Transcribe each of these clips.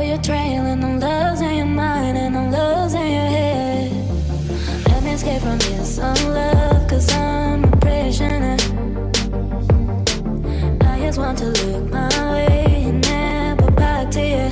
You're trailing, I'm losing your mind and I'm losing your head. Let me escape from this love, cause I'm a prisoner. I just want to look my way and never back to you.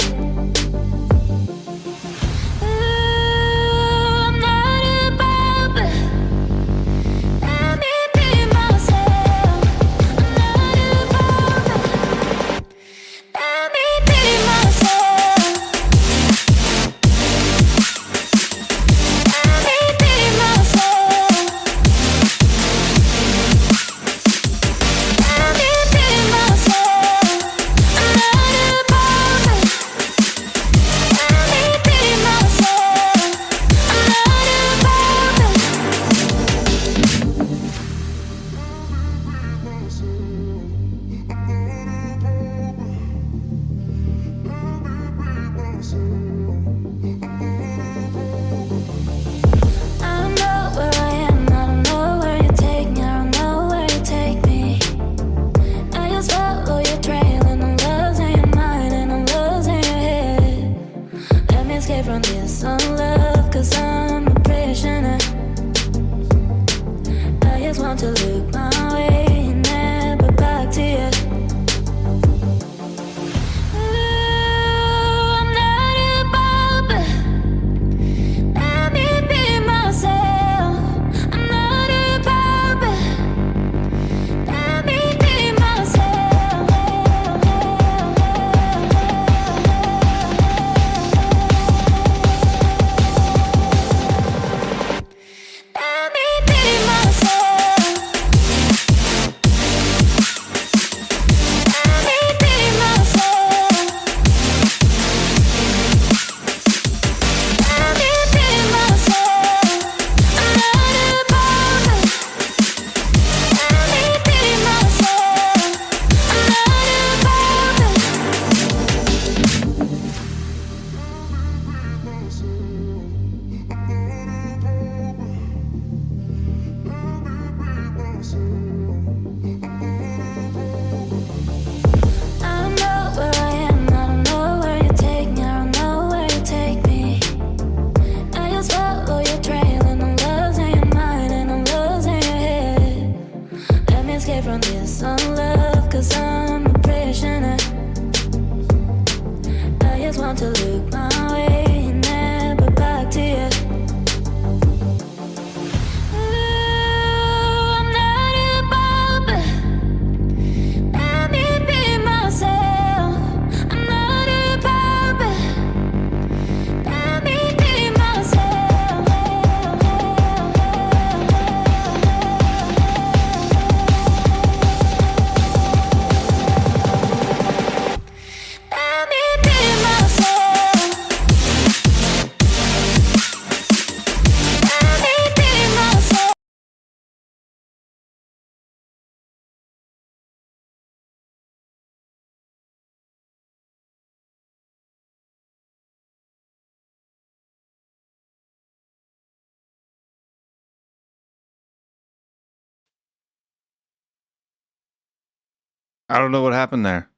I don't know what happened there,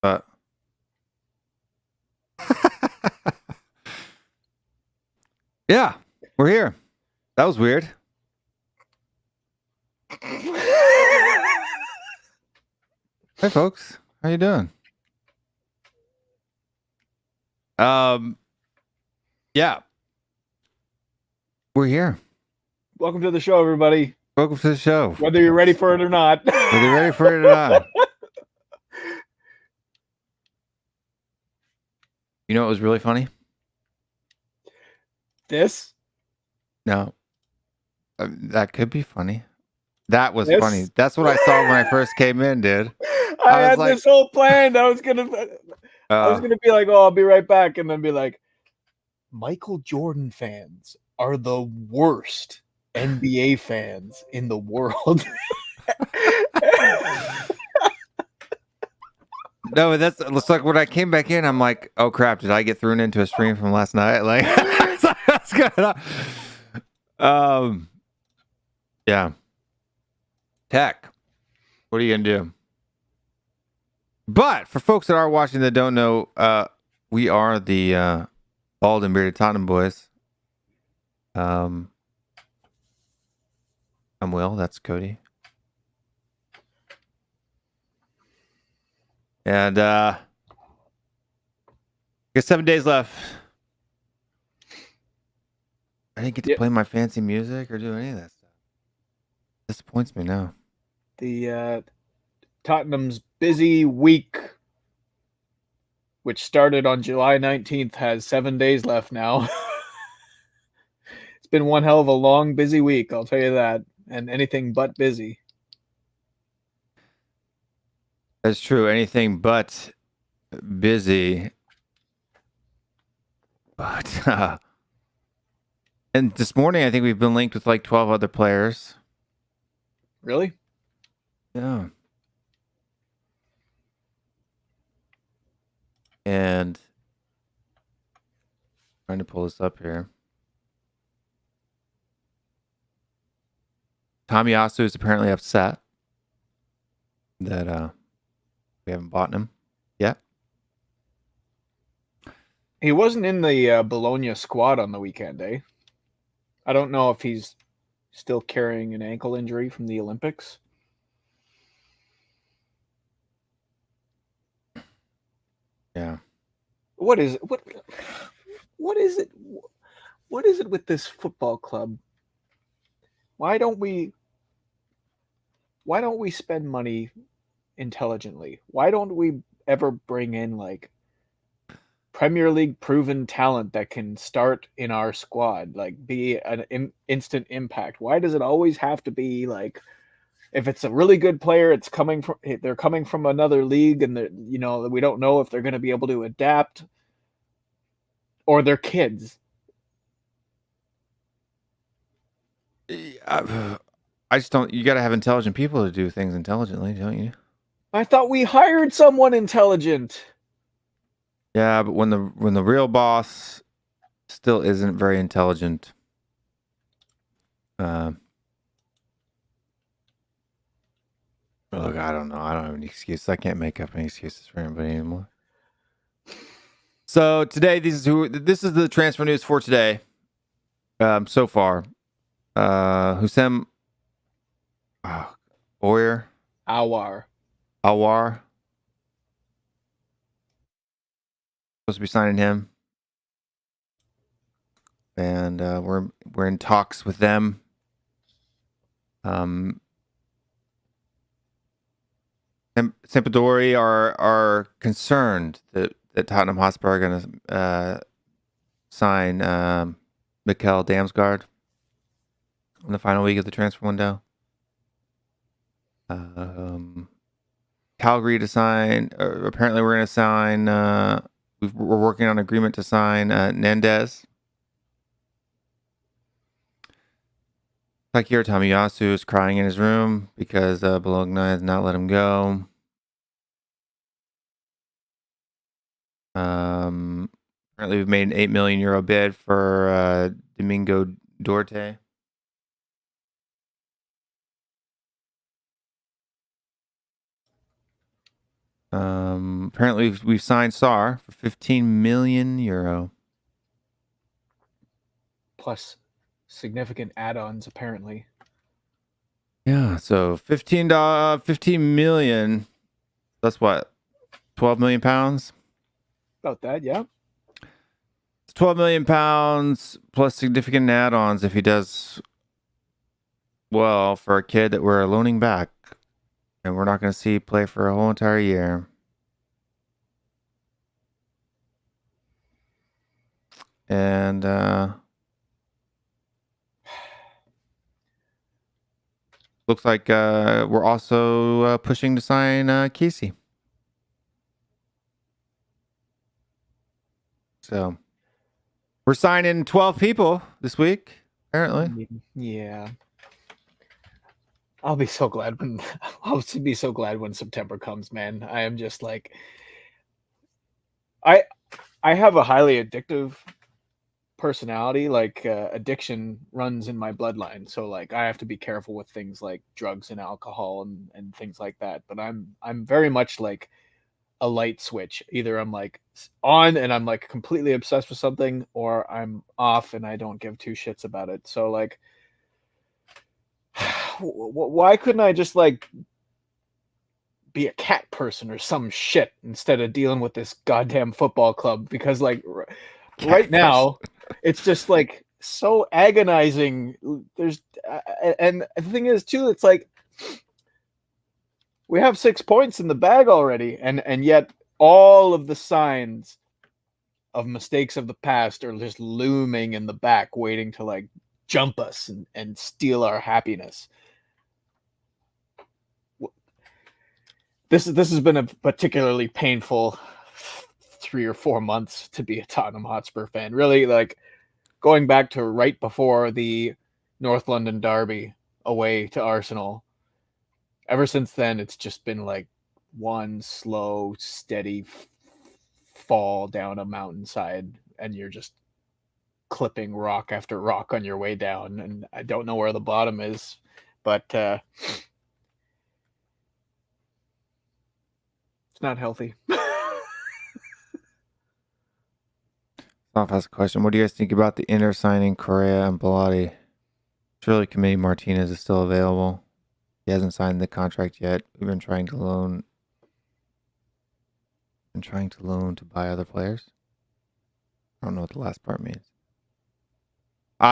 but yeah, we're here. That was weird. Hey, folks, how you doing? Yeah, we're here. Welcome to the show, everybody. Welcome to the show. Whether you're ready for it or not. Whether you're ready for it or not. You know what was really funny? This? No. That could be funny. That was This? funny. That's what I saw when I first came in, dude. I was had like- this whole planned. I was gonna be like, oh, I'll be right back, and then be like, Michael Jordan fans are the worst NBA fans in the world. No, it's like when I came back in, I'm like, oh crap, did I get thrown into a stream from last night? Like, what's going on? Yeah. Tech. What are you gonna do? But for folks that are watching that don't know, We are the bald and bearded Tottenham boys. I'm Will. That's Cody. And I guess 7 days left. I didn't get to play my fancy music or do any of that stuff. Disappoints me now. The Tottenham's busy week, which started on July 19th, has 7 days left now. It's been one hell of a long, busy week, I'll tell you that. And anything but busy. That's true. Anything but busy. But and this morning, I think we've been linked with like 12 other players. Really? Yeah. And trying to pull this up here. Tomiyasu is apparently upset that we haven't bought him yet. He wasn't in the Bologna squad on the weekend, eh? I don't know if he's still carrying an ankle injury from the Olympics. Yeah. What is it? What is it? What is it with this football club? Why don't we spend money intelligently? Why don't we ever bring in like Premier League proven talent that can start in our squad, like be an instant impact? Why does it always have to be like, if it's a really good player, they're coming from another league, and we don't know if they're going to be able to adapt, or they're kids. I just don't. You got to have intelligent people to do things intelligently, don't you? I thought we hired someone intelligent. Yeah, but when the real boss still isn't very intelligent, look, I don't know. I don't have any excuse. I can't make up any excuses for anybody anymore. So today, this is the transfer news for today. So far, Hussein Awar. Supposed to be signing him, and we're in talks with them. Sampdoria are concerned that Tottenham Hotspur are going to sign Mikel Damsgaard in the final week of the transfer window. Calgary to sign. Apparently, we're going to sign. We're working on an agreement to sign Nandez. Takehiro Tomiyasu is crying in his room because Bologna has not let him go. Apparently, we've made an €8 million bid for Domingo Duarte. Apparently, we've signed Sarr for €15 million. Plus significant add-ons, apparently. Yeah, so $15 million. That's what, £12 million? About that, yeah. It's £12 million plus significant add-ons if he does well for a kid that we're loaning back, and we're not going to see play for a whole entire year. And looks like we're also pushing to sign Casey. So we're signing 12 people this week, apparently. Yeah. I'll be so glad when September comes, man. I am just like, I have a highly addictive personality. Like addiction runs in my bloodline, so like I have to be careful with things like drugs and alcohol and things like that. But I'm very much like a light switch. Either I'm like on and I'm like completely obsessed with something, or I'm off and I don't give two shits about it. So like, why couldn't I just like be a cat person or some shit instead of dealing with this goddamn football club? Because like right now it's just like so agonizing. There's and the thing is too, it's like we have 6 points in the bag already, and yet all of the signs of mistakes of the past are just looming in the back, waiting to like jump us and steal our happiness. This has been a particularly painful 3 or 4 months to be a Tottenham Hotspur fan. Really, like going back to right before the North London derby away to Arsenal. Ever since then, it's just been like one slow, steady fall down a mountainside, and you're just clipping rock after rock on your way down. And I don't know where the bottom is, but it's not healthy. Off has a question. What do you guys think about the Inter signing Correa and Bellotti? Surely Committee Martinez is still available. He hasn't signed the contract yet. We've been trying to loan to buy other players. I don't know what the last part means.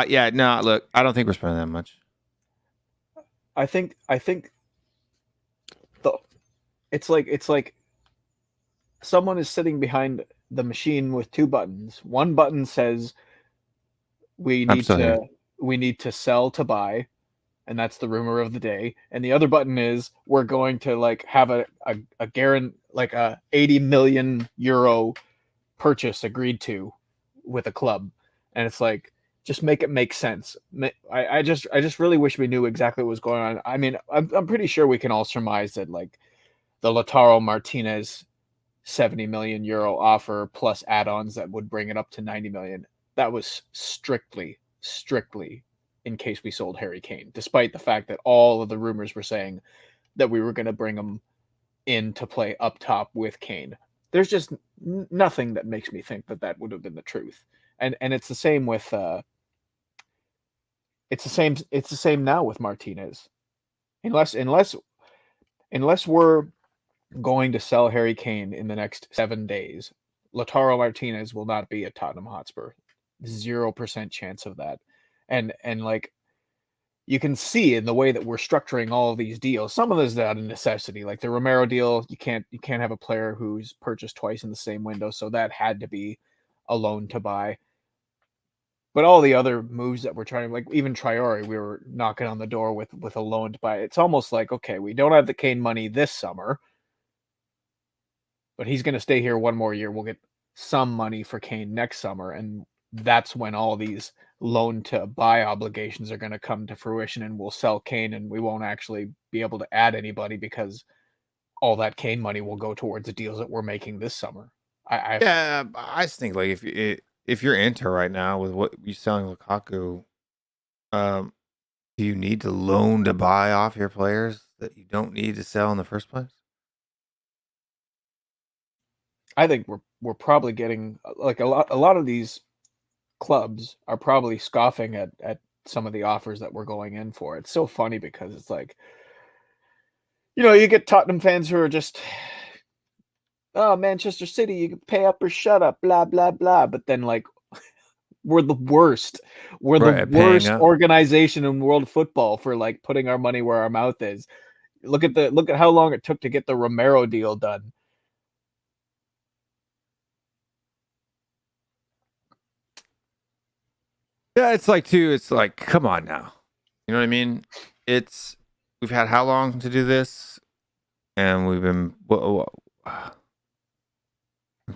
Yeah, no, look, I don't think we're spending that much. I think it's like someone is sitting behind the machine with 2 buttons. One button says we need to sell to buy, and that's the rumor of the day. And the other button is we're going to like have a guarantee, like a 80 million euro purchase agreed to with a club. And it's like, just make it make sense. I just really wish we knew exactly what was going on. I mean, I'm pretty sure we can all surmise that like the Lautaro Martinez 70 million euro offer plus add-ons that would bring it up to 90 million. That was strictly in case we sold Harry Kane, despite the fact that all of the rumors were saying that we were going to bring him in to play up top with Kane. There's just nothing that makes me think that would have been the truth. And it's the same with it's the same now with Martinez. Unless we're going to sell Harry Kane in the next 7 days, Lautaro Martinez will not be at Tottenham Hotspur. 0% chance of that. And like you can see in the way that we're structuring all of these deals, some of this is out of necessity. Like the Romero deal, you can't have a player who's purchased twice in the same window, so that had to be a loan to buy. But all the other moves that we're trying, like even Traore, we were knocking on the door with a loan to buy. It's almost like, okay, we don't have the Kane money this summer, but he's going to stay here 1 more year. We'll get some money for Kane next summer, and that's when all these loan to buy obligations are going to come to fruition, and we'll sell Kane and we won't actually be able to add anybody because all that Kane money will go towards the deals that we're making this summer. I just think like if you're Inter right now with what you're selling Lukaku, do you need to loan to buy off your players that you don't need to sell in the first place? I think we're probably getting like a lot of these clubs are probably scoffing at some of the offers that we're going in for. It's so funny because it's like, you know, you get Tottenham fans who are just, oh, Manchester City, you can pay up or shut up, blah, blah, blah. But then like, we're the worst. We're the worst organization in world football for like putting our money where our mouth is. Look at how long it took to get the Romero deal done. Yeah, it's like, come on now. You know what I mean? We've had how long to do this? And we've been, I'm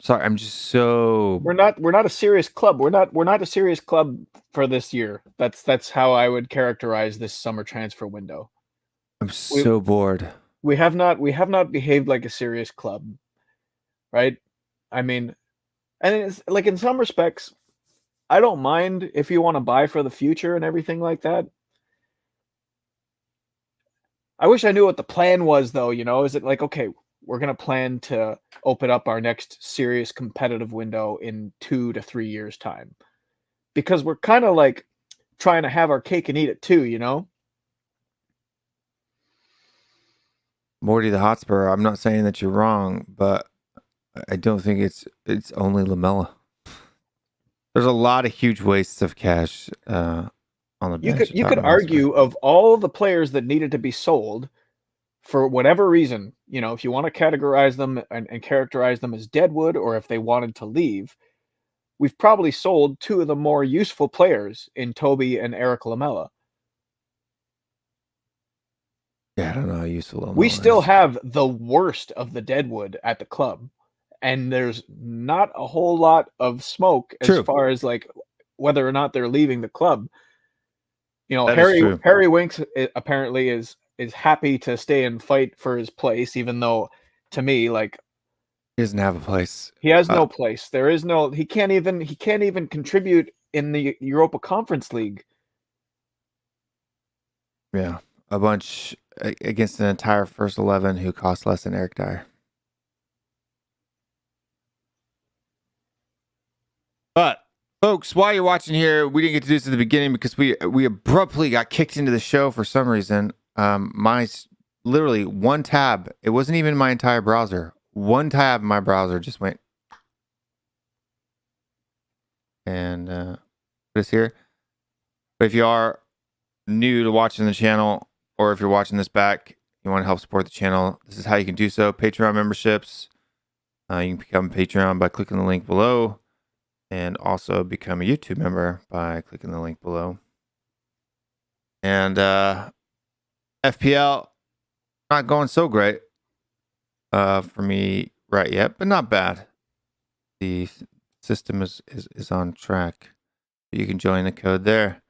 sorry, I'm just so... We're not a serious club. We're not a serious club for this year. That's how I would characterize this summer transfer window. I'm so bored. We have not behaved like a serious club. Right? I mean, and it's like in some respects, I don't mind if you want to buy for the future and everything like that. I wish I knew what the plan was, though. You know, is it like, okay, we're gonna plan to open up our next serious competitive window in 2 to 3 years' time, because we're kind of like trying to have our cake and eat it too, you know. Morty the Hotspur, I'm not saying that you're wrong, but I don't think it's only Lamella. There's a lot of huge wastes of cash on the bench. You could argue of all the players that needed to be sold for whatever reason, you know, if you want to categorize them and characterize them as deadwood, or if they wanted to leave, we've probably sold two of the more useful players in Toby and Eric Lamella. Yeah, I don't know how useful Lamella We still is. have the worst of the deadwood at the club, and there's not a whole lot of smoke as True. far as like whether or not they're leaving the club. You know, That is true. Harry Winks apparently is happy to stay and fight for his place, even though, to me, like, He doesn't have a place. he has no place. There is no. He can't even contribute in the Europa Conference League. Yeah, a bunch against an entire first 11 who cost less than Eric Dyer. But folks, while you're watching here, we didn't get to do this at the beginning because we abruptly got kicked into the show for some reason. My literally one tab, it wasn't even my entire browser. One tab in my browser just went and put us here. But if you are new to watching the channel, or if you're watching this back, you want to help support the channel, this is how you can do so. Patreon memberships. You can become a Patreon by clicking the link below, and also become a YouTube member by clicking the link below. And FPL, not going so great for me right yet, but not bad. The system is on track. You can join the code there.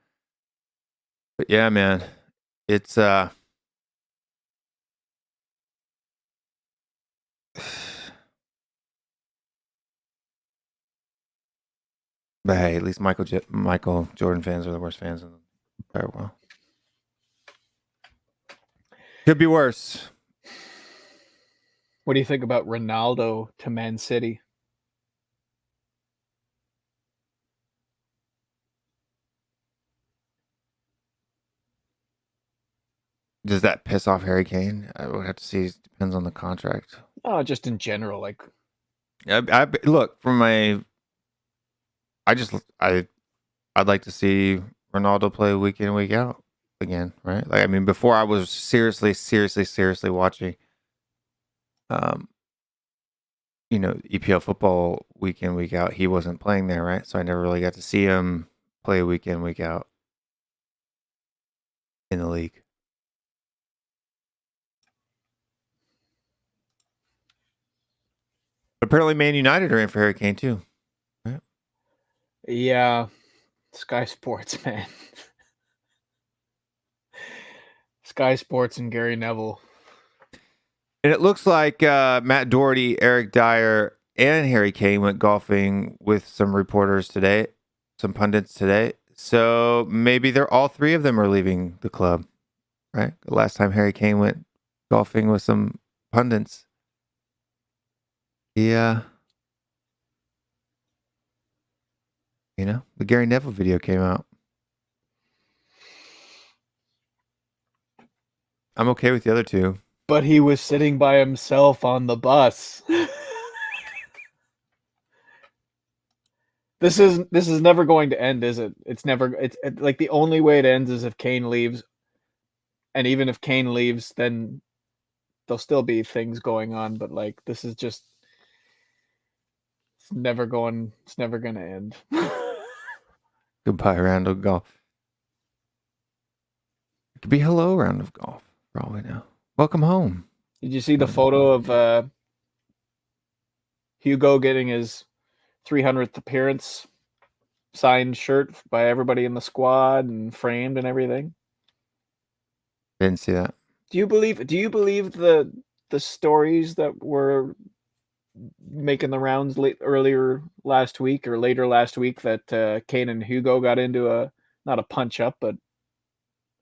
But yeah, man, it's but hey, at least Michael Jordan fans are the worst fans in the entire world. Could be worse. What do you think about Ronaldo to Man City? Does that piss off Harry Kane? I would have to see. It depends on the contract. Oh, just in general, like. I look from my. I'd like to see Ronaldo play week in, week out again, right? Like, I mean, before I was seriously watching, you know, EPL football week in, week out. He wasn't playing there, right? So I never really got to see him play week in, week out in the league. Apparently, Man United are in for Harry Kane too. Right? Yeah, Sky Sports, man. Sky Sports and Gary Neville. And it looks like Matt Doherty, Eric Dyer, and Harry Kane went golfing with some reporters today, some pundits today. So maybe all three of them are leaving the club, right? The last time Harry Kane went golfing with some pundits. Yeah. You know, the Gary Neville video came out. I'm okay with the other two. But he was sitting by himself on the bus. This is never going to end, is it? It's like the only way it ends is if Kane leaves. And even if Kane leaves, then there'll still be things going on, but like this is just it's never going to end. Goodbye, round of golf. It could be hello, round of golf, for all we know. Welcome home. Did you see the photo of Hugo getting his 300th appearance signed shirt by everybody in the squad and framed and everything? Didn't see that. Do you believe the stories that were making the rounds later last week that Kane and Hugo got into not a punch up but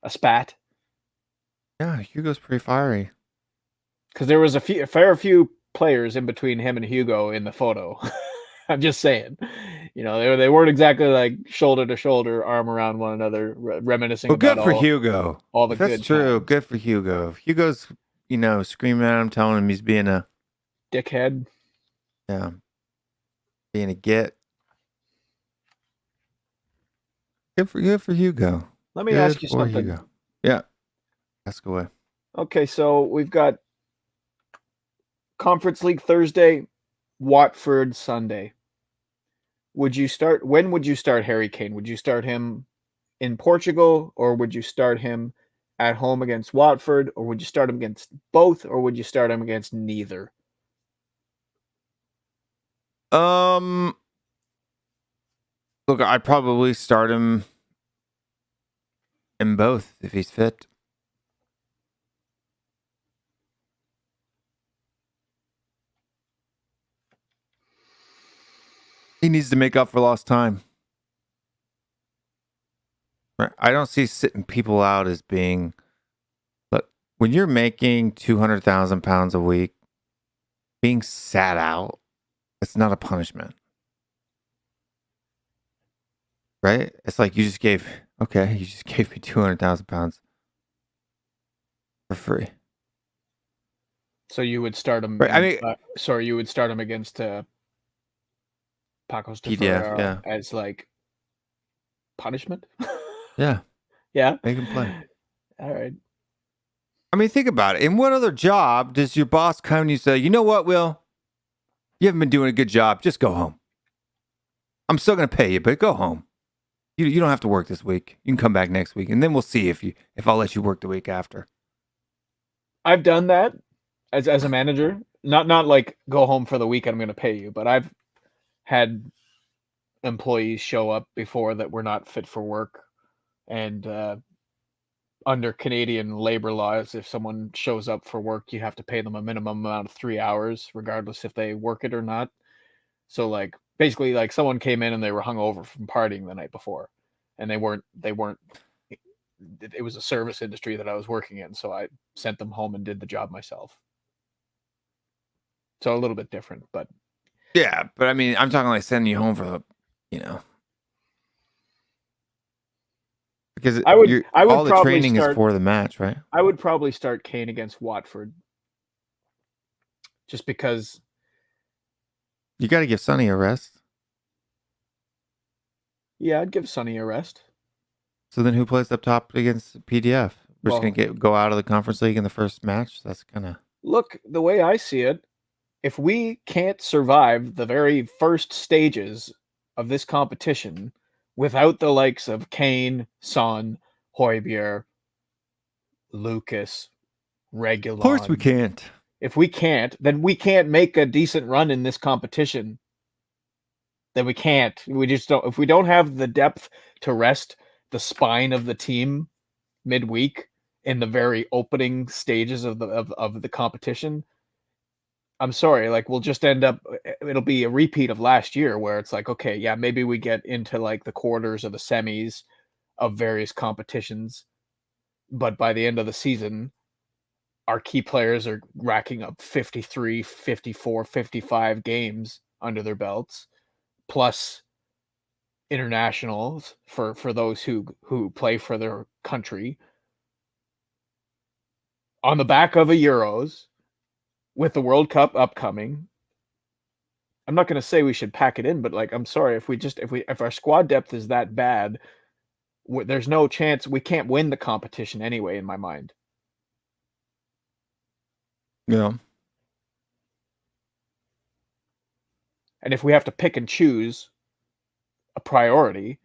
a spat? Yeah, Hugo's pretty fiery. Because there was a fair few players in between him and Hugo in the photo. I'm just saying, they weren't exactly like shoulder to shoulder, arm around one another, reminiscing. Well, good about for Hugo. all the That's good true. times. Good for Hugo. If Hugo's, screaming at him, telling him he's being a Dickhead. Yeah. Being a git. Good for Hugo. Let me ask you something. Hugo. Yeah. Ask away. Okay, so we've got Conference League Thursday, Watford Sunday. When would you start Harry Kane? Would you start him in Portugal, or would you start him at home against Watford, or would you start him against both, or would you start him against neither? Look, I'd probably start him in both if he's fit. He needs to make up for lost time. I don't see sitting people out as being. Look, when you're making £200,000 a week, being sat out, it's not a punishment, right? It's like you just gave me £200,000 for free. So you would start him. Right, you would start him against Pacos de PDF, Ferreira yeah, as like punishment. yeah, Yeah, make him play. All right. I mean, think about it. In what other job does your boss come and you say, you know what, Will? You haven't been doing a good job. Just go home. I'm still going to pay you, but go home. You don't have to work this week. You can come back next week, and then we'll see if I'll let you work the week after. I've done that as a manager. Not like go home for the week, I'm going to pay you, but I've had employees show up before that were not fit for work, and under Canadian labor laws, if someone shows up for work, you have to pay them a minimum amount of 3 hours, regardless if they work it or not. So like basically like someone came in and they were hungover from partying the night before, and they weren't it was a service industry that I was working in, so I sent them home and did the job myself. So a little bit different, but yeah, but I mean, I'm talking like sending you home for the, because I would all the probably training is for the match, right? I would probably start Kane against Watford, just because you got to give Sonny a rest. Yeah, I'd give Sonny a rest. So then who plays up top against PDF? We're just going to go out of the Conference League in the first match? That's kind of... Look, the way I see it, if we can't survive the very first stages of this competition without the likes of Kane, Son, Højbjerg, Lucas, Reguilon... Of course we can't. If we can't, then we can't make a decent run in this competition. Then we can't. We just don't. If we don't have the depth to rest the spine of the team midweek in the very opening stages of the competition, I'm sorry, like we'll just end up, it'll be a repeat of last year where it's like, okay, yeah, maybe we get into like the quarters or the semis of various competitions, but by the end of the season, our key players are racking up 53, 54, 55 games under their belts, plus internationals for those who play for their country, on the back of a Euros, with the World Cup upcoming. I'm not going to say we should pack it in, but like, I'm sorry, if our squad depth is that bad, there's no chance. We can't win the competition anyway, in my mind. Yeah. And if we have to pick and choose a priority,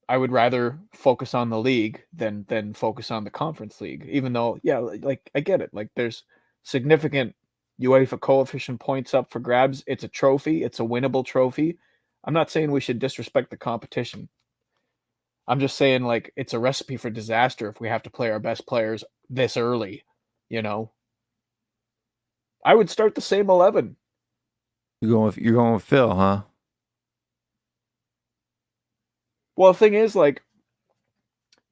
I would rather focus on the league than focus on the Conference League. Even though, yeah, like I get it. Like there's significant UEFA coefficient points up for grabs. It's a trophy. It's a winnable trophy. I'm not saying we should disrespect the competition. I'm just saying like it's a recipe for disaster if we have to play our best players this early, you know. I would start the same 11. You're going with Phil, huh? Well, the thing is, like,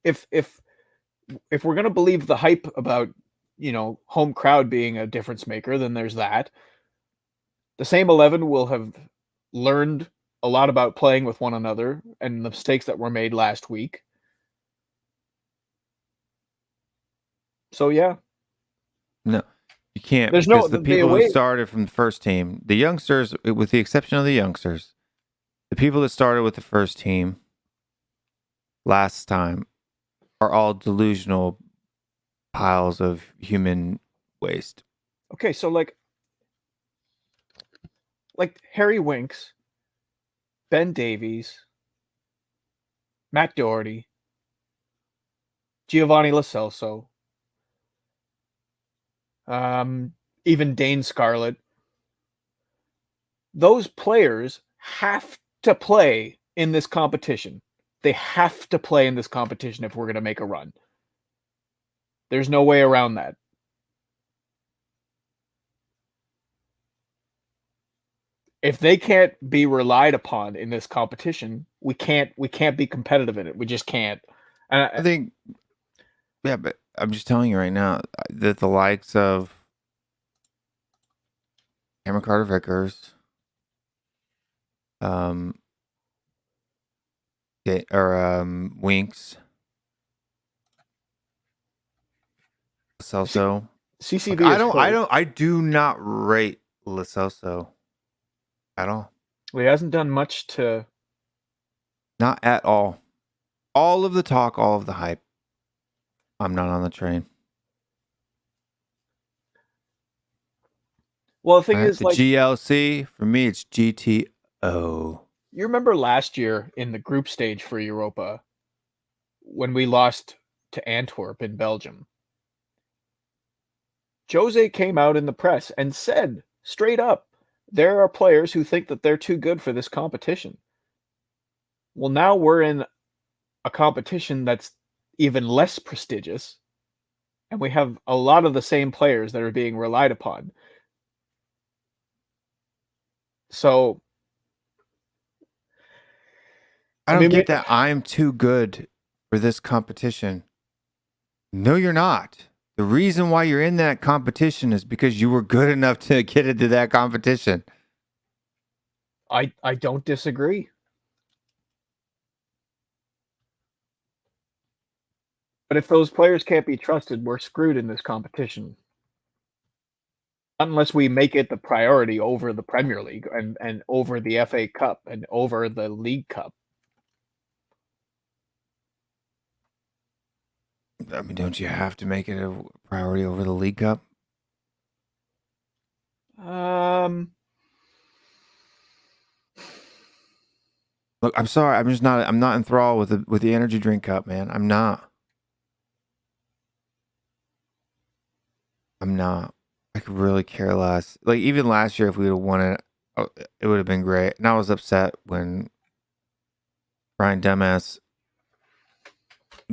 if we're gonna believe the hype about home crowd being a difference maker, then there's that. The same 11 will have learned a lot about playing with one another and the mistakes that were made last week. So yeah. No, you can't. There's because no the people who started from the first team, the youngsters, with the exception of the youngsters, the people that started with the first team last time are all delusional piles of human waste. Okay, so like Harry Winks, Ben Davies, Matt Doherty, Giovanni Lo Celso, even Dane Scarlett. Those players have to play in this competition. They have to play in this competition if we're going to make a run. There's no way around that. If they can't be relied upon in this competition, we can't be competitive in it. We just can't. I think, yeah, but I'm just telling you right now that the likes of Cameron Carter-Vickers, Winks, Celso. CCV. Like, I do not rate Lo Celso at all. Well, he hasn't done much to. Not at all. All of the talk, all of the hype. I'm not on the train. Well, the thing is, the GLC, for me, it's GTO. You remember last year in the group stage for Europa when we lost to Antwerp in Belgium? Jose came out in the press and said straight up, there are players who think that they're too good for this competition. Well, now we're in a competition that's even less prestigious, and we have a lot of the same players that are being relied upon. So I don't get that I'm too good for this competition. No, you're not. The reason why you're in that competition is because you were good enough to get into that competition. I don't disagree. But if those players can't be trusted, we're screwed in this competition. Unless we make it the priority over the Premier League and over the FA Cup and over the League Cup. I mean, don't you have to make it a priority over the League Cup? Look, I'm sorry. I'm not enthralled with the energy drink cup, man. I'm not. I could really care less. Like, even last year, if we would have won it, it would have been great. And I was upset when Brian Dumbass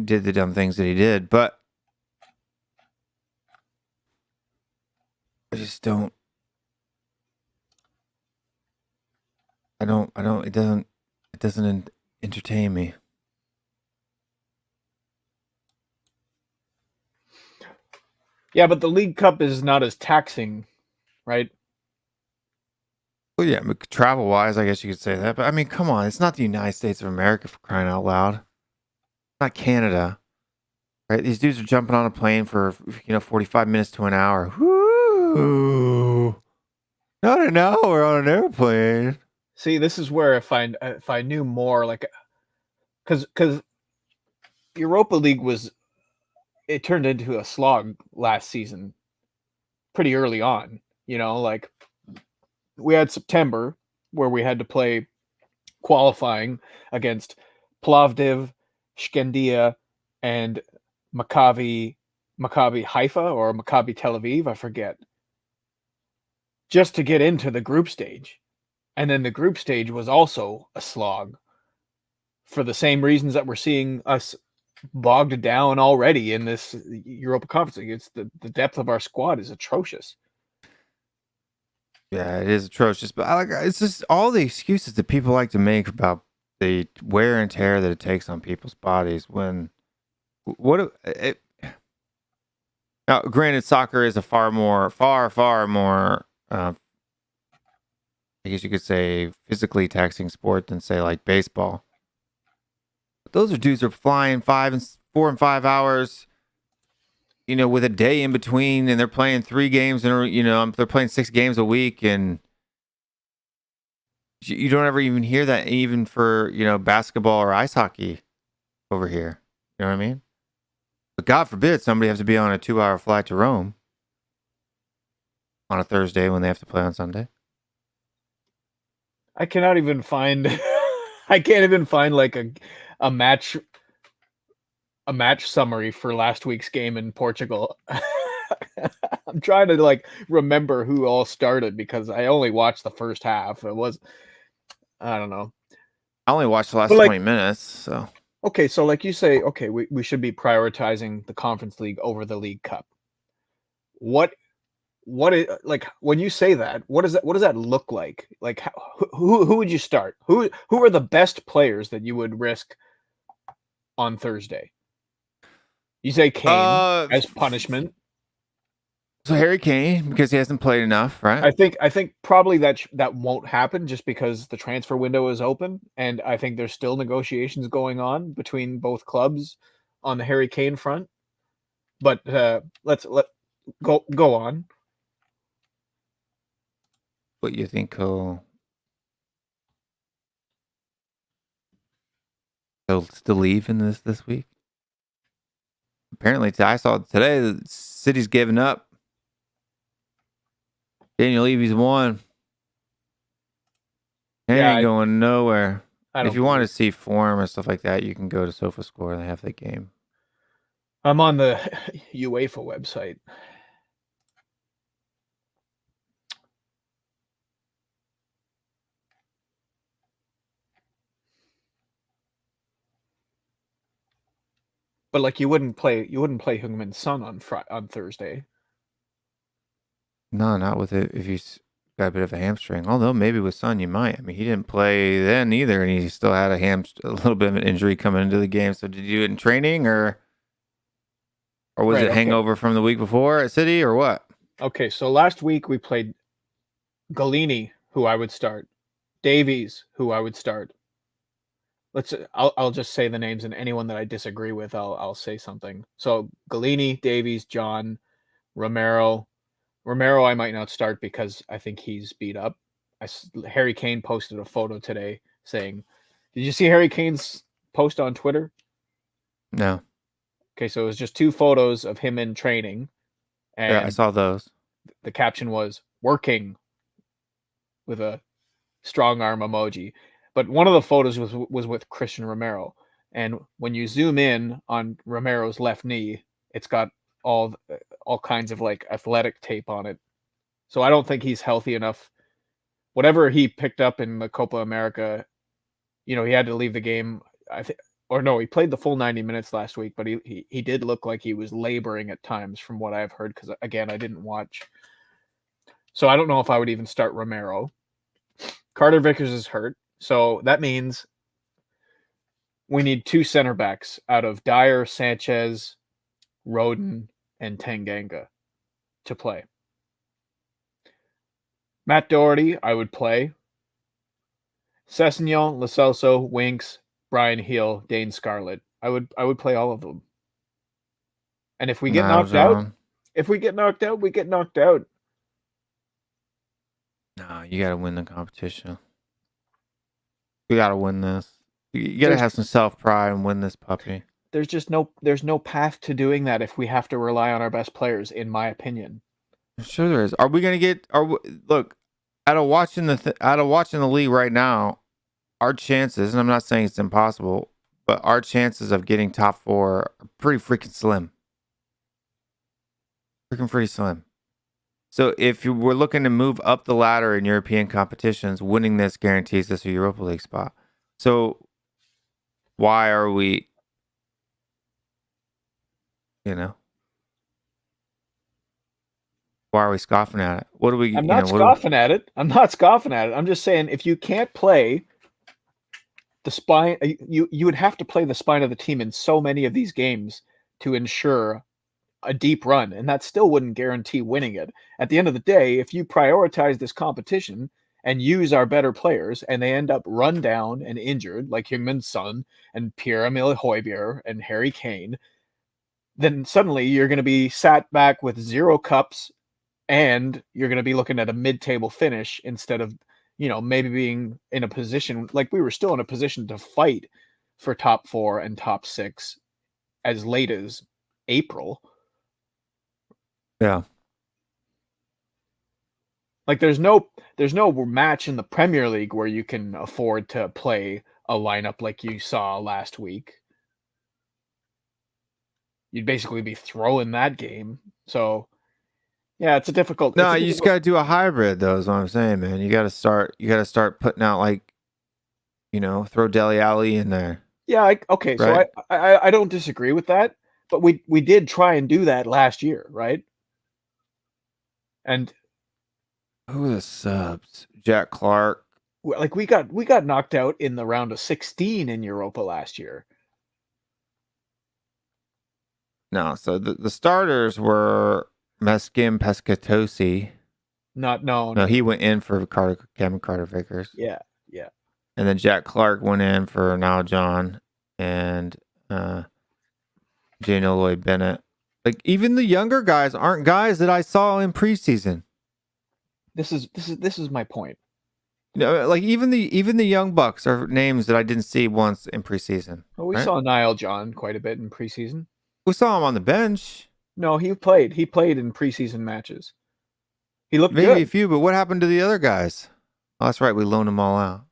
did the dumb things that he did, but I just don't. It doesn't entertain me. Yeah, but the League Cup is not as taxing, right? Well, yeah, travel-wise, I guess you could say that. But, I mean, come on. It's not the United States of America, for crying out loud. It's not Canada. Right? These dudes are jumping on a plane for, 45 minutes to an hour. Woo! Not an hour on an airplane. See, this is where if I knew more, like, because Europa League it turned into a slog last season pretty early on. Like, we had September where we had to play qualifying against Plovdiv, Shkendia, and Maccabi Haifa or Maccabi Tel Aviv, I forget, just to get into the group stage. And then the group stage was also a slog for the same reasons that we're seeing us bogged down already in this Europa Conference. It's the depth of our squad is atrocious. Yeah, it is atrocious. But it's just all the excuses that people like to make about the wear and tear that it takes on people's bodies when Now, granted, soccer is a far more, I guess you could say, physically taxing sport than, say, like baseball. But those are dudes who are flying 4 and 5 hours, with a day in between, and they're playing 3 games, and they're playing 6 games a week, and you don't ever even hear that even for, basketball or ice hockey over here. You know what I mean? But God forbid somebody has to be on a 2-hour flight to Rome on a Thursday when they have to play on Sunday. I cannot even find I can't even find like a match summary for last week's game in Portugal. I'm trying to like remember who all started because I only watched the first half. I don't know. I only watched the last 20 minutes, so. Okay, so like you say, okay, we should be prioritizing the Conference League over the League Cup. What is, like, when you say that, what does that look like? Like, who would you start? Who are the best players that you would risk on Thursday? You say Kane as punishment. So Harry Kane, because he hasn't played enough, right? I think probably that won't happen just because the transfer window is open, and I think there's still negotiations going on between both clubs on the Harry Kane front. But let's go on. What you think he'll still leave in this week? Apparently, I saw today the City's giving up. Daniel Levy's won. He ain't going nowhere. If you want to see form and stuff like that, you can go to SofaScore and they have the game. I'm on the UEFA website. But like you wouldn't play Heung-min Son on Thursday. No, not with it if he's got a bit of a hamstring. Although maybe with Son you might. I mean, he didn't play then either, and he still had a little bit of an injury coming into the game. So did you do it in training or was it hangover from the week before at City or what? Okay, so last week we played Galini, who I would start, Davies, who I would start. I'll just say the names, and anyone that I disagree with, I'll say something. So Galini, Davies, John, Romero. Romero I might not start because I think he's beat up. Harry Kane posted a photo today saying, did you see Harry Kane's post on Twitter? No. Okay, so it was just 2 photos of him in training. And yeah, I saw those. The caption was, working, with a strong arm emoji. But one of the photos was with Christian Romero. And when you zoom in on Romero's left knee, it's got all kinds of like athletic tape on it. So I don't think he's healthy enough. Whatever he picked up in the Copa America, he had to leave the game. He played the full 90 minutes last week, but he did look like he was laboring at times from what I've heard, because again, I didn't watch. So I don't know if I would even start Romero. Carter Vickers is hurt. So that means we need 2 center backs out of Dyer, Sanchez, Rodon, and Tanganga to play. Matt Doherty, I would play. Sessegnon, Lo Celso, Winks, Brian Heel, Dane Scarlett. I would play all of them. And if we get knocked out, we get knocked out. No, you got to win the competition. You got to win this. You got to have some self-pride and win this puppy. There's no path to doing that if we have to rely on our best players, in my opinion. Sure there is. Are we going to get look, out of watching the league right now, our chances, and I'm not saying it's impossible, but our chances of getting top 4 are pretty freaking slim. Pretty slim. So if you were looking to move up the ladder in European competitions, winning this guarantees us a Europa League spot. So why are we, why are we scoffing at it? What do we? I'm not scoffing at it. I'm not scoffing at it. I'm just saying, if you can't play the spine, you would have to play the spine of the team in so many of these games to ensure a deep run, and that still wouldn't guarantee winning it. At the end of the day, if you prioritize this competition and use our better players, and they end up run down and injured, like Heung-min Son and Pierre-Emile Højbjerg and Harry Kane, then suddenly you're going to be sat back with 0 cups, and you're going to be looking at a mid-table finish instead of, maybe being in a position like we were still in a position to fight for top 4 and top 6 as late as April. Yeah. Like there's no match in the Premier League where you can afford to play a lineup like you saw last week. You'd basically be throwing that game. So yeah, it's a difficult. No, you just got to do a hybrid, though. Is what I'm saying, man. You got to start putting out, like, throw Dele Alli in there. Yeah. Okay. Right? So I don't disagree with that, but we did try and do that last year, right? And who are the subs? Jack Clark. Like we got knocked out in the round of 16 in Europa last year. No, so the starters were Meskin Pescatosi. No, he went in for Kevin Carter Vickers. Yeah. And then Jack Clark went in for Niall John and Daniel Lloyd Bennett. Like, even the younger guys aren't guys that I saw in preseason. This is my point. Like even the young bucks are names that I didn't see once in preseason. Well, we saw Niall John quite a bit in preseason. We saw him on the bench. No, he played. He played in preseason matches. He looked maybe good. A few, but what happened to the other guys? Oh, that's right. We loaned them all out.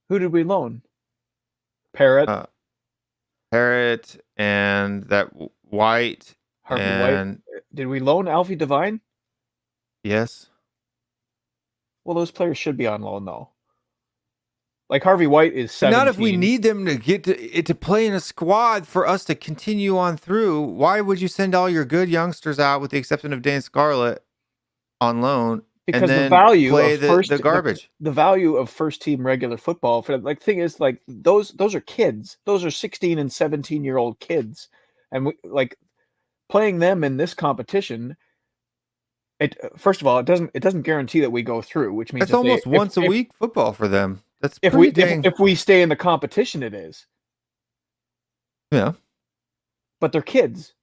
Who did we loan? Parrott. Parrott and that White. Harvey White. Did we loan Alfie Devine? Yes. Well, those players should be on loan, though. Like Harvey White is 17. Not if we need them to get to play in a squad for us to continue on through. Why would you send all your good youngsters out, with the exception of Dan Scarlett, on loan? Because and then the value of the garbage. The value of first team regular football for thing is, like, those are kids. Those are 16 and 17-year-old kids, and playing them in this competition. First of all, it doesn't guarantee that we go through, which means it's almost once a week football for them. That's if we stay in the competition, it is. Yeah, but they're kids.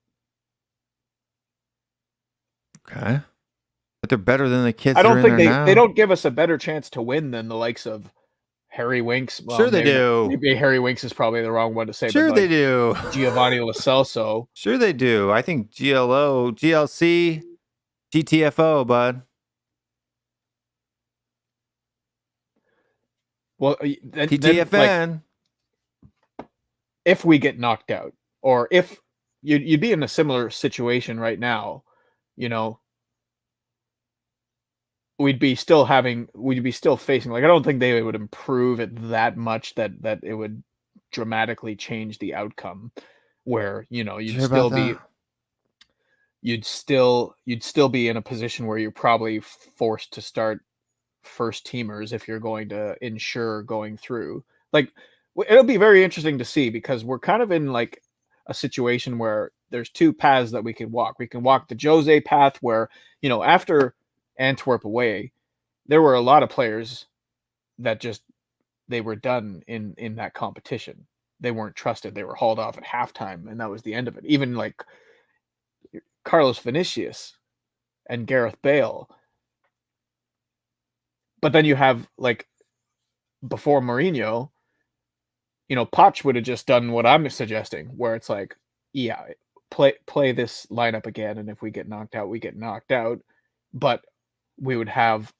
Okay. But they're better than the kids. I don't think they don't give us a better chance to win than the likes of Harry Winks. Well, sure they do. Maybe Harry Winks is probably the wrong one to say. Sure but they do. Giovanni Lo Celso. Sure they do. I think GLC, GTFO, bud. Well, TTFN. If we get knocked out, or if you'd be in a similar situation right now, we'd be still facing, like, I don't think they would improve it that much that it would dramatically change the outcome, where you'd still be in a position where you're probably forced to start first teamers if you're going to ensure going through. Like, it'll be very interesting to see, because we're kind of in like a situation where there's two paths that we can walk. We can walk the Jose path, where after Antwerp away, there were a lot of players that they were done in that competition. They weren't trusted. They were hauled off at halftime, and that was the end of it. Even like Carlos Vinicius and Gareth Bale. But then you have, like, before Mourinho, Poch would have just done what I'm suggesting, where it's like, yeah, play this lineup again, and if we get knocked out, we get knocked out. But we would have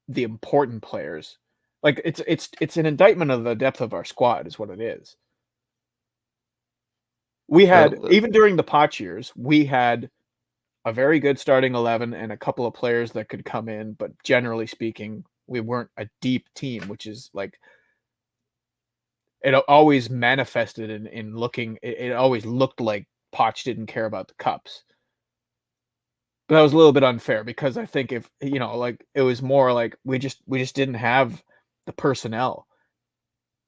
the important players. Like, it's an indictment of the depth of our squad, is what it is. We had, even during the Poch years, we had a very good starting 11 and a couple of players that could come in, but generally speaking, we weren't a deep team, which is like, it always manifested in looking, it always looked like Poch didn't care about the cups. But that was a little bit unfair, because I think if, it was more like we just didn't have the personnel.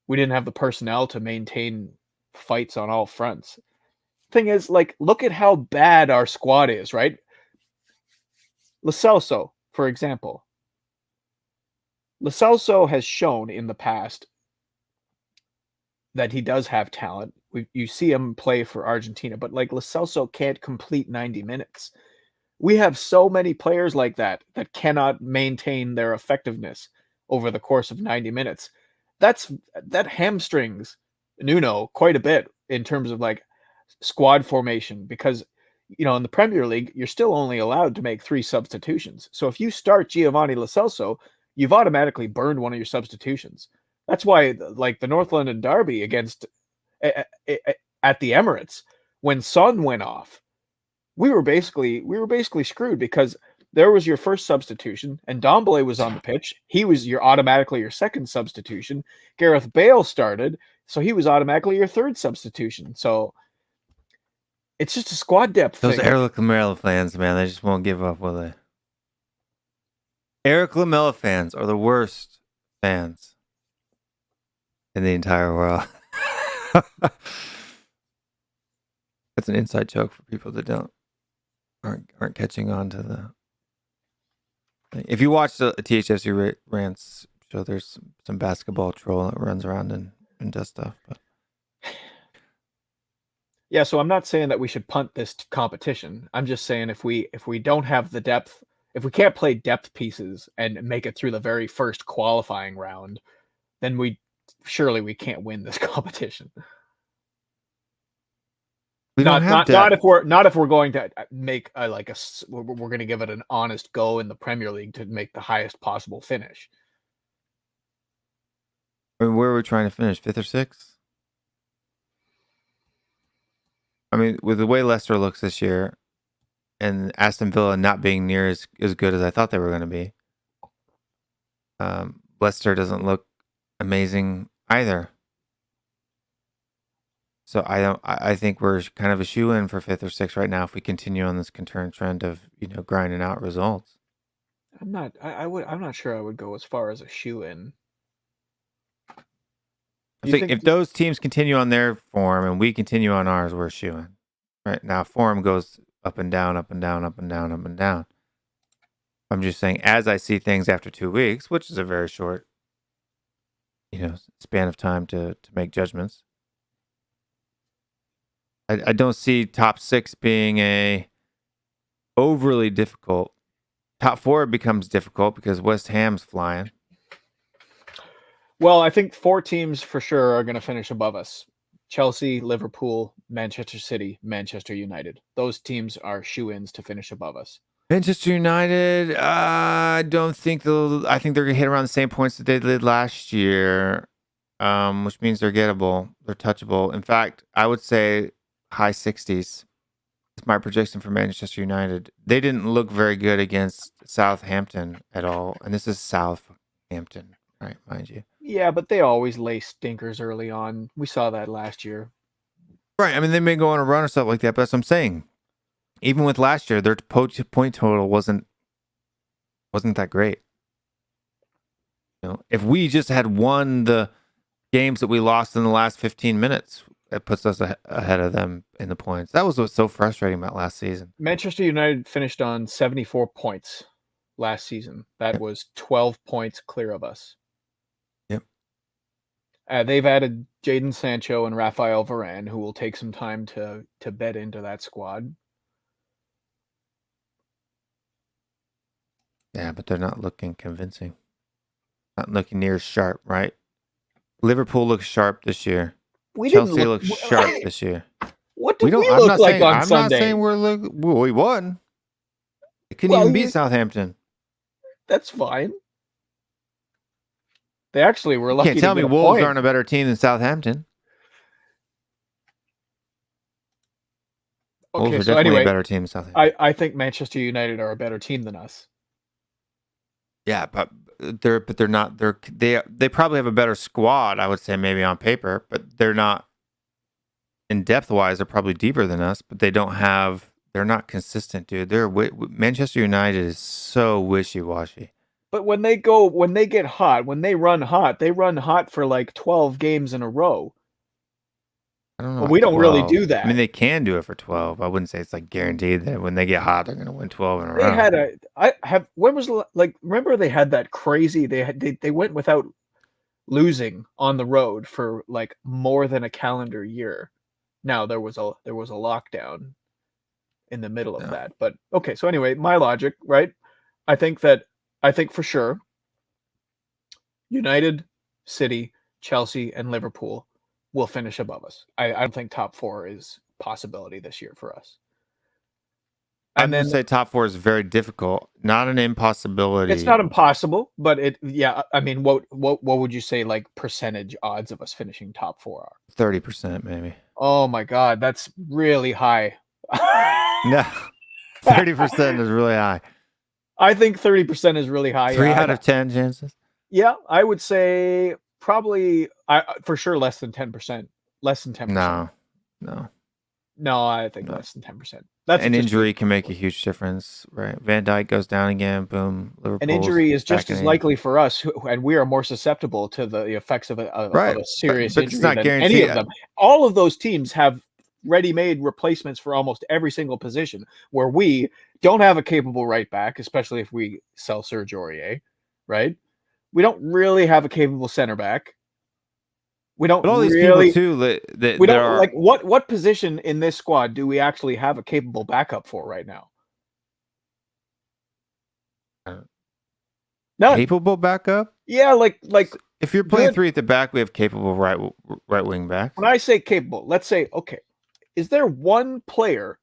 We didn't have the personnel to maintain fights on all fronts. thing is, like, look at how bad our squad is, right? Lo Celso, for example. Lo Celso has shown in the past that he does have talent. You see him play for Argentina, but like Lo Celso can't complete 90 minutes. We have so many players like that cannot maintain their effectiveness over the course of 90 minutes. That hamstrings Nuno quite a bit in terms of like squad formation, because in the Premier League, you're still only allowed to make 3 substitutions. So if you start Giovanni Lo Celso, you've automatically burned one of your substitutions. That's why, like, the North London derby against at the Emirates, when Son went off, we were basically screwed, because there was your first substitution, and Ndombele was on the pitch. He was automatically your second substitution. Gareth Bale started, so he was automatically your third substitution. So it's just a squad depth thing. Those Eric Lamela fans, man, they just won't give up, will they? Eric Lamela fans are the worst fans in the entire world. That's an inside joke for people that aren't catching on to the. If you watch the THFC rants show, there's some basketball troll that runs around and does stuff. But. Yeah, so I'm not saying that we should punt this competition. I'm just saying if we don't have the depth, if we can't play depth pieces and make it through the very first qualifying round, then we can't win this competition. Not if we're going to make we're going to give it an honest go in the Premier League to make the highest possible finish. I mean, where are we trying to finish? 5th or 6th? I mean, with the way Leicester looks this year, and Aston Villa not being near as good as I thought they were going to be, Leicester doesn't look amazing either. So I think we're kind of a shoe-in for 5th or 6th right now if we continue on this current trend of grinding out results. I'm not sure I would go as far as a shoe-in. I think if those teams continue on their form and we continue on ours, we're shooing. Right now, form goes up and down, up and down, up and down, up and down. I'm just saying, as I see things after 2 weeks, which is a very short, span of time to make judgments. I don't see top 6 being a overly difficult. Top 4 becomes difficult because West Ham's flying. Well, I think 4 teams for sure are going to finish above us. Chelsea, Liverpool, Manchester City, Manchester United. Those teams are shoe-ins to finish above us. Manchester United, I don't think I think they're going to hit around the same points that they did last year, which means they're gettable. They're touchable. In fact, I would say high 60s. It's my projection for Manchester United. They didn't look very good against Southampton at all, and this is Southampton, right, mind you. Yeah, but they always lay stinkers early on. We saw that last year. Right. I mean, they may go on a run or something like that, but that's what I'm saying. Even with last year, their point total wasn't that great. If we just had won the games that we lost in the last 15 minutes, it puts us ahead of them in the points. That was what's so frustrating about last season. Manchester United finished on 74 points last season. That was 12 points clear of us. They've added Jadon Sancho and Rafael Varane, who will take some time to bed into that squad. Yeah, but they're not looking convincing. Not looking near as sharp, right? Liverpool looks sharp this year. Chelsea looks sharp this year. What did we look like on Sunday? I'm not saying we won. They couldn't even beat Southampton. That's fine. They actually were lucky. You can't tell me Wolves aren't a better team than Southampton. Okay, Wolves are definitely a better team than Southampton. I think Manchester United are a better team than us. Yeah, but they're not. They probably have a better squad, I would say, maybe on paper, but they're not. In depth wise, they're probably deeper than us, but they don't have. They're not consistent, dude. Manchester United is so wishy-washy. But when they get hot, when they run hot for like 12 games in a row. I don't know. But we don't really 12. do that. I mean, they can do it for 12. I wouldn't say it's like guaranteed that when they get hot, they're going to win 12 in a row. When was like, remember they had that crazy, they went without losing on the road for like more than a calendar year. Now there was a lockdown in the middle of that. But okay, so anyway, my logic, right? I think for sure United, City, Chelsea, and Liverpool will finish above us. I don't think top 4 is a possibility this year for us. I'm going to say top 4 is very difficult, not an impossibility. It's not impossible, but I mean, what would you say like percentage odds of us finishing top 4 are? 30% maybe. Oh my God, that's really high. No, 30% is really high. I think 30% is really high. 3 out of 10 chances? Yeah, I would say probably for sure less than 10%. Less than 10%. No, I think less than 10%. That's an injury can make a huge difference, right? Van Dijk goes down again, boom. Liverpool's an injury is just as likely for us, and we are more susceptible to the effects of a serious but injury it's not than guaranteed. any of them. All of those teams have ready-made replacements for almost every single position, where we don't have a capable right back, especially if we sell Serge Aurier, right? We don't really have a capable center back. We don't but all these really people too that we don't are, like what position in this squad do we actually have a capable backup for right now? None. Capable backup? Yeah, like if you're playing 3 at the back, we have capable right wing back. When I say capable, let's say, okay, is there one player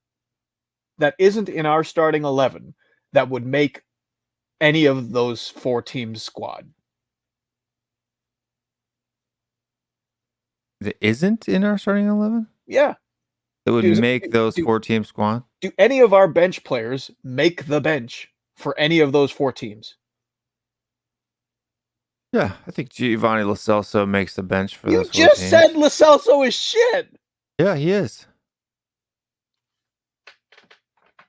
that isn't in our starting 11 that would make any of those 4 teams squad? That isn't in our starting 11? Yeah. That would make those 4 teams squad? Do any of our bench players make the bench for any of those 4 teams? Yeah, I think Giovanni Lo Celso makes the bench for those 4 teams. You just said Lo Celso is shit. Yeah, he is.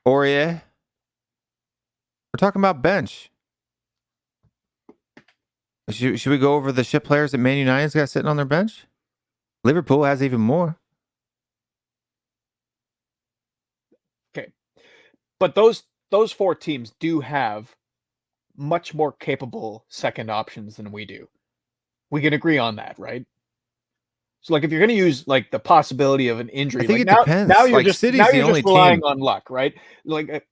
Aurier. We're talking about bench. Should we go over the shit players that Man United's got sitting on their bench? Liverpool has even more. Okay. But those 4 teams do have much more capable second options than we do. We can agree on that, right? So, like, if you're going to use like the possibility of an injury, I think like, it depends. Now you're like, just City's now the you're only just relying team. on luck, right? Like,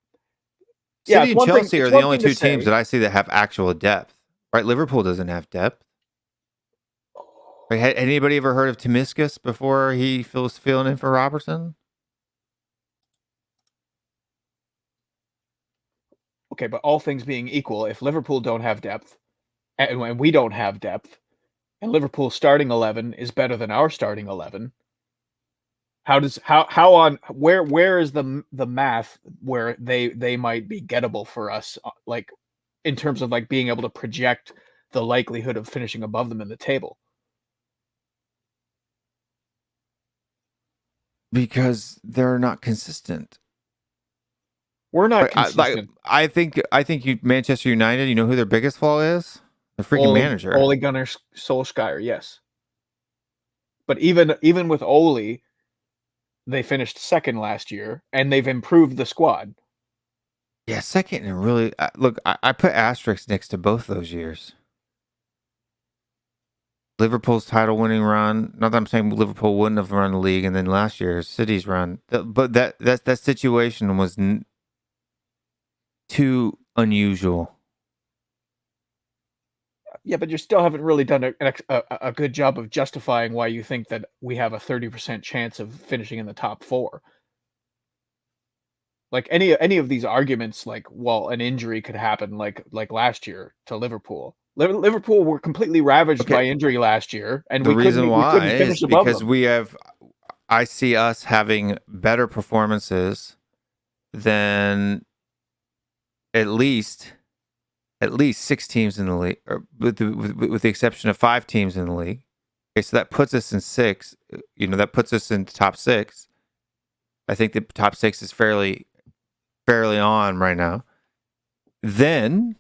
City and Chelsea are the only 2 teams that I see that have actual depth. Right? Liverpool doesn't have depth. Right? Had anybody ever heard of Timiskas before he was filling in for Robertson? Okay, but all things being equal, if Liverpool don't have depth, and when we don't have depth, and Liverpool's starting 11 is better than our starting 11, where is the math where they might be gettable for us, like in terms of like being able to project the likelihood of finishing above them in the table? Because they're not consistent. We're not consistent. I think Manchester United, you know who their biggest flaw is? The freaking manager. Ole Gunnar Solskjaer, yes. But even with Ole, they finished second last year, and they've improved the squad. Yeah, second, and really, look, I put asterisks next to both those years. Liverpool's title-winning run. Not that I'm saying Liverpool wouldn't have run the league, and then last year's City's run. But that situation was too unusual. Yeah, but you still haven't really done a good job of justifying why you think that we have a 30% chance of finishing in the top 4. Like any of these arguments, like, well, an injury could happen, like last year to Liverpool. Liverpool were completely ravaged by injury last year, and the reason why is because I see us having better performances than at least 6 teams in the league, or with the exception of 5 teams in the league. Okay, so that puts us in 6. That puts us in the top 6. I think the top 6 is fairly on right now. Then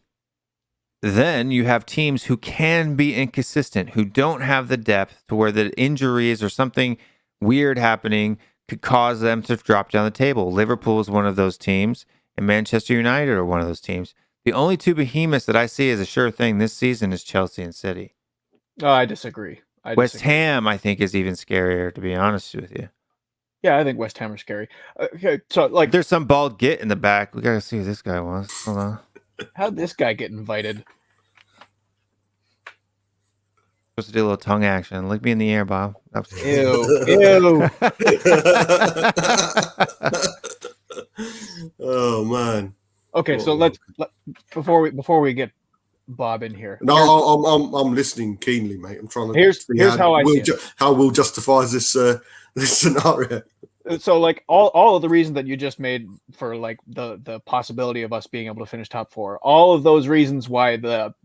you have teams who can be inconsistent, who don't have the depth to where the injuries or something weird happening could cause them to drop down the table. Liverpool is one of those teams, and Manchester United are one of those teams. The only two behemoths that I see as a sure thing this season is Chelsea and City. Oh, I disagree. West Ham, I think, is even scarier, to be honest with you. Yeah, I think West Ham are scary. Okay, so like, there's some bald git in the back. We gotta see who this guy was. Hold on. How'd this guy get invited? Supposed to do a little tongue action. Lick me in the ear, Bob. Ew. Oh man. Okay, so let's before we get Bob in here. No, I'm listening keenly, mate. I'm trying to. Here's how I see it. How Will justifies this this scenario. So like all of the reasons that you just made for like the possibility of us being able to finish top four, all of those reasons why the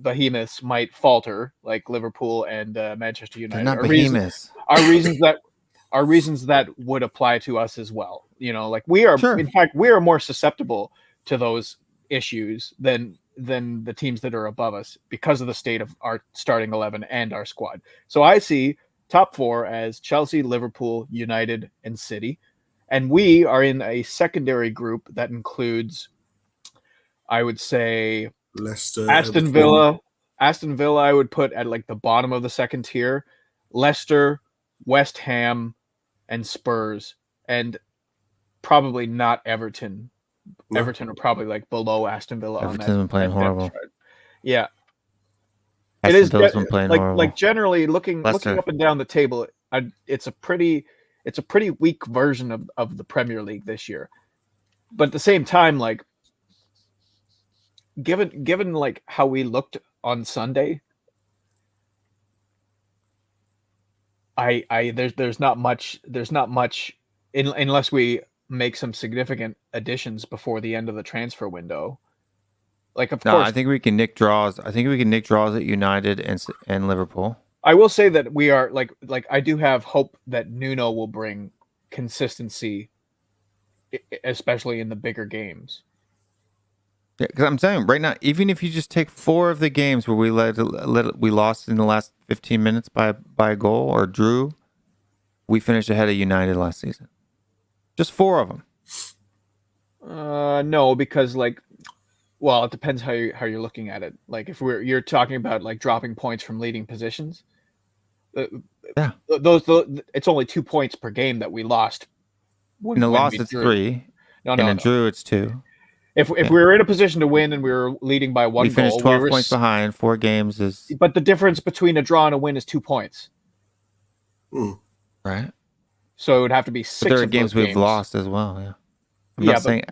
behemoths might falter, like Liverpool and Manchester United, They're not behemoths. Are reasons that would apply to us as well. You know, like we are, Sure. In fact, we are more susceptible to those issues than the teams that are above us because of the state of our starting 11 and our squad. So I see top four as Chelsea, Liverpool, United, and City. And we are in a secondary group that includes, I would say, Leicester, Aston Villa, I would put at like the bottom of the second tier. Leicester, West Ham, and Spurs, and probably not Everton. No. Everton are probably like below Aston Villa. Everton's been playing horrible. chart. Yeah, Aston it is Villa's been playing horrible. like generally looking Leicester. up and down the table. It's a pretty weak version of the Premier League this year. But at the same time, like given like how we looked on Sunday, there's not much unless we make some significant additions before the end of the transfer window. Like, of course, I think we can nick draws. I think we can nick draws at United and Liverpool. I will say that we are like I do have hope that Nuno will bring consistency, especially in the bigger games. Yeah, because I'm saying right now, even if you just take 4 of the games where we we lost in the last 15 minutes by a goal or drew, we finished ahead of United last season. Just 4 of them. No, because like, well, it depends how you're looking at it. Like if you're talking about like dropping points from leading positions. Yeah. Those it's only 2 points per game that we lost. In the loss, it's 3. No, and in drew, it's 2. If we were in a position to win and we were leading by 1 we finished goal, 12 points behind. 4 games is. But the difference between a draw and a win is 2 points. Right. So it would have to be 6. But there are games we've lost as well. Yeah. I'm Yeah, not saying.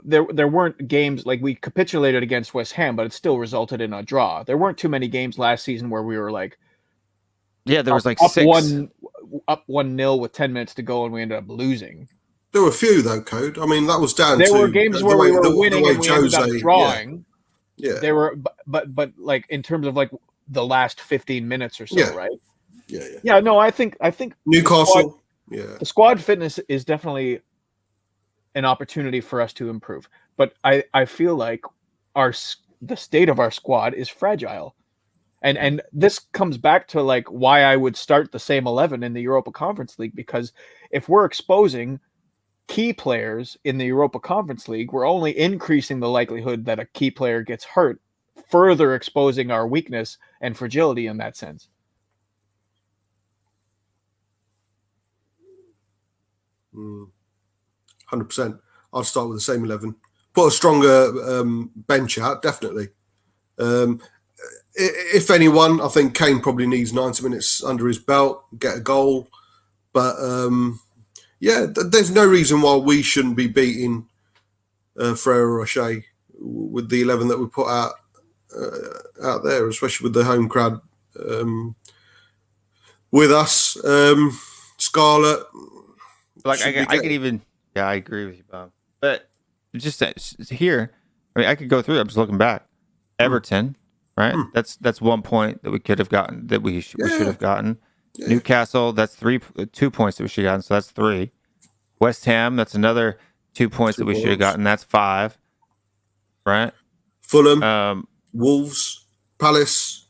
There weren't games like we capitulated against West Ham, but it still resulted in a draw. There weren't too many games last season where we were like, yeah, there was like up 6. 1-0 with 10 minutes to go, and we ended up losing. There were a few though, Code. I mean, that was down to. There were games where we were winning and we ended up drawing. Yeah. There were, but like in terms of like the last 15 minutes or so, Yeah. right? Yeah. Yeah. No, I think Newcastle. the squad fitness is definitely an opportunity for us to improve. But I feel like the state of our squad is fragile. And this comes back to like why I would start the same 11 in the Europa Conference League, because if we're exposing key players in the Europa Conference League, we're only increasing the likelihood that a key player gets hurt, further exposing our weakness and fragility in that sense. Mm. 100%. I'll start with the same 11. Put a stronger bench out, definitely. If anyone, I think Kane probably needs 90 minutes under his belt, get a goal. But, there's no reason why we shouldn't be beating Ferrero Rocher with the 11 that we put out there, especially with the home crowd with us. Scarlett. Like I could even, yeah, I agree with you, Bob. But just here, I mean, I could go through. I'm just looking back. Everton, right? That's 1 point that we could have gotten, that we should have gotten. Yeah. Newcastle, that's 2 points that we should have gotten, so that's 3. West Ham, that's another 2 points that we should have gotten, that's 5. Right? Fulham, Wolves, Palace.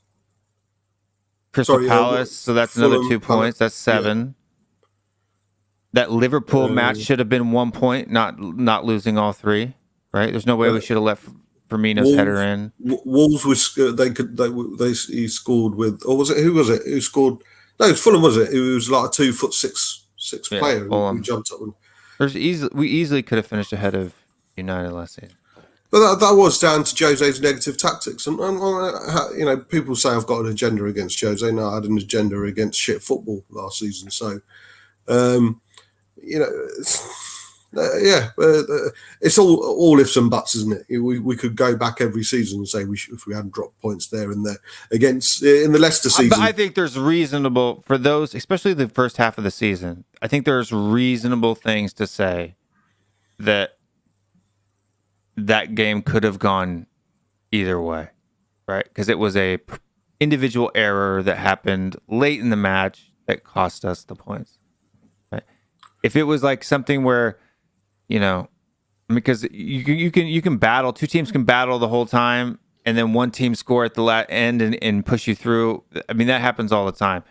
Crystal Palace, so that's another Fulham, 2 points. That's 7. Yeah. That Liverpool match should have been 1 point, not losing all 3. Right? There's no way we should have left Firmino's header in. Wolves was he scored with, or was it who scored? No, it was Fulham, was it? It was like a 2'6" player who jumped up. We easily could have finished ahead of United last season. But that was down to Jose's negative tactics, and you know, people say I've got an agenda against Jose. No, I had an agenda against shit football last season. So, you know. It's all ifs and buts, isn't it? We could go back every season and say if we hadn't dropped points there and there against in the Leicester season. But I think there's reasonable for those, especially the first half of the season. I think there's reasonable things to say that game could have gone either way, right? Because it was a individual error that happened late in the match that cost us the points. Right? If it was like something where, you know, because you can battle, 2 teams can battle the whole time, and then one team score at the end and push you through. I mean, that happens all the time.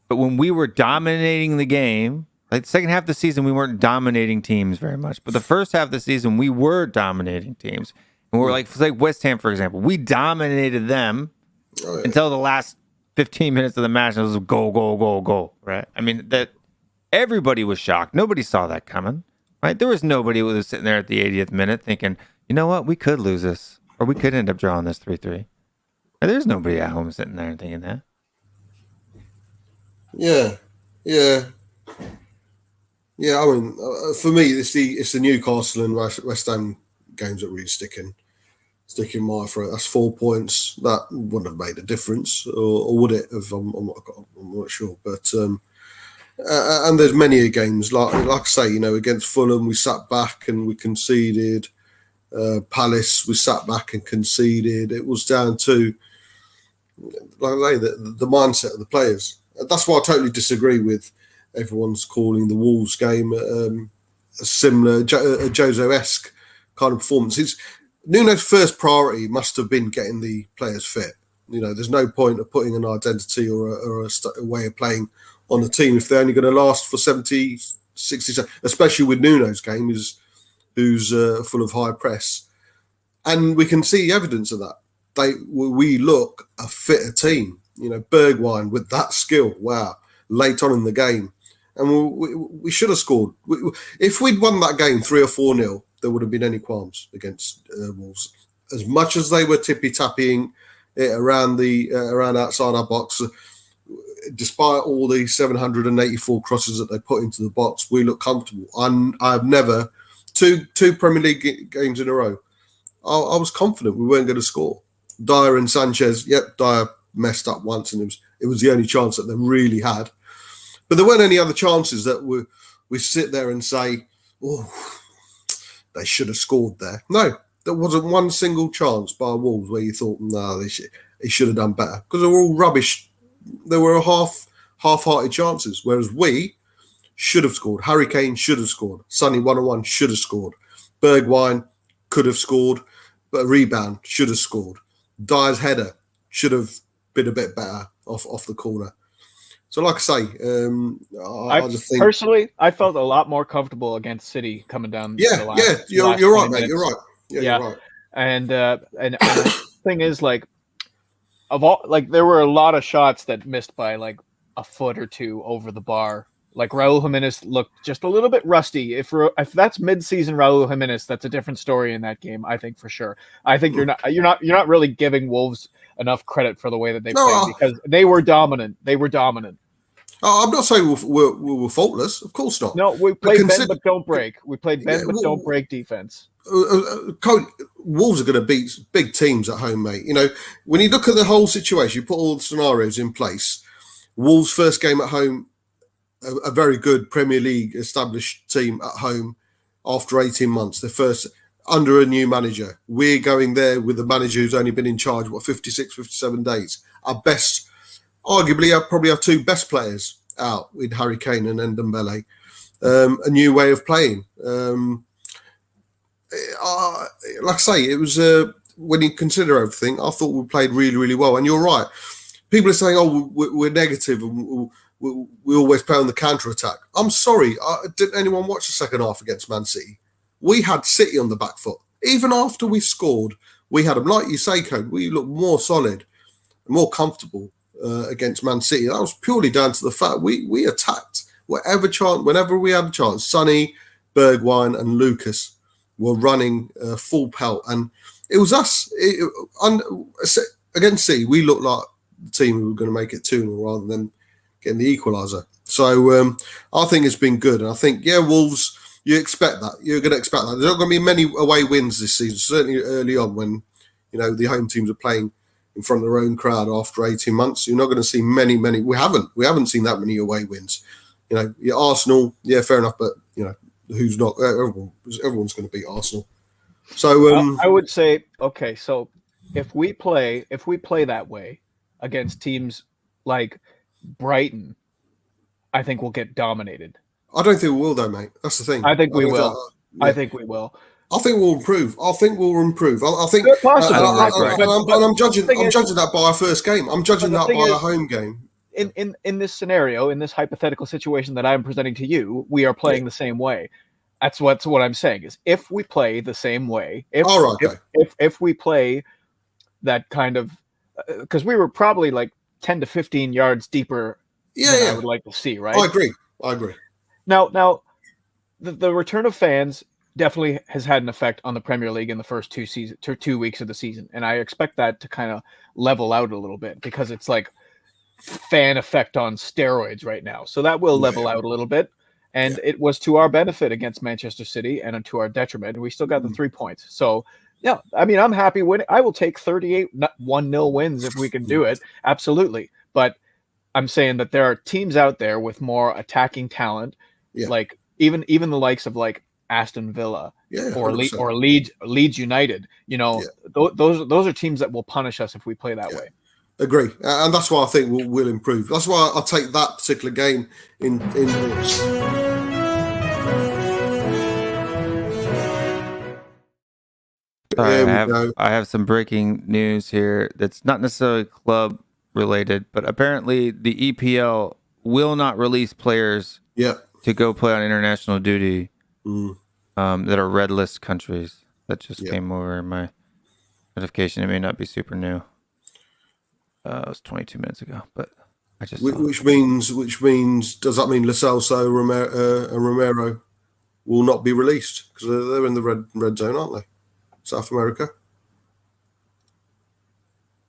But when we were dominating the game, like the second half of the season, we weren't dominating teams very much. But the first half of the season, we were dominating teams. And we're like West Ham, for example. We dominated them until the last 15 minutes of the match. It was goal, right? I mean, that everybody was shocked. Nobody saw that coming. Right? There was nobody who was sitting there at the 80th minute thinking, you know what, we could lose this, or we could end up drawing this 3-3. There's nobody at home sitting there and thinking that. Yeah. I mean, for me, it's the Newcastle and West Ham games that really stick in my throat. That's 4 points. That wouldn't have made a difference, or would it? I'm not sure, but. And there's many games, like I say, you know, against Fulham, we sat back and we conceded. Palace, we sat back and conceded. It was down to, like I say, the mindset of the players. That's why I totally disagree with everyone's calling the Wolves game a similar, a Jose-esque kind of performance. Nuno's first priority must have been getting the players fit. You know, there's no point of putting an identity or a way of playing on the team if they're only going to last for 70, 60, especially with Nuno's game, who's full of high press. And we can see evidence of that. We look a fitter team. You know, Bergwijn with that skill, wow, late on in the game. And we should have scored. If we'd won that game 3 or 4-0, there would have been any qualms against Wolves. As much as they were tippy-tapping it around outside our box, despite all the 784 crosses that they put into the box, we look comfortable. I've never, two Premier League games in a row, I was confident we weren't going to score. Dyer and Sanchez, Dyer messed up once, and it was the only chance that they really had. But there weren't any other chances that we sit there and say, oh, they should have scored there. No, there wasn't one single chance by Wolves where you thought, no, they should have done better, because they were all rubbish. There were half-hearted chances, whereas we should have scored. Harry Kane should have scored. Sonny 1-on-1 should have scored. Bergwijn could have scored, but a rebound should have scored. Dyer's header should have been a bit better off the corner. So, like I say, I just think personally, I felt a lot more comfortable against City coming down. You're right, mate. You're right. You're right. And the thing is, like, there were a lot of shots that missed by like a foot or two over the bar. Like Raul Jimenez looked just a little bit rusty. If that's mid-season Raul Jimenez, that's a different story in that game, I think, for sure. I think you're not really giving Wolves enough credit for the way that they played, because they were dominant. I'm not saying we were faultless. Of course not. No, we played bend but don't break. We played bend but don't break defense. Wolves are going to beat big teams at home, mate. You know, when you look at the whole situation, you put all the scenarios in place. Wolves' first game at home, a very good Premier League established team at home after 18 months. They're first under a new manager. We're going there with a manager who's only been in charge, 56, 57 days. Our best, arguably, probably our 2 best players out with Harry Kane and Ndombele. A new way of playing. Like I say, it was when you consider everything, I thought we played really, really well. And you're right. people are saying, "Oh, we're negative and we always play on the counter attack." I'm sorry, didn't anyone watch the second half against Man City? We had City on the back foot. Even after we scored, we had them. Like you say, Code, we looked more solid, more comfortable against Man City. That was purely down to the fact we attacked whenever we had a chance. Sonny, Bergwijn, and Lucas were running full pelt, and it was us. Against City, we looked like the team who were going to make it 2-0 rather than getting the equaliser. So I think it's been good, and I think Wolves. You expect that. You're going to expect that. There's not going to be many away wins this season. Certainly early on, when the home teams are playing in front of their own crowd after 18 months, you're not going to see many. We haven't seen that many away wins. Your Arsenal, yeah, fair enough, but who's not? Everyone's going to beat Arsenal. So I would say, okay, so if we play that way against teams like Brighton, I think we'll get dominated. I don't think we will, though, mate. That's the thing. I think we will. I think we will. I think we'll improve. I think, and I'm judging that by our first game. I'm judging that by our home game. In this scenario, in this hypothetical situation that I'm presenting to you, we are playing the same way. That's what I'm saying is if we play the same way, if we play that kind of, because we were probably like 10 to 15 yards deeper than I would like to see, right? I agree. Now, the return of fans definitely has had an effect on the Premier League in the first 2 weeks of the season, and I expect that to kind of level out a little bit because it's like fan effect on steroids right now. So that will level out a little bit, and it was to our benefit against Manchester City and to our detriment. We still got the 3 points. So yeah, I mean, I'm happy winning. I will take 38 1-0 wins if we can do it. Absolutely, but I'm saying that there are teams out there with more attacking talent, like even the likes of like Aston Villa or Leeds United. Those are teams that will punish us if we play that way. Agree, and that's why I think we'll improve. That's why I'll take that particular game in horse. I have some breaking news here that's not necessarily club related, but apparently the EPL will not release players to go play on international duty that are red list countries. That just came over in my notification. It may not be super new. It was 22 minutes ago, but I just which means does that mean Lo Celso and Romero will not be released because they're in the red zone, aren't they? South America.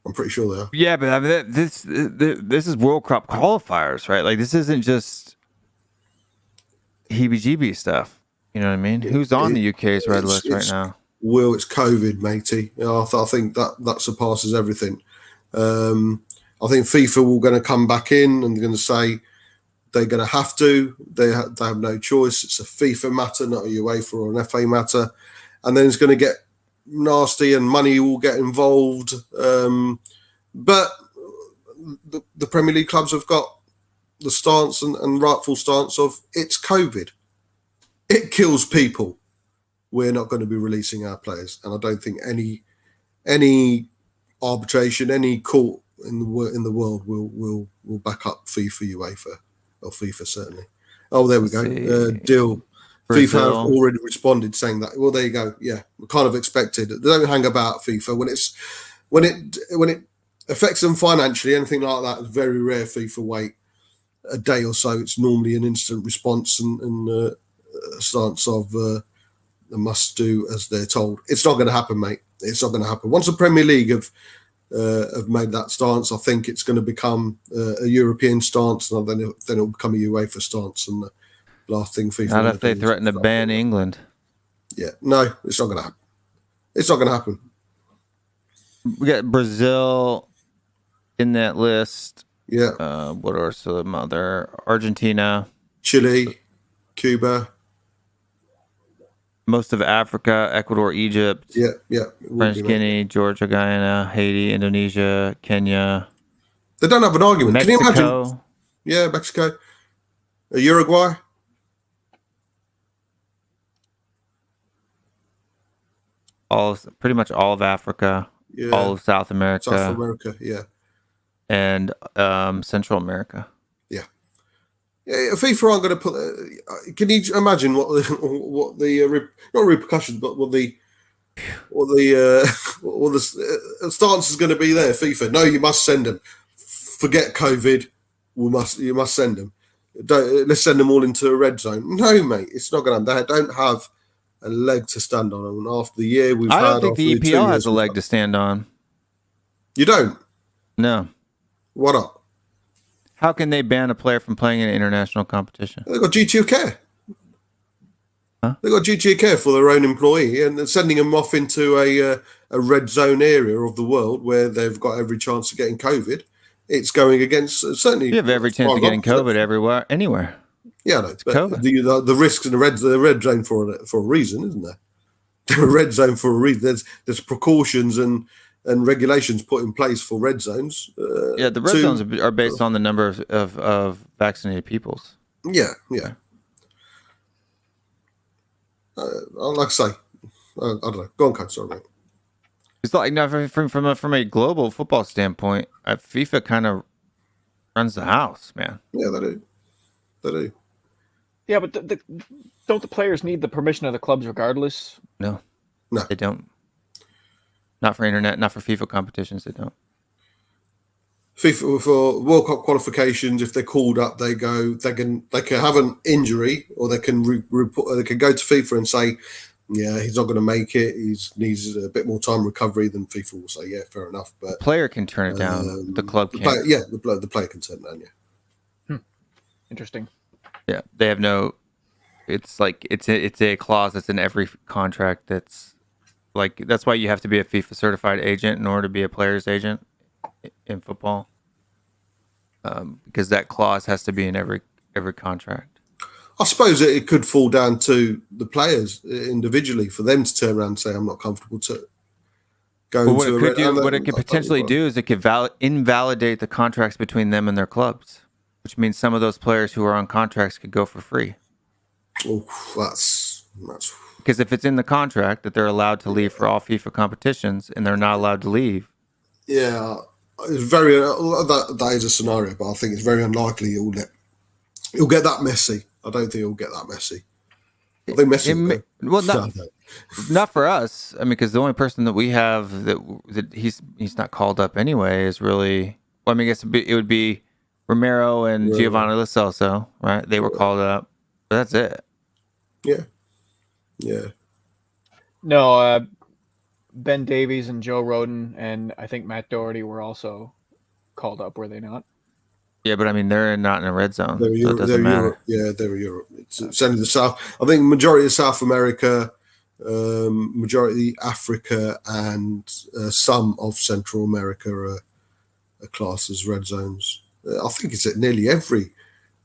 I'm pretty sure they are. Yeah, but I mean, this is World Cup qualifiers, right? Like, this isn't just heebie-jeebie stuff. You know what I mean? Who's on the UK's red list right now? Will, it's COVID, matey. I think that surpasses everything. I think FIFA are going to come back in and they're going to say they're going to have to. They have no choice. It's a FIFA matter, not a UEFA or an FA matter. And then it's going to get nasty and money will get involved. But the Premier League clubs have got the stance and rightful stance of it's COVID. It kills people. We're not going to be releasing our players. And I don't think any arbitration, any court in the world will back up FIFA, UEFA, or FIFA certainly. Oh, there we go. Deal. Brazil. FIFA have already responded saying that. Well, there you go. Yeah, we kind of expected. They don't hang about FIFA when it affects them financially. Anything like that is very rare. FIFA wait a day or so. It's normally an instant response and a stance of they must do as they're told. It's not going to happen, mate. It's not going to happen. Once the Premier League have made that stance, I think it's going to become a European stance, and then it'll become a UEFA stance. And last thing FIFA. Not if they threaten to ban England. Yeah, no, it's not going to happen. It's not going to happen. We got Brazil in that list. Yeah. What are some other? Argentina, Chile, Cuba, most of Africa, Ecuador, Egypt. Yeah. French Guinea, Georgia, Guyana, Haiti, Indonesia, Kenya. They don't have an argument. Mexico. Can you imagine? Yeah, Mexico, Uruguay. Pretty much all of Africa, all of South America. South America, yeah. and Central America. Yeah, FIFA aren't going to put. Can you imagine what the not repercussions, but what the stance is going to be there? FIFA, no, you must send them. Forget COVID. You must send them. Let's send them all into a red zone. No, mate, it's not going to. They don't have a leg to stand on. And after the year we've had, I don't think the EPL has a leg to stand on. You don't? No. Why not? How can they ban a player from playing in an international competition? They've got duty of care. Huh? They've got duty of care for their own employee, and they're sending them off into a red zone area of the world where they've got every chance of getting COVID. It's going against certainly. You have every chance of getting COVID everywhere, anywhere. Yeah, no, but COVID. The risks in the red zone for a reason, isn't there? They're a red zone for a reason. There's precautions and regulations put in place for red zones. Yeah, the red zones are based on the number of vaccinated peoples. Yeah. Like I say, I don't know. Go on, Coach. Sorry, mate. It's like now from a global football standpoint, FIFA kind of runs the house, man. Yeah, they do. Yeah, but don't the players need the permission of the clubs regardless? No, they don't. Not for FIFA competitions, they don't. FIFA for World Cup qualifications, if they're called up, they go. They can have an injury, or they can report. They can go to FIFA and say, "Yeah, he's not going to make it. He needs a bit more time recovery." Then FIFA will say, "Yeah, fair enough." But the player can turn it down. The club can't. The player can turn it down. Yeah. Interesting. Yeah, they have no. It's like it's a clause that's in every contract. That's why you have to be a FIFA certified agent in order to be a player's agent in football, because that clause has to be in every contract. I suppose it could fall down to the players individually for them to turn around and say, "I'm not comfortable to go." What it could potentially do is it could invalidate the contracts between them and their clubs, which means some of those players who are on contracts could go for free. Oh, that's because if it's in the contract that they're allowed to leave for all FIFA competitions and they're not allowed to leave. Yeah, it's very that is a scenario, but I think it's very unlikely it'll get that messy. I don't think it'll get that messy. I think messy. Not for us. I mean, because the only person that we have that he's not called up anyway is really. Well, I mean, I guess it would be Romero and Giovanni Lo Celso, right? They were called up, but that's it. Yeah. No, Ben Davies and Joe Roden and I think Matt Doherty were also called up, were they not? Yeah, but I mean, they're not in a red zone, so it doesn't matter. They're Europe. It's only the South. I think majority of South America, majority Africa, and some of Central America are classed as red zones. I think it's at nearly every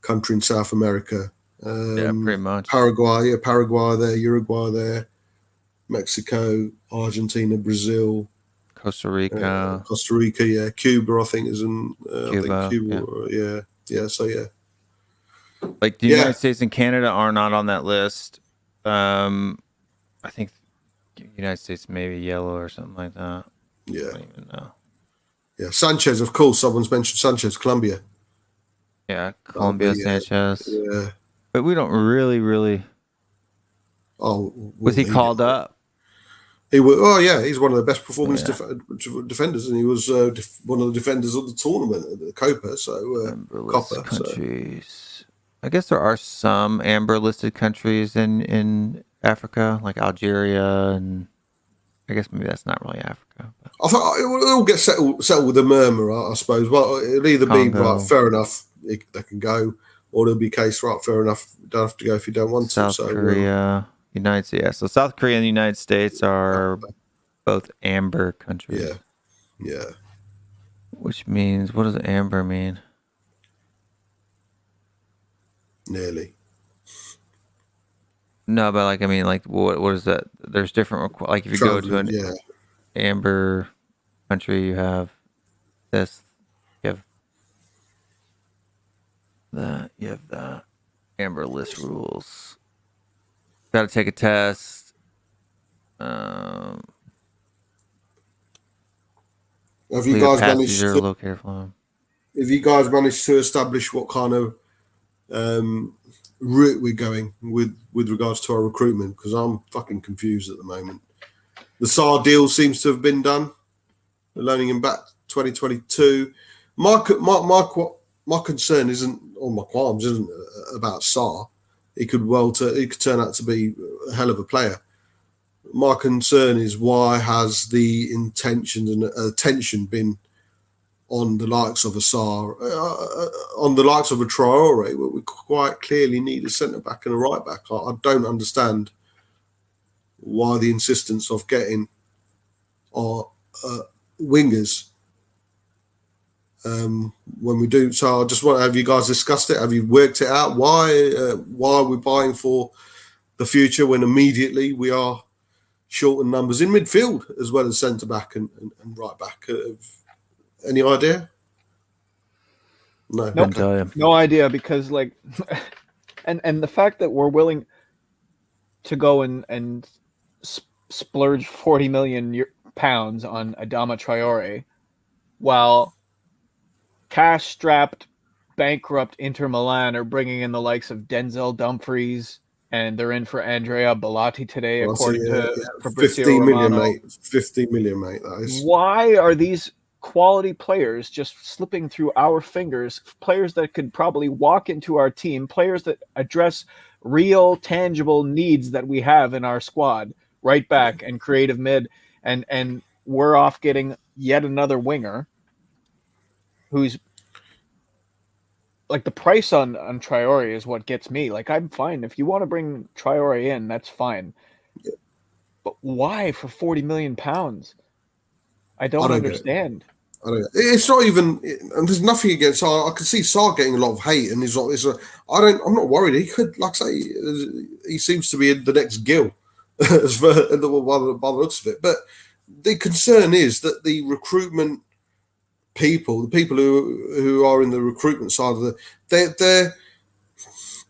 country in South America. Pretty much. Paraguay there, Uruguay there, Mexico, Argentina, Brazil, Costa Rica, yeah, Cuba. I think is in Cuba. So yeah. Like the United States and Canada are not on that list. I think the United States maybe yellow or something like that. Yeah. I don't even know. Yeah, Sanchez, of course. Someone's mentioned Sanchez, Colombia. Yeah, Colombia, Sanchez. Yeah. But we don't really. Oh, was he called up? He was. Oh yeah, he's one of the best performing defenders, and he was one of the defenders of the tournament at the Copa. So Copa. Countries. So. I guess there are some amber listed countries in Africa, like Algeria, and I guess maybe that's not really Africa. But. I thought it will all get settled with a murmur, I suppose. Well, it'll either be right, fair enough, they can go. Or there'll be a case, right, fair enough, you don't have to go if you don't want to. South Korea, United States. Yeah. So South Korea and the United States are both amber countries. Yeah. Which means, what does amber mean? Nearly. No, but like, I mean, like, what is that? There's different, like if you go to an amber country, you have this. You have that amber list rules. Got to take a test. Have you guys managed to located from? if you guys manage to establish what kind of route we're going with regards to our recruitment, because I'm fucking confused at the moment. The SAR deal seems to have been done. We're loaning him back 2022. My concern isn't, or my qualms isn't about SAR. He could turn out to be a hell of a player. My concern is, why has the intentions and attention been on the likes of a SAR, on the likes of a Traore, where we quite clearly need a centre back and a right back? I don't understand why the insistence of getting our wingers when we do. So I just want to have you guys discussed it. Have you worked it out? Why are we buying for the future when immediately we are short in numbers in midfield as well as centre back and right back? Any idea? No. Nope. No idea, because like, and the fact that we're willing to go and splurge 40 million pounds on Adama Traore, while cash-strapped, bankrupt Inter Milan are bringing in the likes of Denzel Dumfries, and they're in for Andrea Bellotti today, according to Fabrizio 15 million, Romano. mate. 15 million, mate. That is. Why are these quality players just slipping through our fingers? Players that could probably walk into our team, players that address real, tangible needs that we have in our squad, right back and creative mid, and we're off getting yet another winger who's like, the price on Traore is what gets me. Like, I'm fine if you want to bring Traore in, that's fine. Yeah. But why for 40 million pounds? I don't understand. It's not even, and there's nothing against Sarr. I can see Sarr getting a lot of hate, and I'm not worried. He could, like I say, he seems to be in the next Gill, by the looks of it. But the concern is that the recruitment people, the people who are in the recruitment side of their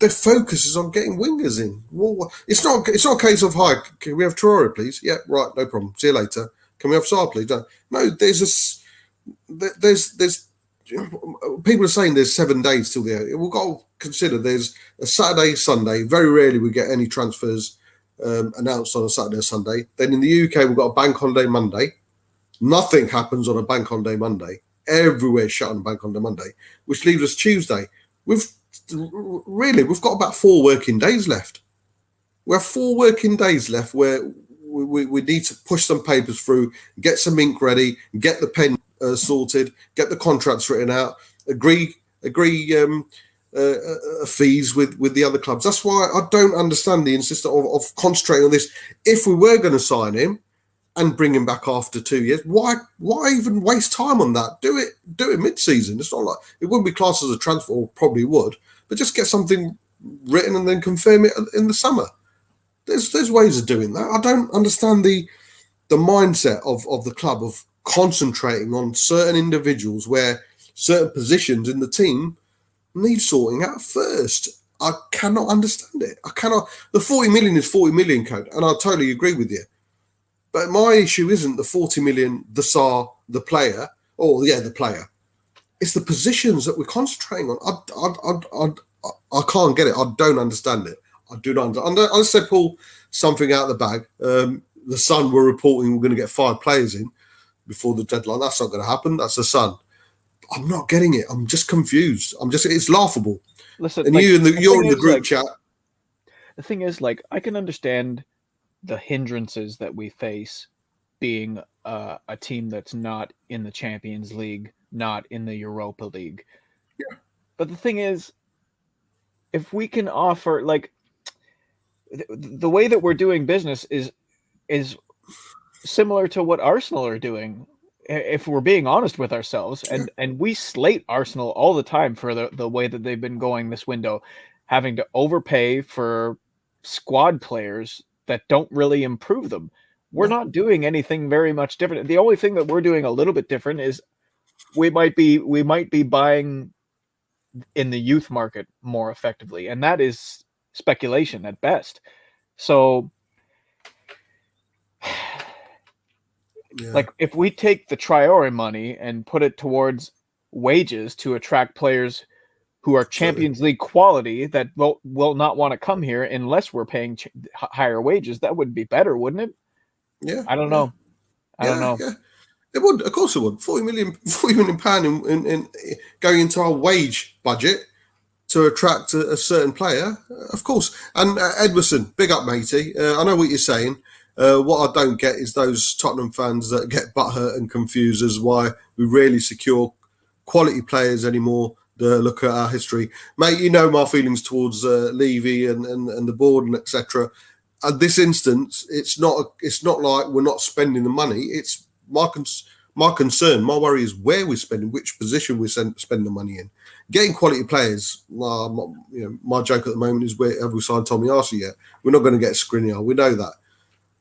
focus is on getting wingers in. Well, it's not a case of, hi, can we have Traore, please? Yeah, right, no problem. See you later. Can we have Sarr, please? No, there's people are saying there's 7 days till the end. We've got to consider there's a Saturday, Sunday. Very rarely we get any transfers announced on a Saturday or Sunday. Then in the UK, we've got a bank holiday Monday. Nothing happens on a bank holiday Monday. Everywhere's shut on a bank holiday Monday, which leaves us Tuesday. We've got about 4 working days left. We have 4 working days left where we need to push some papers through, get some ink ready, get the pen sorted, get the contracts written out, agree fees with the other clubs. That's why I don't understand the insistence of concentrating on this. If we were going to sign him and bring him back after 2 years, why even waste time on that? Do it mid-season. It's not like it wouldn't be classed as a transfer, or probably would, but just get something written and then confirm it in the summer. There's ways of doing that. I don't understand the mindset of the club of concentrating on certain individuals where certain positions in the team need sorting out first. I cannot understand it. The 40 million is 40 million code, and I totally agree with you. But my issue isn't the 40 million, the SAR, the player, the player. It's the positions that we're concentrating on. I can't get it. I don't understand it. I do not understand. Unless they pull something out of the bag. The Sun were reporting we're going to get 5 players in before the deadline. That's not going to happen. That's the Sun. I'm not getting it. I'm just confused. it's laughable. Listen, and you're in the group chat. The thing is, like, I can understand the hindrances that we face being a team that's not in the Champions League, not in the Europa League. Yeah. But the thing is, if we can offer, like, the way that we're doing business is similar to what Arsenal are doing, if we're being honest with ourselves. And we slate Arsenal all the time for the way that they've been going this window, having to overpay for squad players that don't really improve them. We're not doing anything very much different. The only thing that we're doing a little bit different is we might be buying in the youth market more effectively, and that is speculation at best. So like, if we take the Traore money and put it towards wages to attract players who are Champions League quality that will not want to come here unless we're paying higher wages. That would be better, wouldn't it? Yeah. I don't know. I don't know. Yeah. It would, of course it would. 40 million pound in going into our wage budget to attract a certain player, of course. And Edwardson, big up, matey. I know what you're saying. What I don't get is those Tottenham fans that get butthurt and confused as why we rarely secure quality players anymore. Look at our history, mate. You know my feelings towards Levy and the board and etc. At this instance, it's not like we're not spending the money. It's my concern. My worry is where we're spending, which position we're spending the money in. Getting quality players. My joke at the moment is where have we signed Tommy Arce yet? We're not going to get Skriniar. We know that,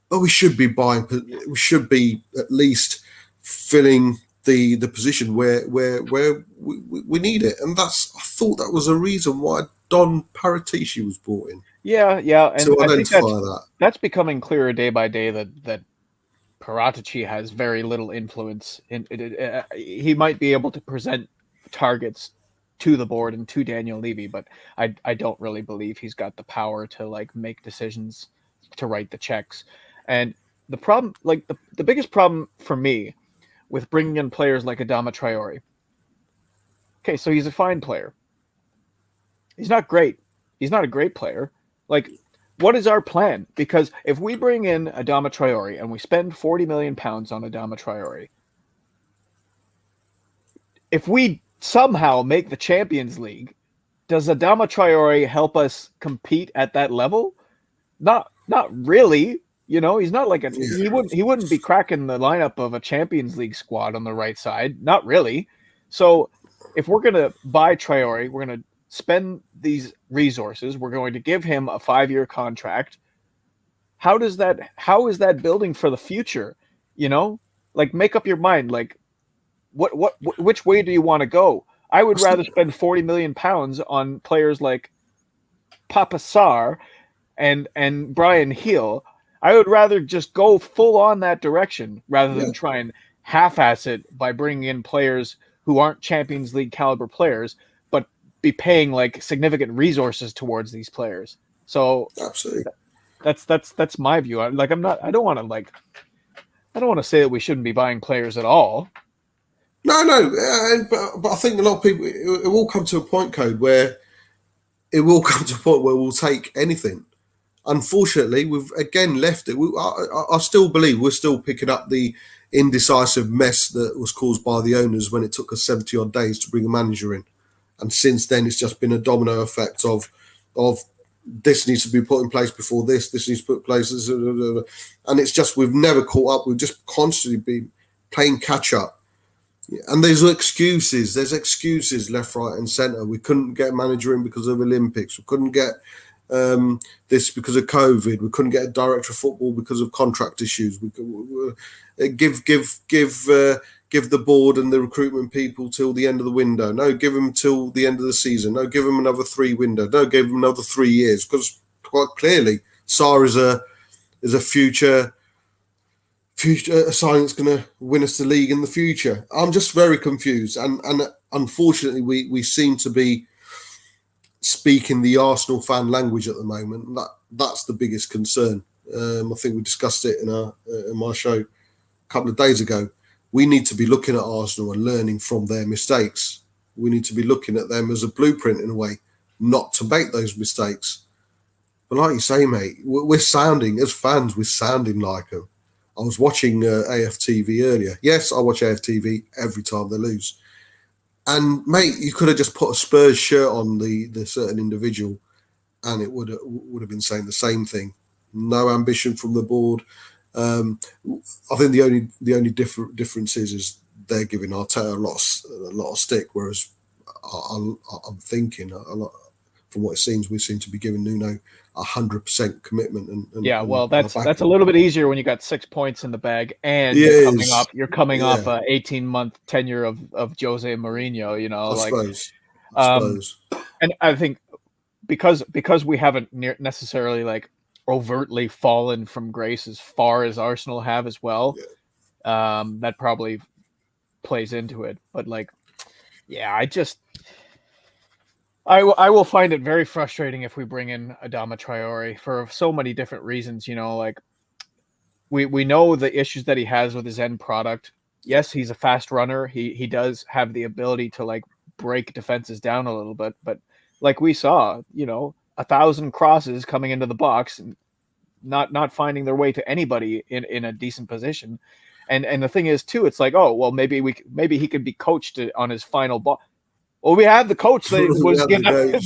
but we should be buying. We should be at least filling the position where we need it, and I thought that was a reason why Don Paratici was brought in. Yeah, and to I identify think that's becoming clearer day by day that Paratici has very little influence in it. He might be able to present targets to the board and to Daniel Levy, but I don't really believe he's got the power to like make decisions, to write the checks. And the problem, like the biggest problem for me with bringing in players like Adama Traore. Okay, so he's a fine player. He's not great. He's not a great player. Like, what is our plan? Because if we bring in Adama Traore and we spend 40 million pounds on Adama Traore, if we somehow make the Champions League, does Adama Traore help us compete at that level? Not really. You know, he's not like he wouldn't be cracking the lineup of a Champions League squad on the right side. Not really. So if we're going to buy Traore, we're going to spend these resources. We're going to give him a 5-year contract. How is that building for the future? You know, like make up your mind. Like which way do you want to go? I would rather spend 40 million pounds on players like Papa Sarr and Brian Hill. I would rather just go full on that direction rather than try and half-ass it by bringing in players who aren't Champions League caliber players, but be paying like significant resources towards these players. So absolutely, that's my view. I don't want to say that we shouldn't be buying players at all. No, but I think a lot of people it will come to a point, Code, where we'll take anything. Unfortunately, we've again left it. I still believe we're still picking up the indecisive mess that was caused by the owners when it took us 70-odd days to bring a manager in. And since then, it's just been a domino effect of this needs to be put in place before this needs to be put in place. And it's just we've never caught up. We've just constantly been playing catch-up. And there's excuses. There's excuses left, right and centre. We couldn't get a manager in because of Olympics. We couldn't get this because of COVID. We couldn't get a director of football because of contract issues. We give the board and the recruitment people till the end of the window. No, give them till the end of the season. No, give them another 3 window. No, give them another 3 years, because quite clearly Sarr is a future signing that's going to win us the league in the future. I'm just very confused, and unfortunately we seem to be speaking the Arsenal fan language at the moment. That's the biggest concern. I think we discussed it in my show a couple of days ago. We need to be looking at Arsenal and learning from their mistakes. We need to be looking at them as a blueprint in a way, not to make those mistakes. But like you say, mate, we're sounding, as fans, we're sounding like them. I was watching AFTV earlier. Yes, I watch AFTV every time they lose. And, mate, you could have just put a Spurs shirt on the certain individual and it would have been saying the same thing. No ambition from the board. I think the only difference is they're giving Arteta a lot of stick, whereas I'm thinking from what it seems, we seem to be giving Nuno 100% commitment. And that's a little bit easier when you got 6 points in the bag and you're coming off an 18-month tenure of Jose Mourinho. You know, I suppose. And I think because we haven't necessarily like overtly fallen from grace as far as Arsenal have as well, that probably plays into it. But like, Yeah, I will find it very frustrating if we bring in Adama Traore for so many different reasons. You know, like we know the issues that he has with his end product. Yes, he's a fast runner. He does have the ability to like break defenses down a little bit, but like we saw, you know, 1,000 crosses coming into the box and not finding their way to anybody in a decent position. And the thing is too, it's like, oh well, maybe he could be coached on his final ball. Well, we have the coach that was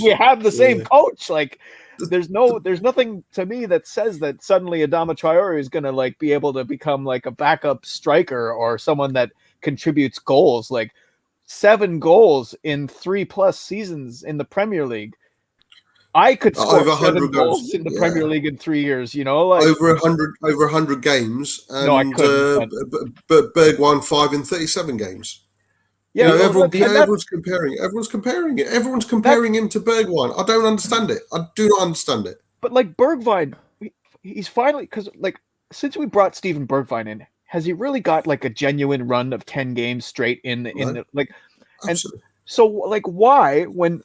we have the same coach. Like, there's nothing to me that says that suddenly Adama Traore is going to like be able to become like a backup striker or someone that contributes goals. Like 7 goals in 3+ seasons in the Premier League. I could score over 7 goals in the Premier League in 3 years. You know, like over 100 games. And, no, I couldn't. But Berg won 5 in 37 games. Yeah, you know, everyone's comparing. Everyone's comparing it. Everyone's comparing him to Bergwijn. I don't understand it. I do not understand it. But like Bergwijn, he's finally, because like since we brought Steven Bergwijn in, has he really got like a genuine run of 10 games straight in the like? Absolutely. And so like why when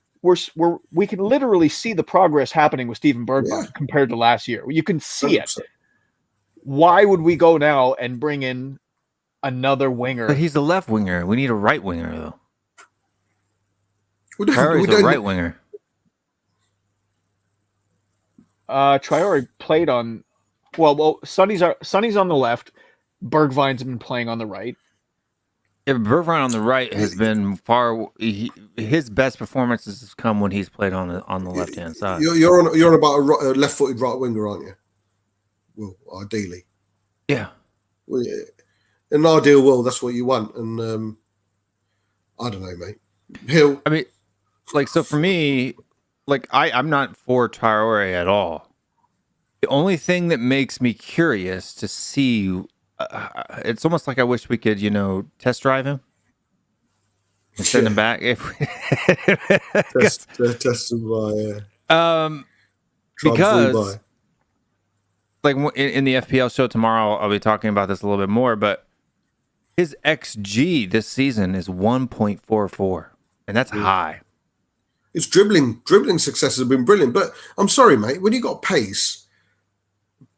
we can literally see the progress happening with Steven Bergwijn compared to last year. You can see 100%. It. Why would we go now and bring in another winger? But he's a left winger. We need a right winger though. Traore's a right winger. Traore played on. Well, Sonny's on the left. Bergwijn's been playing on the right. Yeah, Bergwijn on the right has been his best performances has come when he's played on the left hand side. You're on about a left-footed right winger, aren't you? Well, ideally. Yeah. Well, yeah. In an ideal world, that's what you want, and I don't know, mate. I mean, like, so for me, like, I'm not for Traore at all. The only thing that makes me curious to see, it's almost like I wish we could, test drive him and send him back. Test him by, because, like, in the FPL show tomorrow, I'll be talking about this a little bit more, but his XG this season is 1.44, and that's high. His dribbling successes have been brilliant, but I'm sorry, mate, when you got pace,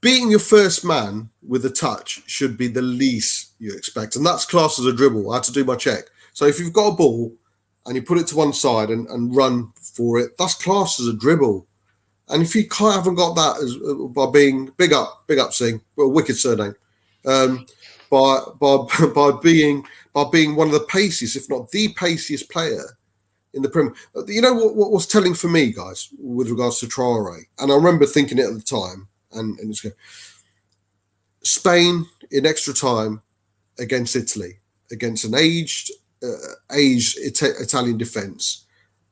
beating your first man with a touch should be the least you expect, and that's classed as a dribble. I had to do my check. So if you've got a ball and you put it to one side and run for it, that's classed as a dribble. And if you haven't got that by being big up, Singh, well, wicked surname, by being one of the paciest, if not the paciest player in the Premier. You know what was telling for me, guys, with regards to Traore, and I remember thinking it at the time, and it's good. Spain in extra time against Italy, against an aged Italian defence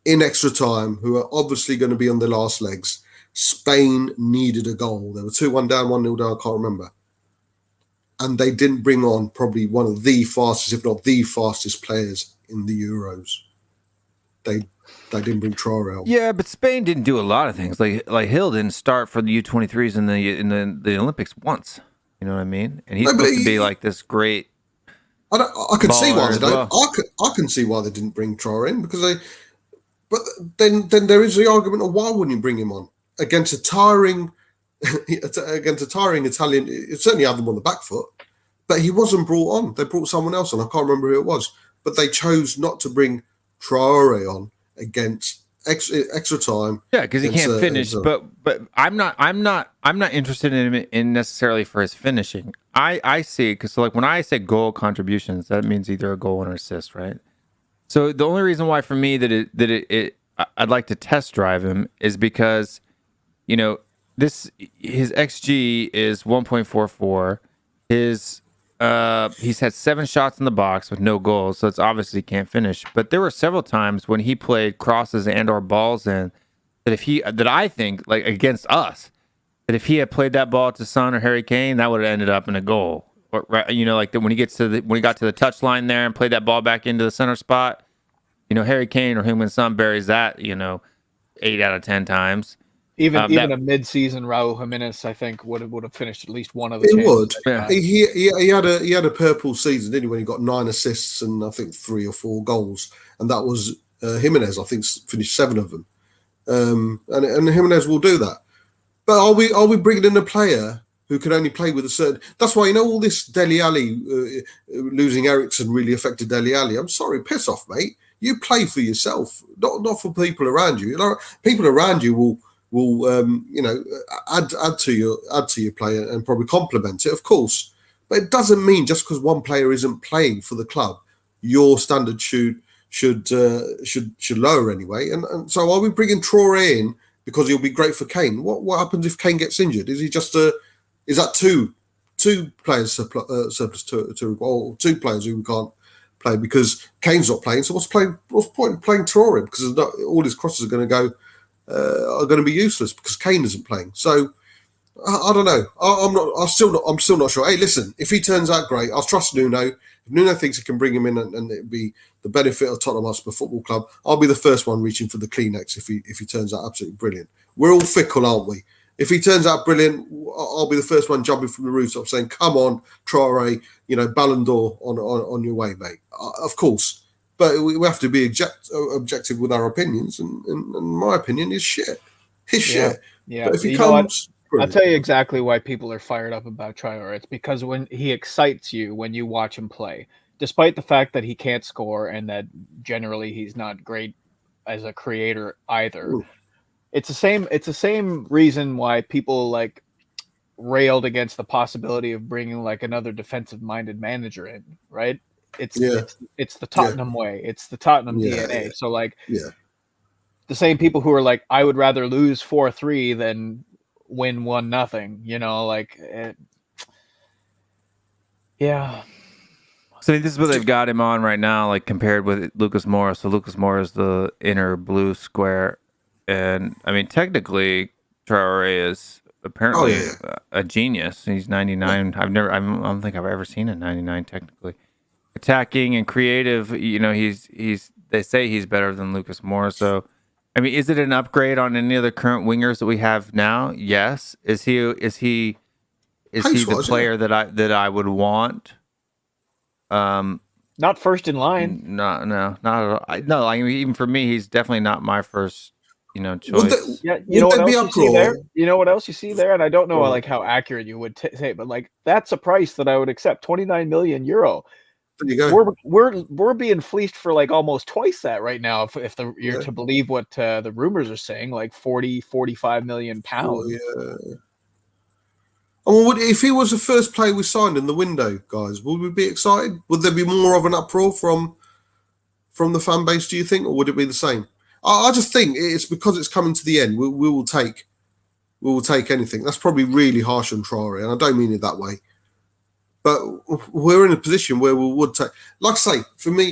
in extra time, who are obviously going to be on their last legs. Spain needed a goal. They were 2-1 down, 1-0 down, I can't remember. And they didn't bring on probably one of the fastest, if not the fastest players in the Euros. They didn't bring Traore on. Yeah, but Spain didn't do a lot of things. Like Hill didn't start for the U23s in the Olympics once. You know what I mean? And he's supposed to be like this great. I can see why they don't. I can see why they didn't bring Traore in because they. But then there is the argument of why wouldn't you bring him on against a tiring Italian? It certainly had them on the back foot, but he wasn't brought on. They brought someone else on. I can't remember who it was, but they chose not to bring Traore on against extra time. Yeah, because he can't finish. But I'm not interested in him in necessarily for his finishing. I see because like when I say goal contributions, that means either a goal or an assist, right? So the only reason why for me that I'd like to test drive him is because his XG is 1.44. He's had 7 shots in the box with no goals, so it's obviously can't finish. But there were several times when he played crosses and or balls in that I think like against us, that if he had played that ball to Son or Harry Kane, that would have ended up in a goal. Or, right, like when he got to the touch line there and played that ball back into the center spot, Harry Kane or Heung-min Son buries that 8 out of 10 times. Even a mid-season Raul Jimenez, I think, would have finished at least one of the. He would. Yeah. He had a purple season, didn't he? When he got 9 assists and I think 3 or 4 goals, and that was Jimenez. I think finished 7 of them. And Jimenez will do that. But are we bringing in a player who can only play with a certain? That's why all this Dele Alli losing Ericsson really affected Dele Alli. I'm sorry, piss off, mate. You play for yourself, not for people around you. People around you will add to your play and probably complement it, of course. But it doesn't mean just because one player isn't playing for the club, your standard should lower anyway. And so are we bringing Traore in because he'll be great for Kane? What happens if Kane gets injured? Is he just is that two players surplus to or 2 players who can't play because Kane's not playing? So what's the point in playing Traore? Because all his crosses are going to be useless because Kane isn't playing. So I don't know. I'm still not sure. Hey, listen, if he turns out great, I'll trust Nuno. If Nuno thinks he can bring him in and it'd be the benefit of Tottenham Hotspur Football Club, I'll be the first one reaching for the Kleenex if he turns out absolutely brilliant. We're all fickle, aren't we? If he turns out brilliant, I'll be the first one jumping from the rooftop saying, "Come on, Traore, Ballon d'Or on your way, mate." Of course. But we have to be objective with our opinions, and my opinion is shit. His shit. Yeah. But if he comes, I'll tell you exactly why people are fired up about Traore. It's because when he excites you when you watch him play, despite the fact that he can't score and that generally he's not great as a creator either. Ooh. It's the same reason why people railed against the possibility of bringing another defensive-minded manager in, right? It's the Tottenham way. It's the Tottenham DNA. Yeah. So the same people who are I would rather lose 4-3 than win 1-0. Yeah. So this is what they've got him on right now, compared with Lucas Moura. So Lucas Moura is the inner blue square, and I mean technically Traore is apparently a genius. He's 99. I don't think I've ever seen a 99 technically. Attacking and creative, he's they say he's better than Lucas Moura. So, I mean, is it an upgrade on any of the current wingers that we have now? Yes. Is he the player that I would want? Not first in line. No, not at all. No, I mean, even for me, he's definitely not my first, choice. You know what else you see there? You know what else you see there? And I don't know how accurate you would say, but that's a price that I would accept. 29 million euro. There you go. We're being fleeced for almost twice that right now if you're to believe what the rumors are saying, 40-45 million pounds. If he was the first player we signed in the window, guys, would we be excited? Would there be more of an uproar from the fan base, do you think, or would it be the same? I just think it's because it's coming to the end. We will take anything. That's probably really harsh on Traore, and I don't mean it that way. But we're in a position where we would take, like I say, for me,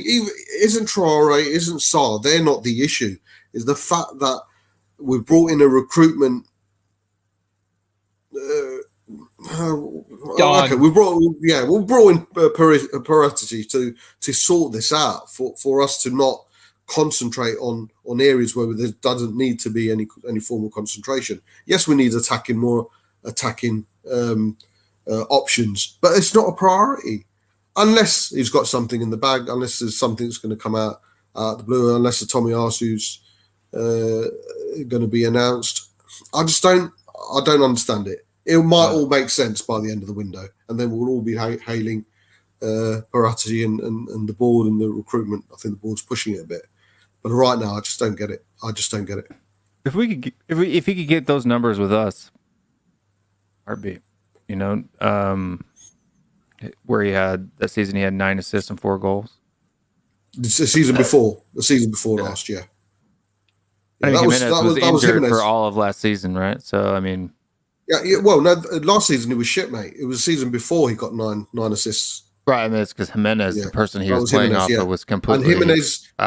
isn't Traore, isn't Sarr, they're not the issue. It's the fact that we brought in a recruitment. We brought in Paratici to sort this out for us to not concentrate on areas where there doesn't need to be any form of concentration. Yes, we need more attacking. Options, but it's not a priority unless he's got something in the bag, unless there's something that's going to come out the blue, unless the Tommy Arsu's going to be announced. I don't understand it. It might all make sense by the end of the window, and then we'll all be hailing Paratici and the board and the recruitment. I think the board's pushing it a bit, but right now I just don't get it. If he could get those numbers with us, heartbeat. Where he had that season, he had 9 assists and 4 goals. The season before last year. I mean, Jimenez was injured for all of last season, right? So I mean, well, no, last season he was shit, mate. It was the season before he got nine assists. Right, I mean, it's because Jimenez, the person he was playing off of, was completely. And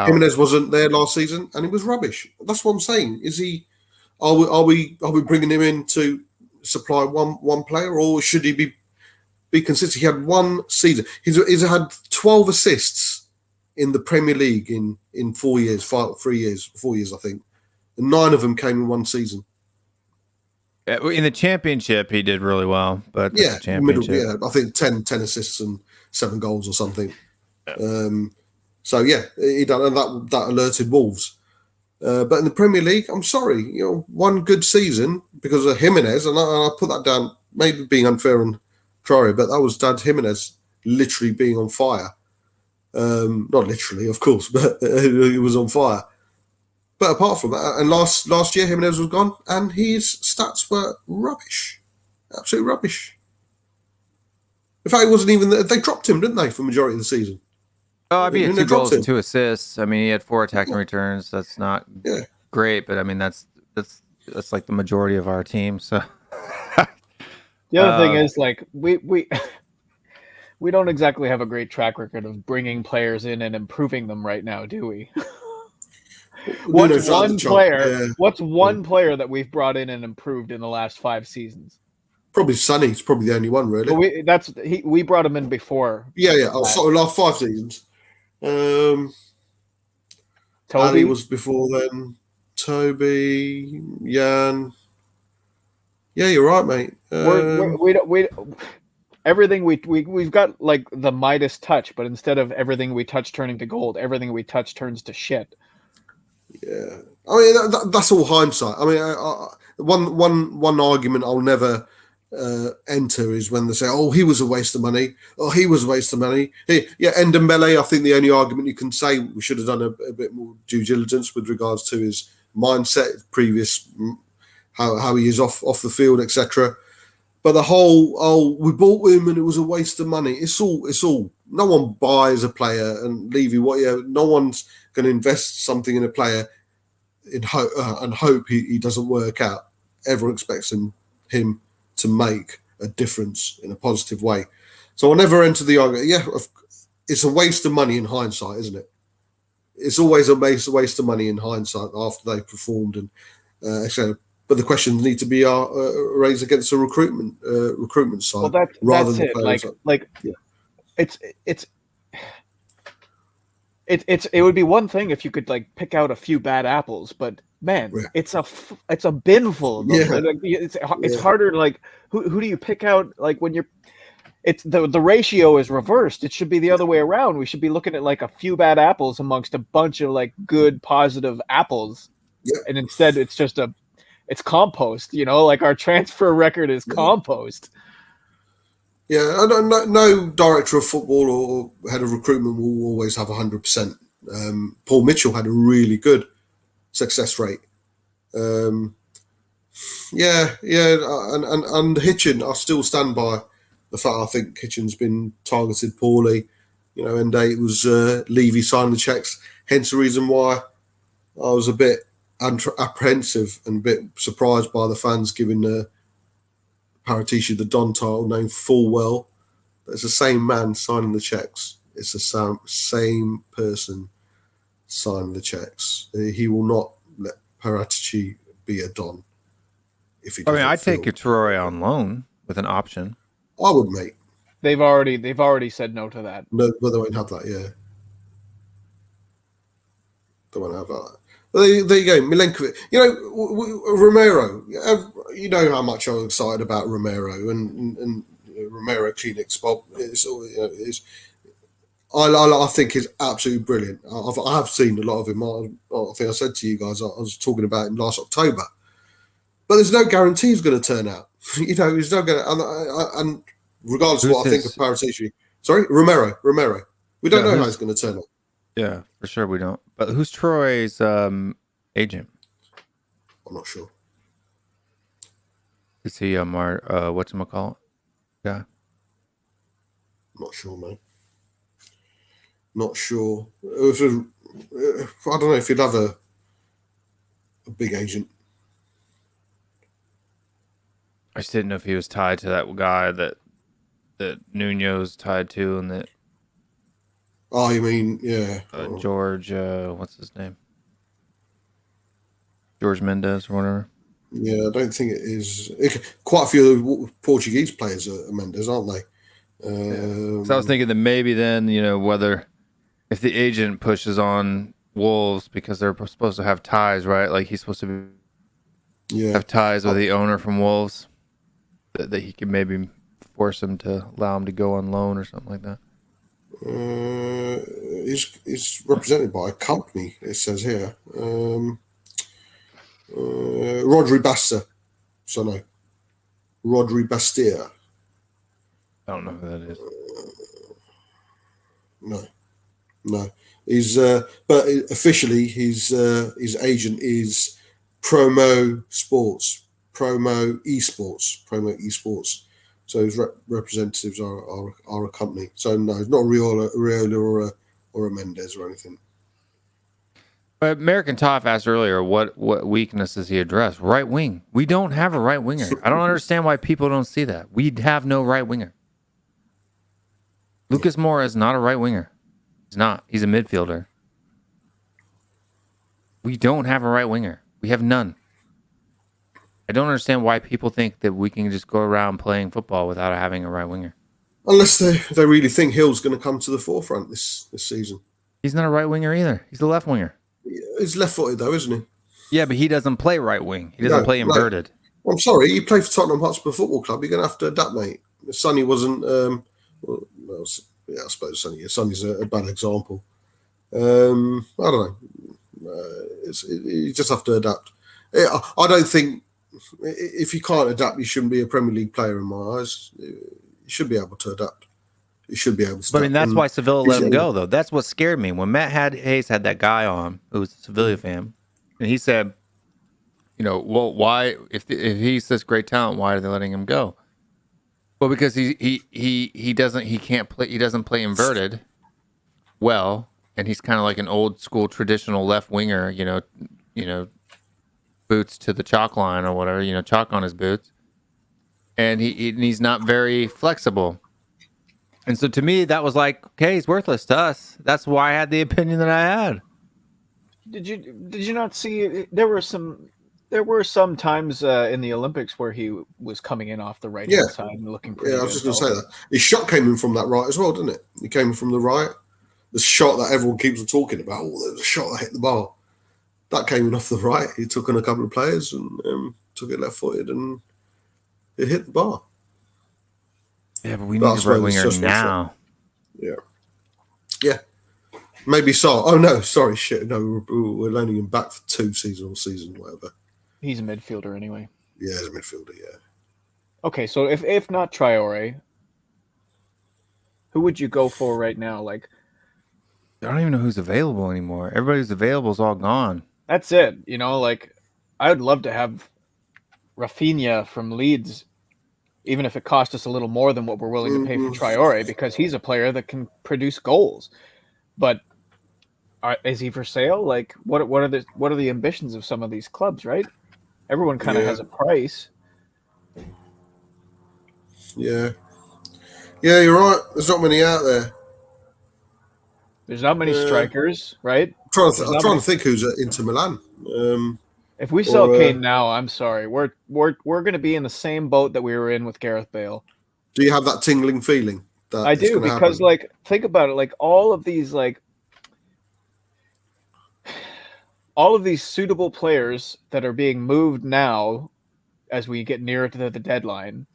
Jimenez wasn't there last season, and he was rubbish. That's what I'm saying. Is he? Are we bringing him in to supply one player, or should he be consistent? He had one season. He's had 12 assists in the Premier League in 4 years, 4 years, I think, and 9 of them came in one season. In the championship, he did really well. But Yeah, championship. I think 10 assists and 7 goals or something. So yeah, he done, and that alerted Wolves. But in the Premier League, I'm sorry, one good season because of Jimenez, and I put that down, maybe being unfair on Traore, but that was Dad Jimenez literally being on fire. Not literally, of course, but he was on fire. But apart from that, and last year Jimenez was gone, and his stats were rubbish, absolute rubbish. In fact, it wasn't even that they dropped him, didn't they, for the majority of the season? Oh, I mean, 2 goals and 2 assists. I mean, he had 4 attacking returns. That's not great, but I mean, that's like the majority of our team. So the other thing is, like, we don't exactly have a great track record of bringing players in and improving them right now, do we? What's one player that we've brought in and improved in the last 5 seasons? Probably Sonny's probably the only one, really. We brought him in before. Yeah. Last 5 seasons. Toby Ali was before then. Toby, Jan. Yeah, you're right, mate. Everything we've got like the Midas touch, but instead of everything we touch turning to gold, everything we touch turns to shit. Yeah, I mean that's all hindsight. I mean, one argument I'll never enter is when they say, "Oh, he was a waste of money." Oh, he was a waste of money. Ndombele, I think the only argument you can say we should have done a bit more due diligence with regards to his mindset, previous how he is off the field, etc. But the whole we bought him and it was a waste of money. It's all. No one buys a player, and Levy, no one's going to invest something in a player and hope he doesn't work out. Everyone expects him to make a difference in a positive way. So I'll never enter the argument. Yeah, it's a waste of money in hindsight, isn't it? It's always a waste of money in hindsight after they've performed, and etc. But the questions need to be raised against the recruitment side. Well, rather that's than it. It would be one thing if you could like pick out a few bad apples, but man, it's a bin full of them. Yeah. It's harder. Like who do you pick out? Like when you're, it's the ratio is reversed. It should be the other way around. We should be looking at like a few bad apples amongst a bunch of like good positive apples, and instead it's just it's compost. Like our transfer record is compost. Yeah, no director of football or head of recruitment will always have 100%. Paul Mitchell had a really good success rate. And Hitchin, I still stand by the fact I think Hitchin's been targeted poorly. And it was Levy signing the checks. Hence the reason why I was a bit apprehensive and a bit surprised by the fans giving Paratici the Don title, knowing full well that it's the same man signing the checks. It's the same person signing the checks. He will not let Paratici be a Don. I'd take Traore on loan with an option. I would, mate. They've already said no to that. No, but they won't have that. Yeah, they won't have that. There you go, Milenkovic. Romero. You know how much I was excited about Romero and Romero Kleenex Bob. I think he's absolutely brilliant. I have seen a lot of him. I think I said to you guys I was talking about him last October. But there's no guarantee he's going to turn out. He's not going to. And regardless of what I think of Paratici, sorry, Romero. We don't know how he's going to turn out. Yeah, for sure we don't. But who's Troy's agent? I'm not sure. Is he whatchamacallit? Yeah. Not sure, man. Not sure. I don't know if he'd have a big agent. I just didn't know if he was tied to that guy that Nuno's tied to, and that. Oh, you mean, yeah. George, what's his name? George Mendes or whatever. Yeah, I don't think it is. Quite a few Portuguese players are Mendes, aren't they? So I was thinking that maybe then, whether if the agent pushes on Wolves because they're supposed to have ties, right? Like he's supposed to be have ties with the owner from Wolves that he could maybe force him to allow him to go on loan or something like that? He's represented by a company, it says here. Rodri Basta. So no. Rodri Bastia. I don't know who that is. No. He's but officially his agent is Promo Esports. So his representatives are a company. So no, it's not Riola or a Mendes or anything. But American Toff asked earlier, what weaknesses he addressed? Right wing. We don't have a right winger. I don't understand why people don't see that. We have no right winger. Lucas Moura is not a right winger. He's not. He's a midfielder. We don't have a right winger. We have none. I don't understand why people think that we can just go around playing football without having a right winger. Unless they really think Hill's going to come to the forefront this season. He's not a right winger either. He's a left winger. He's left-footed though, isn't he? Yeah, but he doesn't play right wing. He doesn't play inverted. I'm sorry, you play for Tottenham Hotspur Football Club. You're going to have to adapt, mate. Sonny wasn't. I suppose Sonny's a bad example. I don't know. You just have to adapt. I don't think if you can't adapt, you shouldn't be a Premier League player in my eyes. You should be able to adapt. You should be able to. But I mean, that's why Sevilla let him go, though. That's what scared me when Matt Hayes had that guy on who was a Sevilla fan, and he said, well, why if he's such great talent, why are they letting him go? Well, because he doesn't play inverted well, and he's kind of like an old school traditional left winger, boots to the chalk line or whatever, chalk on his boots, and he's not very flexible. And so to me, that was like, okay, he's worthless to us. That's why I had the opinion that I had. Did you not see? There were some times in the Olympics where he was coming in off the right hand side and looking pretty good. I was just going to say that. His shot came in from that right as well, didn't it? He came in from the right. The shot that everyone keeps talking about. Oh, there was a shot that hit the bar. That came in off the right. He took on a couple of players and took it left-footed and it hit the bar. Yeah, but we need a right winger now. Yeah. Maybe so. Oh, no, sorry, shit. No, we're loaning him back for 2 seasons, whatever. He's a midfielder anyway. Yeah, he's a midfielder, yeah. Okay, so if not Traore, who would you go for right now? Like, I don't even know who's available anymore. Everybody who's available is all gone. That's it. I would love to have Rafinha from Leeds, even if it cost us a little more than what we're willing to pay for Traore, because he's a player that can produce goals. But is he for sale? Like, what are the ambitions of some of these clubs? Right? Everyone kind of has a price. Yeah, you're right. There's not many out there. There's not many strikers, right? I'm trying to think who's at Inter Milan. If we sell Kane now, I'm sorry, we're going to be in the same boat that we were in with Gareth Bale. Do you have that tingling feeling? That I do, because happen? Think about it. All of these suitable players that are being moved now, as we get nearer to the deadline,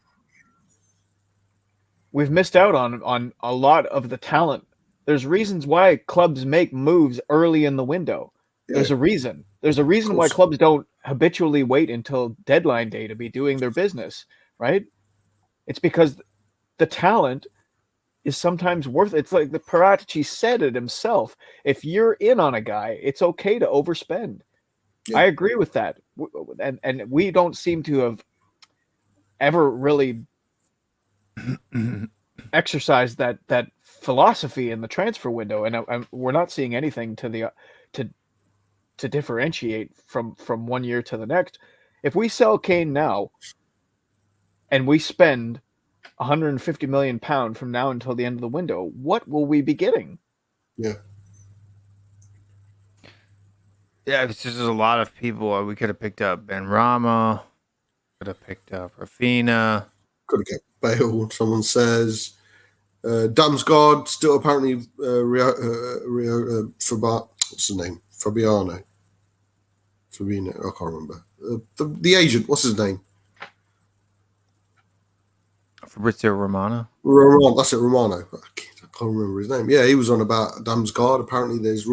we've missed out on a lot of the talent. There's reasons why clubs make moves early in the window. Yeah. There's a reason. There's a reason why clubs don't habitually wait until deadline day to be doing their business, right? It's because the talent is sometimes worth it. It's like the Paratici said it himself. If you're in on a guy, it's okay to overspend. Yeah. I agree with that. And we don't seem to have ever really exercised that philosophy in the transfer window, and we're not seeing anything to differentiate from one year to the next. If we sell Kane now and we spend £150 million from now until the end of the window, what will we be getting? Yeah, it's just a lot of people. We could have picked up Ben Rama, could have picked up Rafinha, could have kept Bale. Someone says. Damsgaard still apparently what's his name? Fabiano. Fabinho, I can't remember. The agent, what's his name? Fabrizio Romano. That's it, Romano. I can't remember his name. Yeah, he was on about Damsgaard. Apparently, there's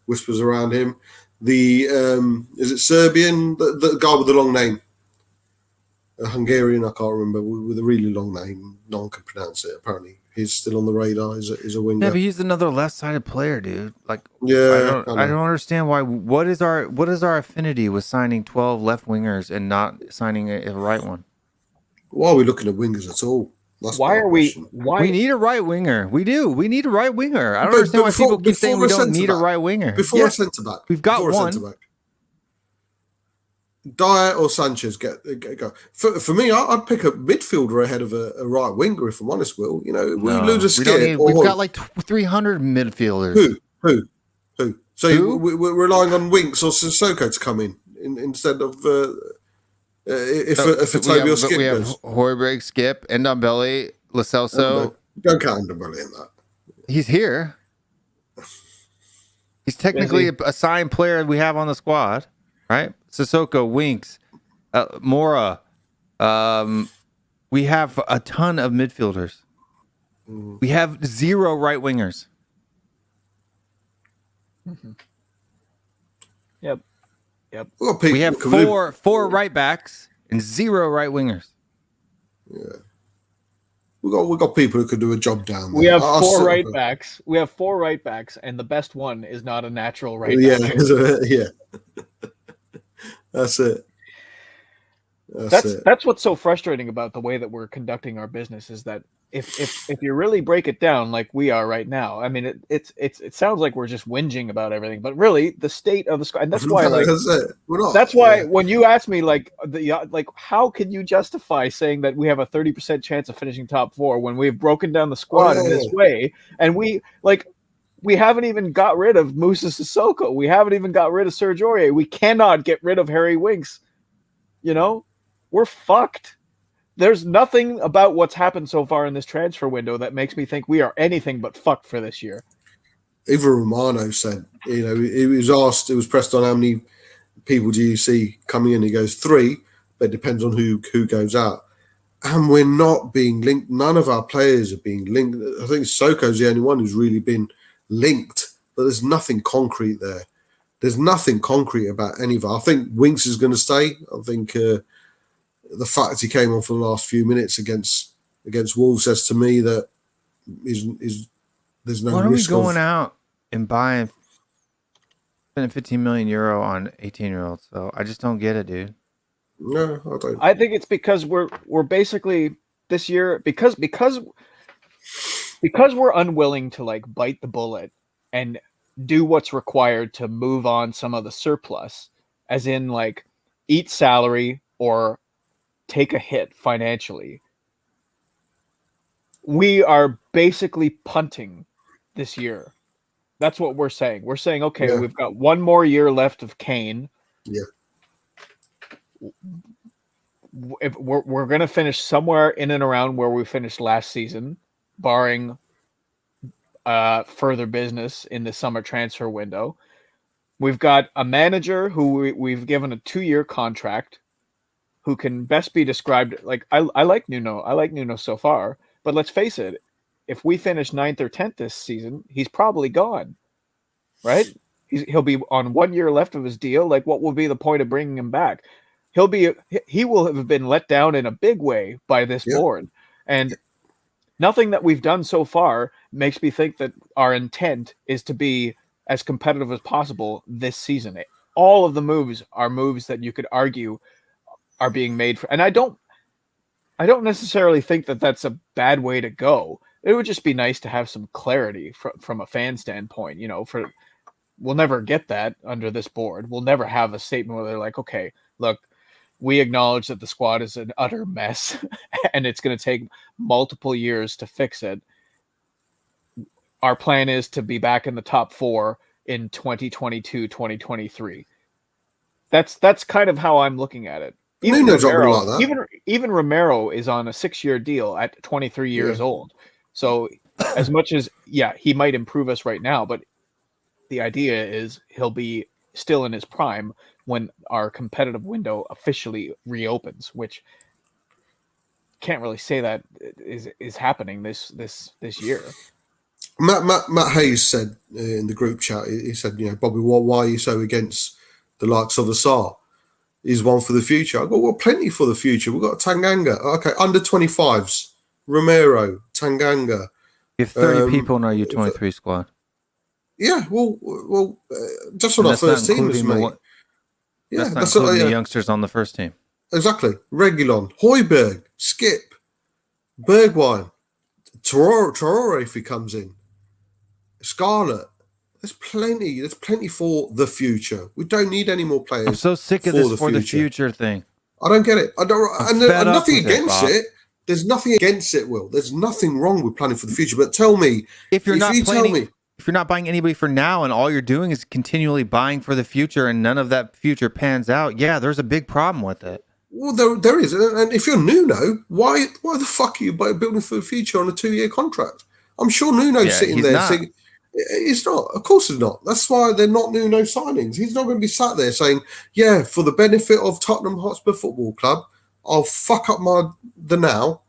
whispers around him. The is it Serbian? The guy with the long name, a Hungarian. I can't remember, with a really long name. No one can pronounce it. Apparently, he's still on the radar. He's a winger. Yeah, but he's another left-sided player, dude. Like, yeah, I don't understand why. What is our affinity with signing 12 left wingers and not signing a right one? Why are we looking at wingers at all? Why we need a right winger? We do. We need a right winger. I don't understand why people keep saying we don't need a right winger. Before a centre back, we've got one. Dyer or Sanchez go. For me, I'd pick a midfielder ahead of a right winger. If I'm honest, Will, we lose a skip. We've got like 300 midfielders. Who? So we're relying on Winks or Sissoko to come in instead of. If a Toby or Skip we have goes. Højbjerg, Skip, Ndombele, Lo Celso. Don't count Ndombele in that. He's here. He's technically a signed player we have on the squad, right? Sissoko, Winks, Mora. We have a ton of midfielders. We have 0 right wingers. Mm-hmm. Yep. We have four right backs and 0 right wingers. Yeah. We got people who could do a job down there. We have 4 right backs. We have 4 right backs, and the best one is not a natural right back. Yeah. That's it. That's what's so frustrating about the way that we're conducting our business is that if you really break it down like we are right now, I mean it sounds like we're just whinging about everything, but really the state of the squad, and that's why that's why when you ask me like how can you justify saying that we have a 30% chance of finishing top 4 when we've broken down the squad in this way, and we haven't even got rid of Moussa Sissoko, we haven't even got rid of Serge Aurier, we cannot get rid of Harry Winks, we're fucked. There's nothing about what's happened so far in this transfer window that makes me think we are anything but fucked for this year. Even Romano said, he was asked, it was pressed on how many people do you see coming in? He goes 3, but it depends on who goes out. And we're not being linked. None of our players are being linked. I think Soko's the only one who's really been linked, but there's nothing concrete there. There's nothing concrete about any of it. I think Winks is going to stay. I think the fact he came on for the last few minutes against Wolves says to me that there's no risk. What are we going out and buying, spending €15 million on 18-year-olds? So I just don't get it, dude. No, I don't. I think it's because we're basically this year because we're unwilling to like bite the bullet and do what's required to move on some of the surplus, as in like eat salary or take a hit financially. We are basically punting this year. That's what we're saying. We're saying, okay, we've got 1 more year left of Kane. Yeah. If we're going to finish somewhere in and around where we finished last season, barring further business in the summer transfer window. We've got a manager who we've given a 2-year contract, who can best be described like I like Nuno. I like Nuno so far, but let's face it, if we finish 9th or 10th this season, he's probably gone, right? He'll be on 1 year left of his deal. Like, what will be the point of bringing him back? He will have been let down in a big way by this board, and nothing that we've done so far makes me think that our intent is to be as competitive as possible this season. All of the moves are moves that you could argue are being made for, and I don't necessarily think that that's a bad way to go. It would just be nice to have some clarity from a fan standpoint. We'll never get that under this board. We'll never have a statement where they're like, okay, look, we acknowledge that the squad is an utter mess and it's going to take multiple years to fix it. Our plan is to be back in the top 4 in 2022, 2023. That's kind of how I'm looking at it. Even Romero is on a 6-year deal at 23 years old. So as much as, he might improve us right now, but the idea is he'll be still in his prime when our competitive window officially reopens, which can't really say that is happening this year. Matt Hayes said in the group chat, he said, Bobby, why are you so against the likes of Assar? He's one for the future. I go, well, plenty for the future. We've got Tanganga. Okay, under 25s, Romero, Tanganga. You have 30 people in our U23 squad. Yeah, well, just on our first teams, mate. That's not including the youngsters on the first team. Exactly. Regulon, Højbjerg, Skip, Bergwijn, Traore if he comes in, Scarlett. There's plenty for the future. We don't need any more players. I'm so sick of this for the future thing. I don't get it. And nothing against it. There's nothing against it, Will. There's nothing wrong with planning for the future. But tell me, if you're not buying anybody for now and all you're doing is continually buying for the future and none of that future pans out, yeah, there's a big problem with it. Well, there is. And if you're Nuno, why the fuck are you building for the future on a 2-year contract? I'm sure Nuno's sitting there saying, it's not. Of course it's not. That's why they're not Nuno signings. He's not going to be sat there saying, yeah, for the benefit of Tottenham Hotspur Football Club, I'll fuck up the now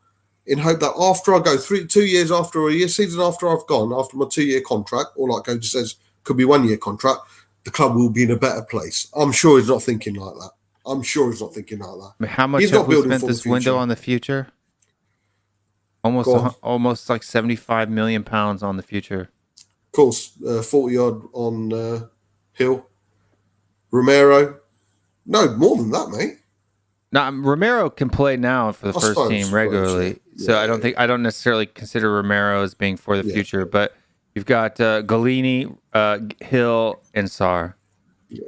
in hope that after I go 2 years after a year season after I've gone, after my 2-year contract, or like Coach says, could be 1-year contract, the club will be in a better place. I'm sure he's not thinking like that. I mean, how much he's have we spent this window on the future? Almost like £75 million on the future. Of course, 40 odd on Hill, Romero. No, more than that, mate. Now Romero can play now for the first team regularly, so I don't necessarily consider Romero as being for the future. But you've got Galini, Hill, and Sarr. Yeah,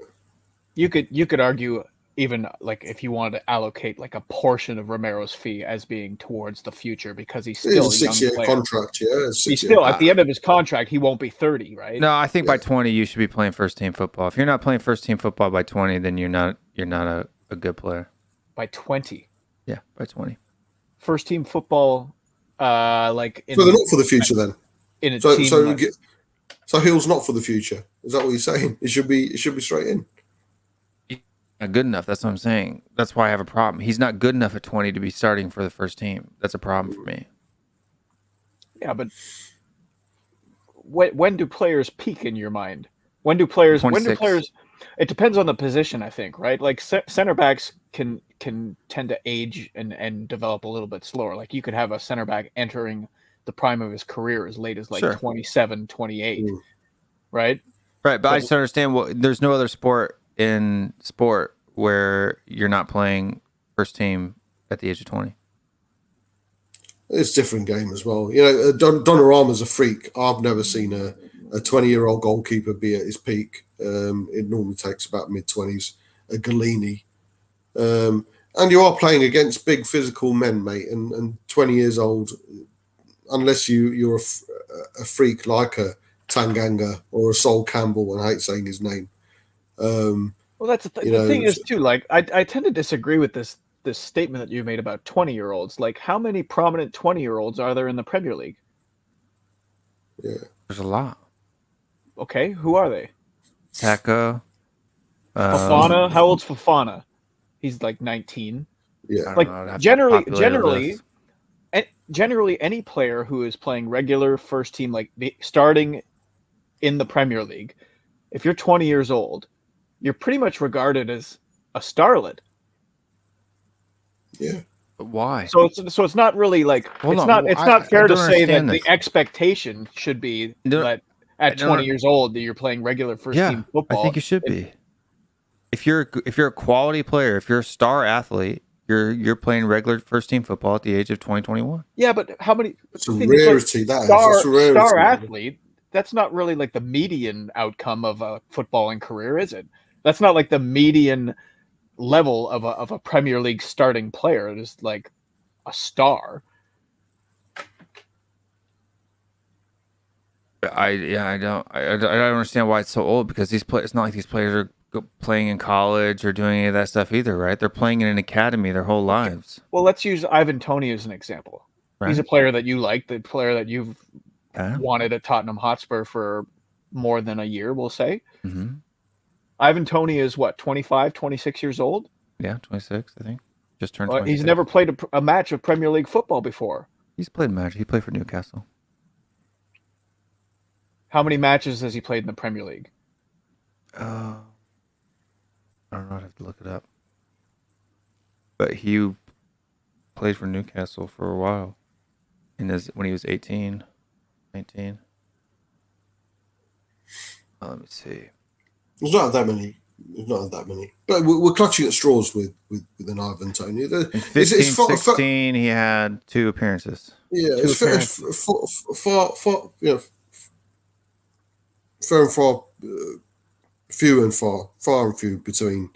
you could argue even like if you wanted to allocate like a portion of Romero's fee as being towards the future because he's still a 6-year contract. Yeah, he's still at the end of his contract. He won't be 30, right? No, I think by 20 you should be playing first team football. If you're not playing first team football by 20, then you're not a good player. By 20. Yeah, by 20. First team football, like. So they're not for the future then. In a team. So Hill's not for the future. Is that what you're saying? It should be straight in. Not good enough. That's what I'm saying. That's why I have a problem. He's not good enough at 20 to be starting for the first team. That's a problem for me. Yeah, but when do players peak in your mind? When do players? 26. It depends on the position, I think, right? Like center backs can tend to age and develop a little bit slower. Like you could have a center back entering the prime of his career as late as like 27, 28, right? Right, but I just understand there's no other sport where you're not playing first team at the age of 20. It's a different game as well. Donnarumma's a freak. I've never seen a 20-year-old goalkeeper be at his peak. It normally takes about mid-20s. A Galini. And you are playing against big physical men, mate, and 20 years old, unless you're a freak like a Tanganga or a Sol Campbell, and I hate saying his name. Well, that's the thing is too. Like, I tend to disagree with this statement that you made about 20-year-olds. Like, how many prominent 20-year-olds are there in the Premier League? Yeah, there's a lot. Okay, who are they? Saka. Fofana. How old's Fofana? He's like 19. Yeah, like generally, any player who is playing regular first team, like starting in the Premier League, if you're 20 years old, you're pretty much regarded as a starlet. Yeah. But why? So it's not really like it's not fair to say that the expectation should be that at 20 years old that you're playing regular first team football. I think you should be. If you're a quality player, if you're a star athlete, you're playing regular first team football at the age of 20-21. Yeah, but how many? It's a rarity. Star athlete. That's not really like the median outcome of a footballing career, is it? That's not like the median level of a Premier League starting player. It is like a star. I don't understand why it's so old, because it's not like these players are playing in college or doing any of that stuff either, right? They're playing in an academy their whole lives. Well, let's use Ivan Toney as an example. Right. He's a player that you like, the player that you've wanted at Tottenham Hotspur for more than a year, we'll say. Mm-hmm. Ivan Toney is what, 25, 26 years old? Yeah, 26, I think. Just turned Well, 26. he's never played a match of Premier League football before. He's played a match. He played for Newcastle. How many matches has he played in the Premier League? I don't know. I'd have to look it up. But he played for Newcastle for a while. When he was 18, 19. Let me see. There's not that many. But we're clutching at straws with an Ivan Toney. In 15, 16, he had 2 appearances. Yeah, it's fair and far, few and far between.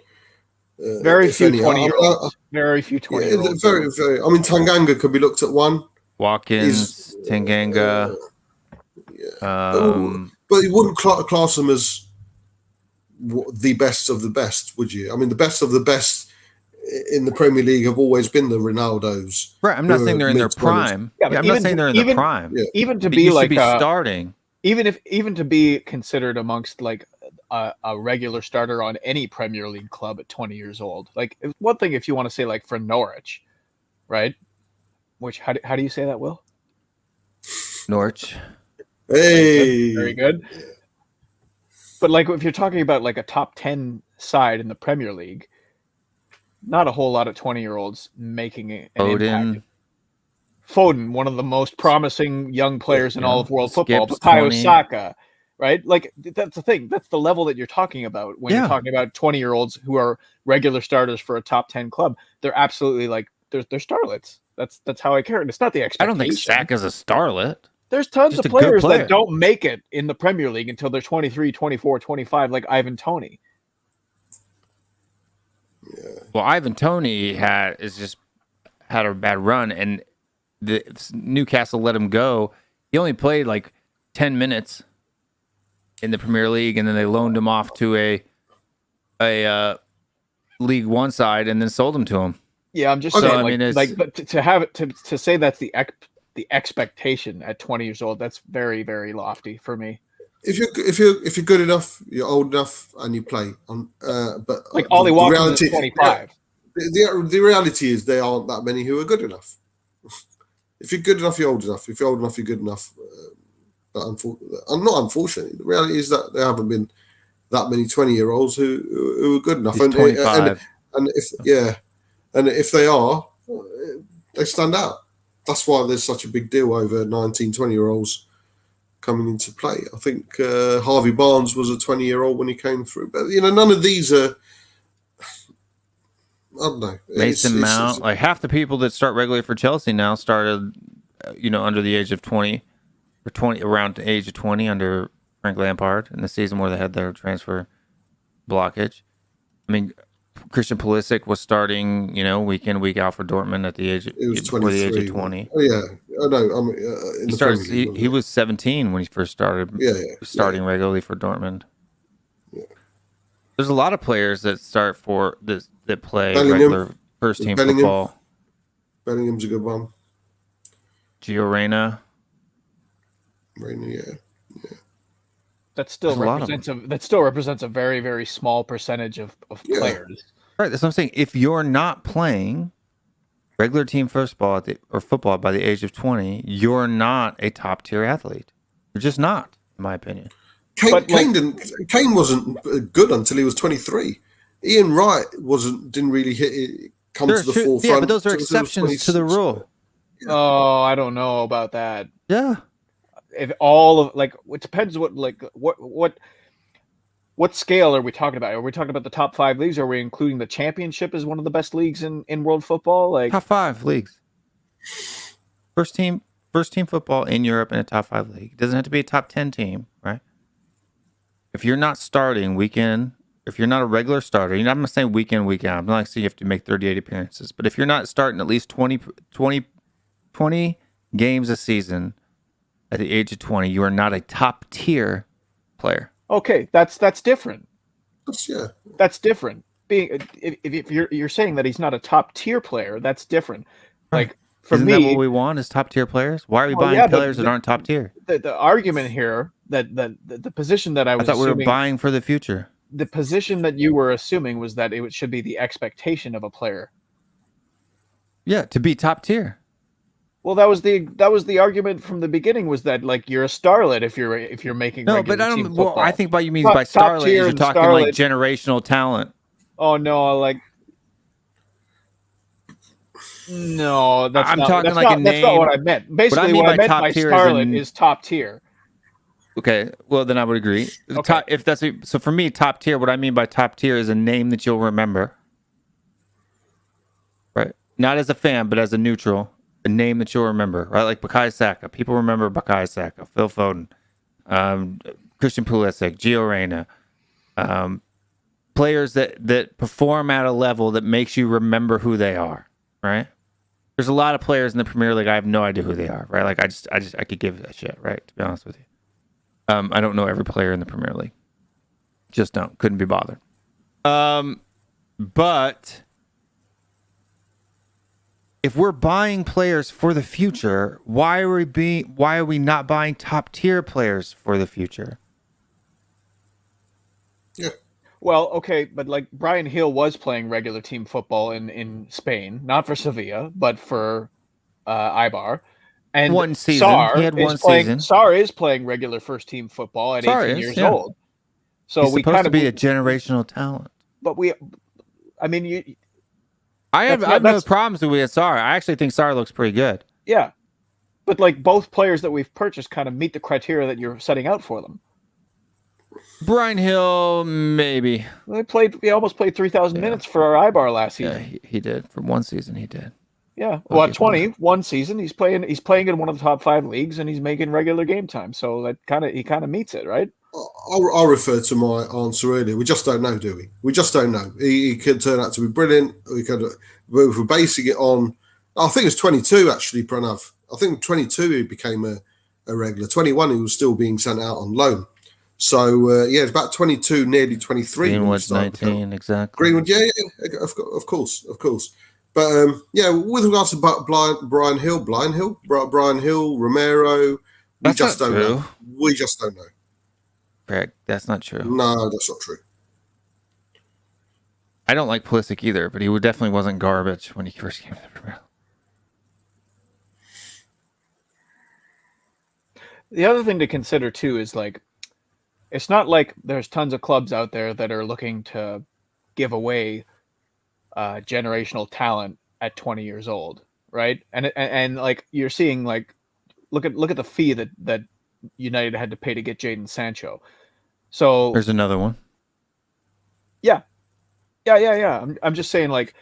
Very few 20-year-olds. Very few 20-year-olds. Very, very. I mean, Tanganga could be looked at one. Watkins, Tanganga. But you wouldn't class them as the best of the best, would you? I mean, the best of the best in the Premier League have always been the Ronaldos. Right. I'm not saying they're in their prime. Yeah, I'm not saying they're in their prime. Yeah. Even to But be you like should be starting. even to be considered amongst like a regular starter on any Premier League club at 20 years old. Like, it's one thing if you want to say like for Norwich, right? Which how do you say that, Will? Norwich. Hey, very good. But like if you're talking about like a top 10 side in the Premier League, not a whole lot of 20-year-olds making an impact. Foden, one of the most promising young players in all of world football. Bukayo Saka, right? Like that's the thing. That's the level that you're talking about when you're talking about 20-year-olds who are regular starters for a top 10 club. They're absolutely like they're starlets. That's how I care. And it's not the expectation. I don't think Saka's a starlet. There's tons of players that don't make it in the Premier League until they're 23, 24, 25, like Ivan Toney. Yeah. Well, Ivan Toney had a bad run, and the Newcastle let him go. He only played like 10 minutes in the Premier League, and then they loaned him off to a League One side, and then sold him to him. Yeah, I'm just saying, but to have it to say that's the expectation at 20 years old, that's very, very lofty for me. If you're good enough, you're old enough, and you play on, but like Ollie Watkins is 25. The reality is there aren't that many who are good enough. If you're good enough, you're old enough. If you're old enough, you're good enough. Not unfortunately. The reality is that there haven't been that many 20-year-olds who are good enough. And 25. And if they are, they stand out. That's why there's such a big deal over 19, 20-year-olds coming into play. I think Harvey Barnes was a 20-year-old when he came through. But, none of these are... I don't know. Mason Mount, like half the people that start regularly for Chelsea now started, under the age of 20, or around the age of 20 under Frank Lampard in the season where they had their transfer blockage. I mean, Christian Pulisic was starting, week in, week out for Dortmund at the age of 20. Oh yeah, I know. He was 17 when he first started. Starting regularly for Dortmund. Yeah. There's a lot of players that start for this that play regular first team football. Bellingham's a good one. Gio Reyna, yeah. That still represents a very, very small percentage of players. Right, that's what I'm saying. If you're not playing regular team football or football by the age of 20, you're not a top tier athlete. You're just not, in my opinion. Kane wasn't good until he was 23. Ian Wright didn't really come to the forefront. Yeah, but those are exceptions to the rule. Oh, I don't know about that. Yeah. If it depends what scale are we talking about? Are we talking about the top 5 leagues? Are we including the championship as one of the best leagues in world football? Like top 5 leagues. First team football in Europe in a top 5 league. It doesn't have to be a top 10 team, right? If you're not starting week in, if you're not a regular starter, I'm not saying week in, week out. I'm not saying you have to make 38 appearances. But if you're not starting at least 20 games a season at the age of 20, you are not a top tier player. Okay, that's different. Yeah, that's different. If you're saying that he's not a top tier player, that's different. Like for Isn't me, that what we want is top tier players? Why are we buying players that aren't top tier? The argument here that the position that I thought we were buying for the future. the position that you were assuming was that it should be the expectation of a player. Yeah, to be top tier. Well, that was the argument from the beginning, was that like you're a starlet if you're making No, regular but I team don't. Well, football. I think what you mean Top- by top starlet tier is you're and talking starlet. like generational talent. Oh no, like no, that's I'm not, talking that's like not, a that's not name. what I meant. Basically, mean what I by meant top by tier starlet is top tier. Okay, well then I would agree. Okay. If that's so for me, top tier. What I mean by top tier is a name that you'll remember, right? Not as a fan, but as a neutral, a name that you'll remember, right? Like Bukayo Saka. People remember Bukayo Saka, Phil Foden, Christian Pulisic, Gio Reyna, players that perform at a level that makes you remember who they are, right? There's a lot of players in the Premier League I have no idea who they are, right? Like I could give a shit, right? To be honest with you. I don't know every player in the Premier League. Just don't. Couldn't be bothered. But if we're buying players for the future, why are we not buying top tier players for the future? Yeah. Well, okay, but like Brian Hill was playing regular team football in Spain, not for Sevilla, but for Eibar. And One season. Sarr He had one season. season. Sarr is playing regular first team football at Sarr 18 is, years yeah. old. So He's we supposed kind to of be a generational talent. but I mean, you. I have no that's- problems with Sarr. I actually think Sarr looks pretty good. Yeah, but like both players that we've purchased kind of meet the criteria that you're setting out for them. Brian Hill, maybe. He almost played 3,000 minutes for our Eibar last Yeah, season. he did. For one season, he did. Yeah, well, Okay, at 21 season, he's playing in one of the top 5 leagues, and he's making regular game time. So that he kind of meets it, right? I'll refer to my answer earlier. We just don't know, do we? We just don't know. He could turn out to be brilliant. But if we're basing it on, I think it's 22 actually, Pranav. I think 22 he became a regular. 21 he was still being sent out on loan. So it's about 22, nearly 23. Greenwood's 19, exactly. Greenwood, yeah, of course. But with regards to Brian Hill, Romero, we just don't know. We just don't know. Greg, that's not true. No, that's not true. I don't like Pulisic either, but he definitely wasn't garbage when he first came to the Premier League. The other thing to consider too is like, it's not like there's tons of clubs out there that are looking to give away generational talent at 20 years old, right? And like you're seeing, like, look at the fee that United had to pay to get Jadon Sancho. So There's another one. Yeah. I'm just saying, like,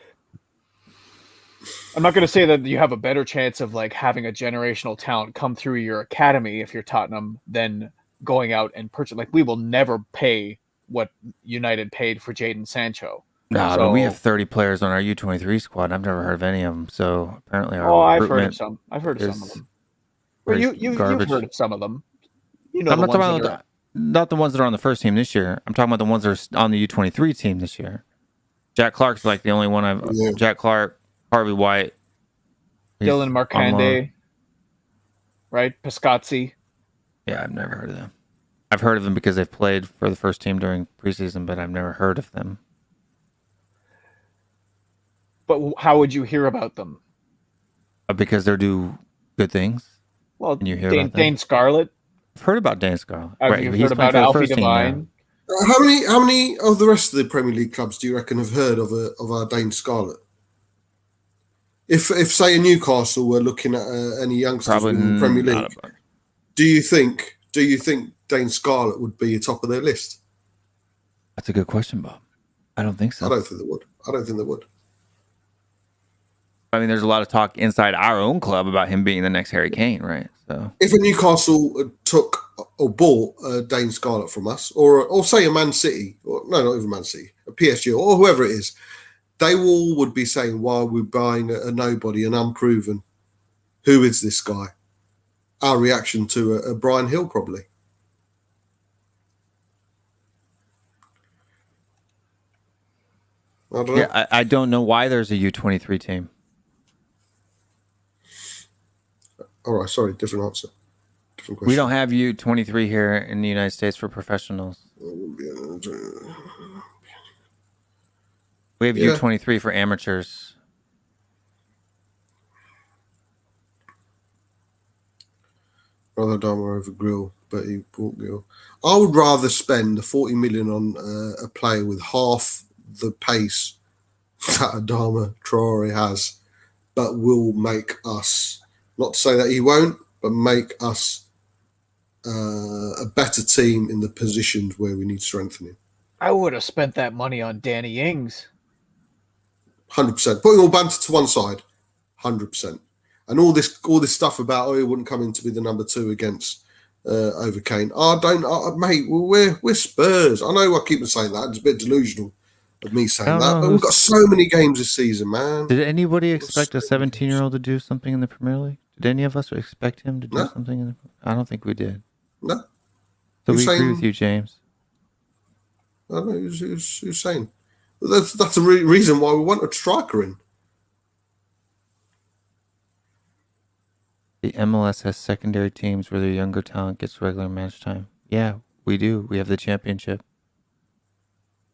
I'm not going to say that you have a better chance of like having a generational talent come through your academy if you're Tottenham than going out and purchase. Like, we will never pay what United paid for Jadon Sancho. No, So- we have 30 players on our U23 squad. I've never heard of any of them. So apparently I've heard of some. I've heard of some of is them. Well, very you've garbage. heard of some of them. You know, I'm the not ones talking that about are, not the ones that are on the first team this year. I'm talking about the ones that are on the U23 team this year. Jack Clark's like the only one I've. Yeah. Jack Clark, Harvey White, he's Dylan on Markande, loan. right? Piscazzi. Yeah, I've never heard of them. I've heard of them because they've played for the first team during preseason, but I've never heard of them. But how would you hear about them? Because they do good things. Well, Can you hear Dane, about them? Dane Scarlett. I've heard about Dane Scarlett. Have Right, you he's heard playing about for the Alfie first team now. Devine? How many of the rest of the Premier League clubs do you reckon have heard of our Dane Scarlett? If say a Newcastle were looking at any youngsters Probably in the Premier not League, a bunch. do you think Dane Scarlett would be top of their list? That's a good question, Bob. I don't think so. I don't think they would. I mean, there's a lot of talk inside our own club about him being the next Harry Kane, right? So If a Newcastle took or bought Dane Scarlett from us, or say a Man City, or no, not even Man City, a PSG, or whoever it is, they all would be saying, "Why are we buying a nobody, an unproven? Who is this guy?" Our reaction to a Brian Hill, probably. I don't know. yeah, I don't know why there's a U23 team. All right, sorry, different answer. Different question. We don't have U23 here in the United States for professionals. We have Yeah. U23 for amateurs. Rather Dharma over Grill, but he bought Grill. I would rather spend the 40 million on a player with half the pace that Adama Traore has, but will make us, not to say that he won't, but make us a better team in the positions where we need strengthening. I would have spent that money on Danny Ings. 100%. Putting all banter to one side, 100%. And all this stuff about he wouldn't come in to be the number 2 against over Kane. Mate. We're Spurs. I know I keep saying that. It's a bit delusional of me saying that, but we've got so many games this season, man. Did anybody expect a 17-year-old to do something in the Premier League? Did any of us expect him to do something? I don't think we did. No. So we agree with you, James. I don't know who's saying. That's the reason why we want a striker in. The MLS has secondary teams where their younger talent gets regular match time. Yeah, we do. We have the championship,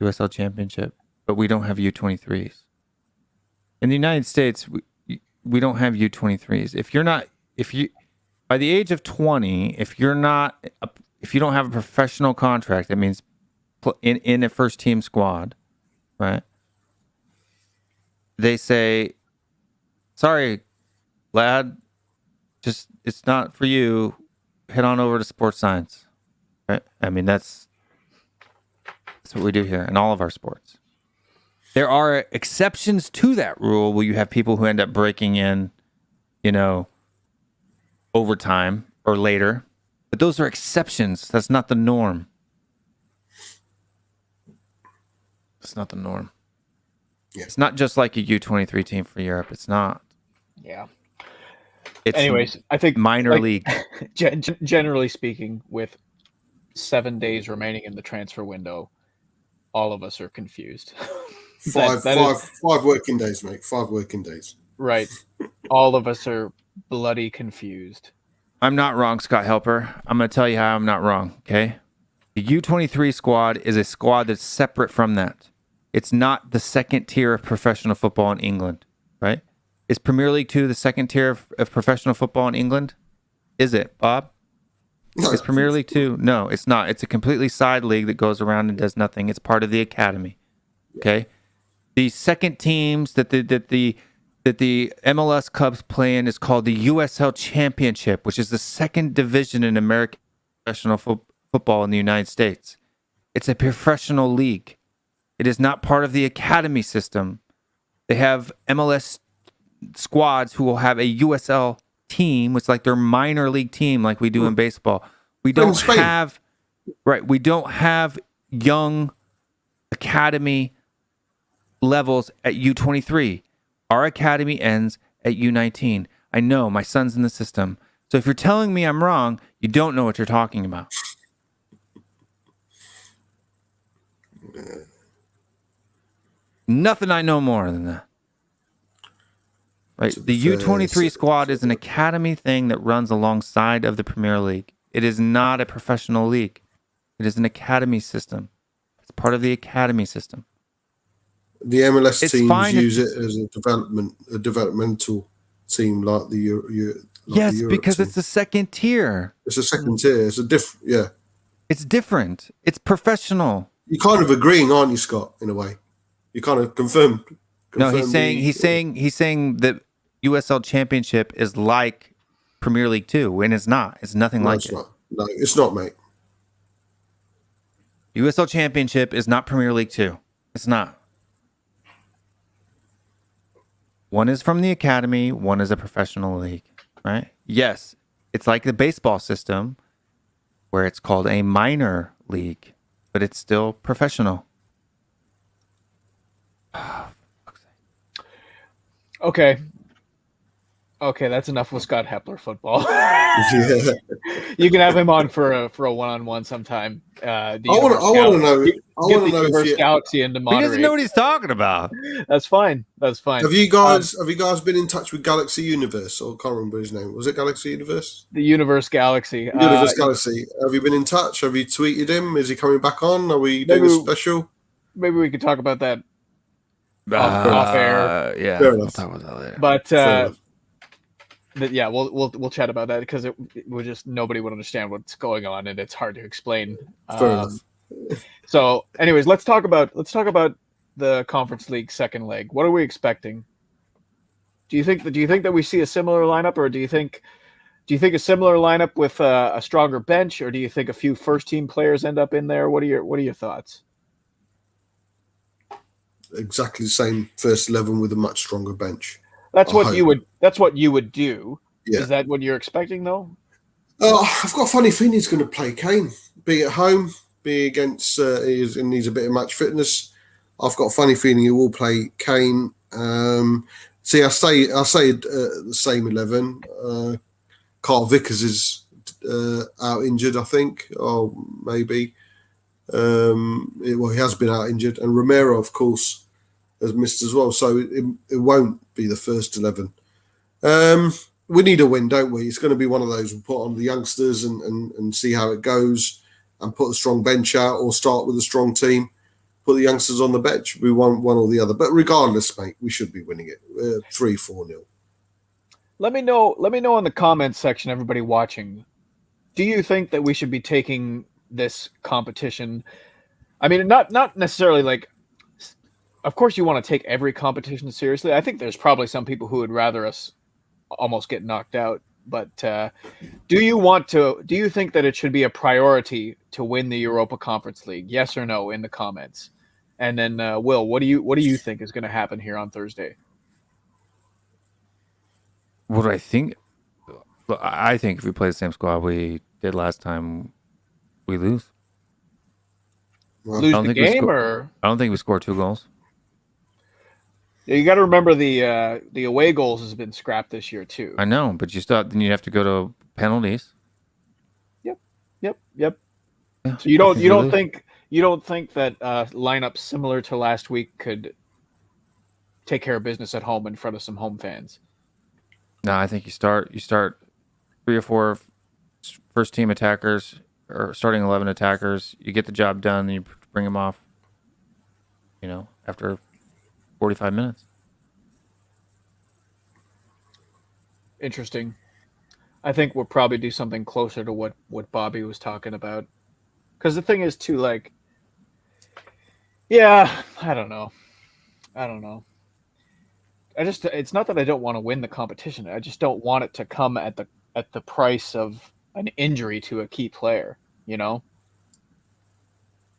USL Championship, but we don't have U23s. In the United States, we don't have U23s. If you by the age of 20, if you don't have a professional contract, that means in a first team squad, right? They say, "Sorry, lad. Just it's not for you. Head on over to sports science." Right? I mean, that's what we do here in all of our sports. There are exceptions to that rule where you have people who end up breaking in, overtime or later. But those are exceptions. That's not the norm. It's not the norm. Yeah. It's not just like a U23 team for Europe. It's not. Yeah. It's Anyways, I think minor league. Generally speaking, with 7 days remaining in the transfer window, all of us are confused. Five working days, mate. 5 working days. Right. All of us are bloody confused. I'm not wrong, Scott Helper. I'm going to tell you how I'm not wrong, okay? The U23 squad is a squad that's separate from that. It's not the second tier of professional football in England, right? Is Premier League 2 the second tier of professional football in England? Is it, Bob? No. Is Premier League 2? No, it's not. It's a completely side league that goes around and does nothing. It's part of the academy, okay? The second teams that the MLS Cubs play in is called the USL Championship, which is the second division in American professional football in the United States. It's a professional league. It is not part of the academy system. They have MLS squads who will have a USL team, which is like their minor league team, like we do in baseball. We don't have young academy levels at U23. Our academy ends at U19. I know my son's in the system. So if you're telling me I'm wrong, you don't know what you're talking about. Nothing I know more than that. Right? The U23 squad is an academy thing that runs alongside of the Premier League. It is not a professional league. It is an academy system. It's part of the academy system. The MLS teams use it as a developmental team like the yes, the Europe because team. it's the second tier. It's a second tier. It's a different. It's different. It's professional. You're kind of agreeing, aren't you, Scott? In a way, you kind of confirmed. No, he's saying that USL Championship is like Premier League 2, and it's not. It's nothing like it. Not. No, it's not, mate. USL Championship is not Premier League 2. It's not. One is from the academy, one is a professional league, right? Yes, it's like the baseball system where it's called a minor league, but it's still professional. Okay, that's enough with Scott Hepler football. Yeah. You can have him on for a one-on-one sometime. I want to know. Universe Galaxy into He moderate. doesn't know what he's talking about. That's fine. Have you guys been in touch with Galaxy Universe? Or I can't remember his name. Was it Galaxy Universe? The Universe Galaxy. Universe Galaxy. Have you been in touch? Have you tweeted him? Is he coming back on? Are we doing a special? Maybe we could talk about that off air. Yeah, Fair we'll enough. talk about that later. But yeah, we'll chat about that because it would just nobody would understand what's going on and it's hard to explain. Fair enough. So, anyways, let's talk about the Conference League second leg. What are we expecting? Do you think that we see a similar lineup, or do you think a similar lineup with a stronger bench, or do you think a few first team players end up in there? What are your thoughts? Exactly the same first 11 with a much stronger bench. That's what you would do. Yeah. Is that what you're expecting though? I've got a funny feeling he's going to play Kane, be at home, be against, and needs a bit of match fitness. I've got a funny feeling he will play Kane. See, I say the same 11. Carl Vickers is out injured, I think, or maybe. He has been out injured, and Romero, of course, has missed as well. So it won't be the first 11. We need a win, don't we? It's going to be one of those. We put on the youngsters and see how it goes, and put a strong bench out, or start with a strong team. Put the youngsters on the bench. We want one or the other, but regardless, mate, we should be winning it 3-4-0. Let me know in the comments section, everybody watching. Do you think that we should be taking this competition? I mean, not necessarily like. Of course, you want to take every competition seriously. I think there's probably some people who would rather us almost get knocked out. But do you think that it should be a priority to win the Europa Conference League? Yes or no in the comments. And then Will, what do you think is going to happen here on Thursday? What do I think? Look, I think if we play the same squad we did last time, we lose. Well, Lose the game, or I don't think we scored 2 goals. you got to remember the away goals has been scrapped this year too. I know, but then you have to go to penalties. Yep. Yeah. So you don't think that lineups similar to last week could take care of business at home in front of some home fans? No, I think you start 3 or 4 first team attackers or starting 11 attackers. You get the job done, and you bring them off. After 45 minutes. Interesting. I think we'll probably do something closer to what Bobby was talking about. Because the thing is too, like, yeah, I don't know. It's not that I don't want to win the competition. I just don't want it to come at the price of an injury to a key player,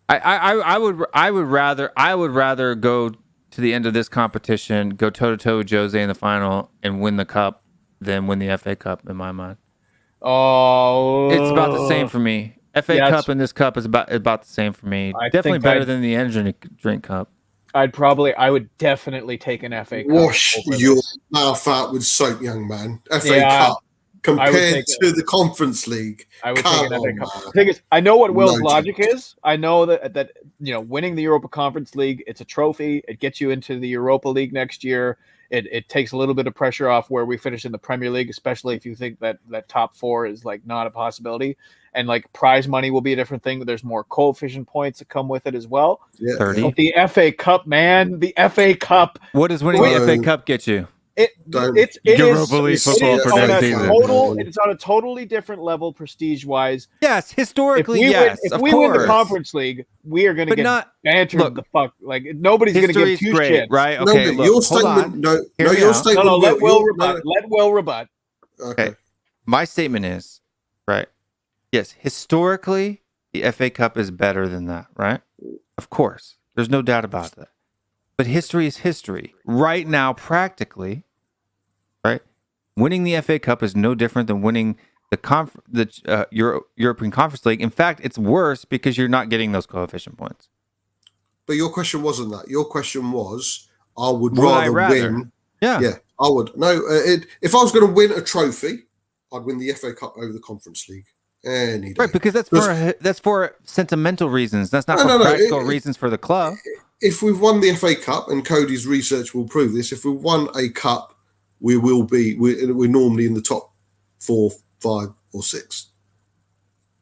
I would rather go to the end of this competition, go toe to toe with Jose in the final, and win the cup than win the FA Cup in my mind. Oh, It's about the same for me. FA Cup and this cup is about the same for me. Definitely better than the energy drink cup. I would definitely take an FA Cup. Wash your mouth out with soap, young man. FA Cup compared to the Conference League. I would take an FA Cup. The thing is, I know what Will's logic is. I know that winning the Europa Conference League, it's a trophy. It gets you into the Europa League next year. It takes a little bit of pressure off where we finish in the Premier League, especially if you think that top 4 is like not a possibility. And like prize money will be a different thing. There's more coefficient points that come with it as well. Yeah. 30. But the FA Cup, man, the FA Cup. What does winning the FA Cup get you? It's Europa League football for next season. It's on a totally different level prestige-wise. Yes, historically, if we win the Conference League, we are going to get bantered the fuck. Like nobody's going to give 2 shits. Right? Okay, no, your statement. Your statement. No, let Will rebut. Let Will rebut. Okay. My statement is, right? Yes, historically, the FA Cup is better than that, right? Of course. There's no doubt about that. But history is history. Right now, practically, right? Winning the FA Cup is no different than winning the European Conference League. In fact, it's worse because you're not getting those coefficient points. But your question wasn't that. Your question was, I would rather win. Yeah, I would. No, if I was going to win a trophy, I'd win the FA Cup over the Conference League. Any day. Right, because that's for sentimental reasons. That's not for practical reasons for the club. If we've won the FA Cup, and Cody's research will prove this, if we've won a cup, we're normally in the top 4, 5, or 6.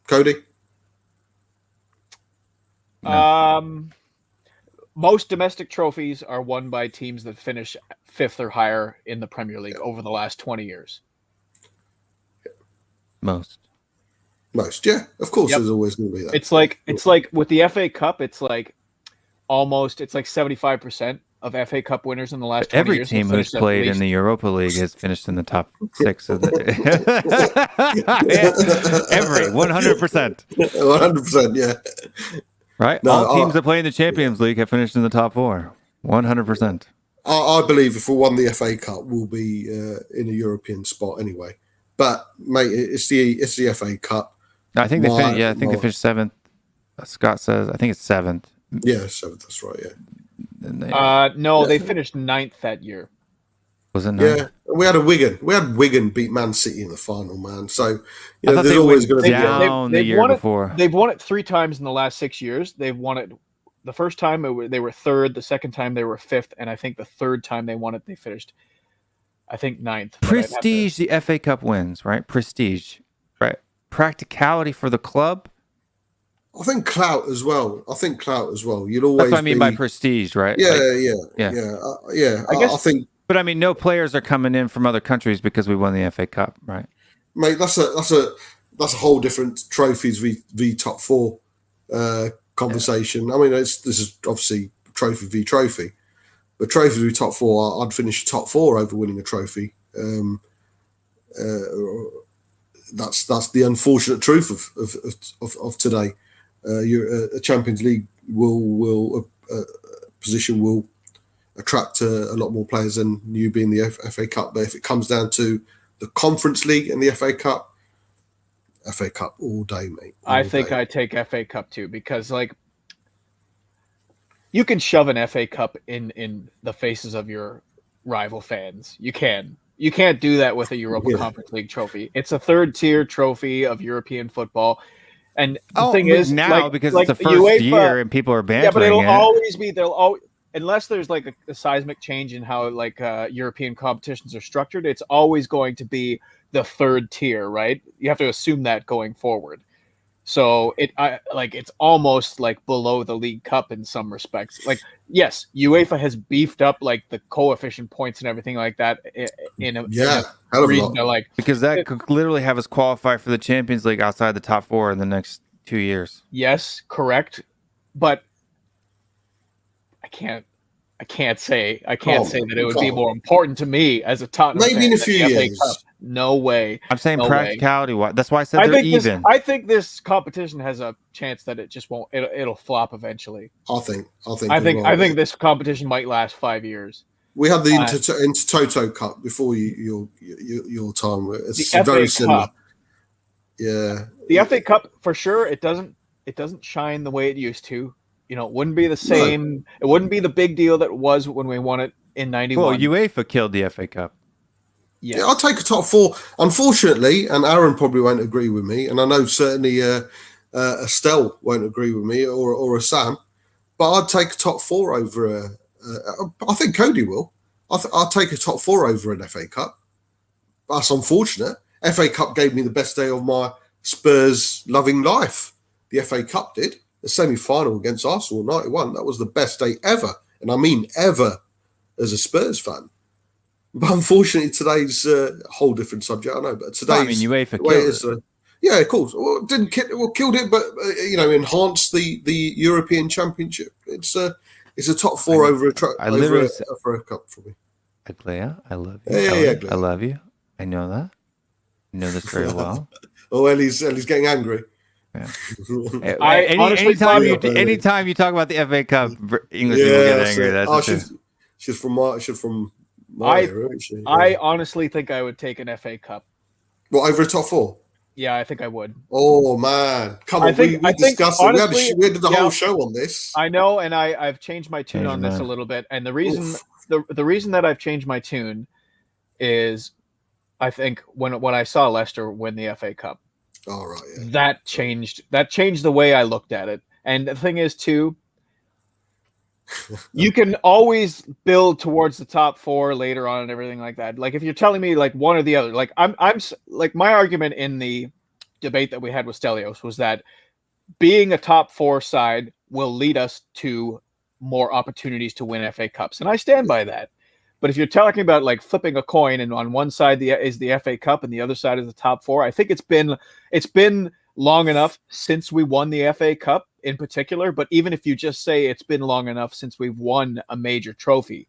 Cody? No. most domestic trophies are won by teams that finish 5th or higher in the Premier League over the last 20 years. Most, yeah. Of course, Yep. there's always going to be that. It's like with the FA Cup, it's like 75% of FA Cup winners in the last 20 every years. team who's played in the Europa League has finished in the top 6 of the. Every 100%. 100%, yeah. Right, No, all teams that play in the Champions League have finished in the top 4. 100%. I believe if we won the FA Cup, we'll be in a European spot anyway. But mate, it's the FA Cup. I think they finished. Yeah, I think they finished 7th. Scott says I think it's 7th. Yeah, 7th. That's right. Yeah. And they, No, they finished 9th that year. was it 9th? Yeah, we had Wigan beat Man City in the final, man. So I you know, thought there's they always went going to be down the year won before. They've won it 3 times in the last 6 years. They've won it. The first time they were 3rd. The second time they were 5th, and I think the third time they won it, they finished, I think 9th. Prestige, the FA Cup wins, right? Prestige, right? Practicality for the club. I think clout as well. You'll always. That's what I mean by prestige, right? Yeah, Yeah. yeah. I think, But I mean, no players are coming in from other countries because we won the FA Cup, right? mate, that's a whole different trophies v top 4 conversation. I mean, this is obviously trophy v trophy, but trophy v top 4, I'd finish top 4 over winning a trophy. That's the unfortunate truth of today. A Champions League position will attract a lot more players than you being the FA Cup. But if it comes down to the Conference League and the FA Cup all day, mate. I think I take FA Cup too, because like you can shove an FA Cup in the faces of your rival fans. You can't do that with a Europa Conference League trophy. It's a 3rd-tier trophy of European football. And the thing is, now because like it's the first year and people are bantering. Yeah, but it'll always be unless there's like a seismic change in how like European competitions are structured. It's always going to be the 3rd tier, right? You have to assume that going forward. So it's almost like below the League Cup in some respects. Like, yes, UEFA has beefed up like the coefficient points and everything like that in a reason to like, because that could literally have us qualify for the Champions League outside the top 4 in the next 2 years. Yes, correct, but I can't say that it would be more important to me as a Tottenham fan. Maybe in a few years. No way. I'm saying no practicality. That's why I said they're even. I think this competition has a chance that it just won't. It'll flop eventually. I think this competition might last 5 years. We had the Intertoto Cup before your time. It's very similar. Cup. Yeah, the FA Cup for sure. It doesn't shine the way it used to. You know, it wouldn't be the same. No. It wouldn't be the big deal that it was when we won it in '91. Well, UEFA killed the FA Cup. Yeah, I'll take a top 4. Unfortunately, and Aaron probably won't agree with me, and I know certainly Estelle won't agree with me, or a Sam, but I'd take a top 4 over. I think Cody will. I'll take a top 4 over an FA Cup. That's unfortunate. FA Cup gave me the best day of my Spurs loving life. The FA Cup did. The semi-final against Arsenal 91. That was the best day ever, and I mean ever, as a Spurs fan. But unfortunately, today's a whole different subject. I know, but today's UEFA killed it. Yeah, of course. Well, killed it, but enhanced the European Championship. It's a top 4 over a cup for me. Aglea, I love you. Yeah, I love you. I know that. I know this very well. Oh, Ellie's getting angry. Yeah. Anytime you talk about the FA Cup, English people get angry. That's she's from my area, isn't she? I honestly think I would take an FA Cup. What, over a top 4? Yeah, I think I would. Oh man, come on! We discussed it. Honestly, we did the whole show on this. I know, and I've changed my tune on this a little bit. And the reason the reason that I've changed my tune is, I think when I saw Leicester win the FA Cup. Oh, right, yeah. That changed the way I looked at it. And the thing is too, you can always build towards the top 4 later on and everything like that. Like if you're telling me like one or the other, like I'm like my argument in the debate that we had with Stelios was that being a top 4 side will lead us to more opportunities to win FA Cups, and I stand by that. But if you're talking about like flipping a coin, and on one side is the FA Cup, and the other side is the top four, I think it's been long enough since we won the FA Cup in particular. But even if you just say it's been long enough since we've won a major trophy,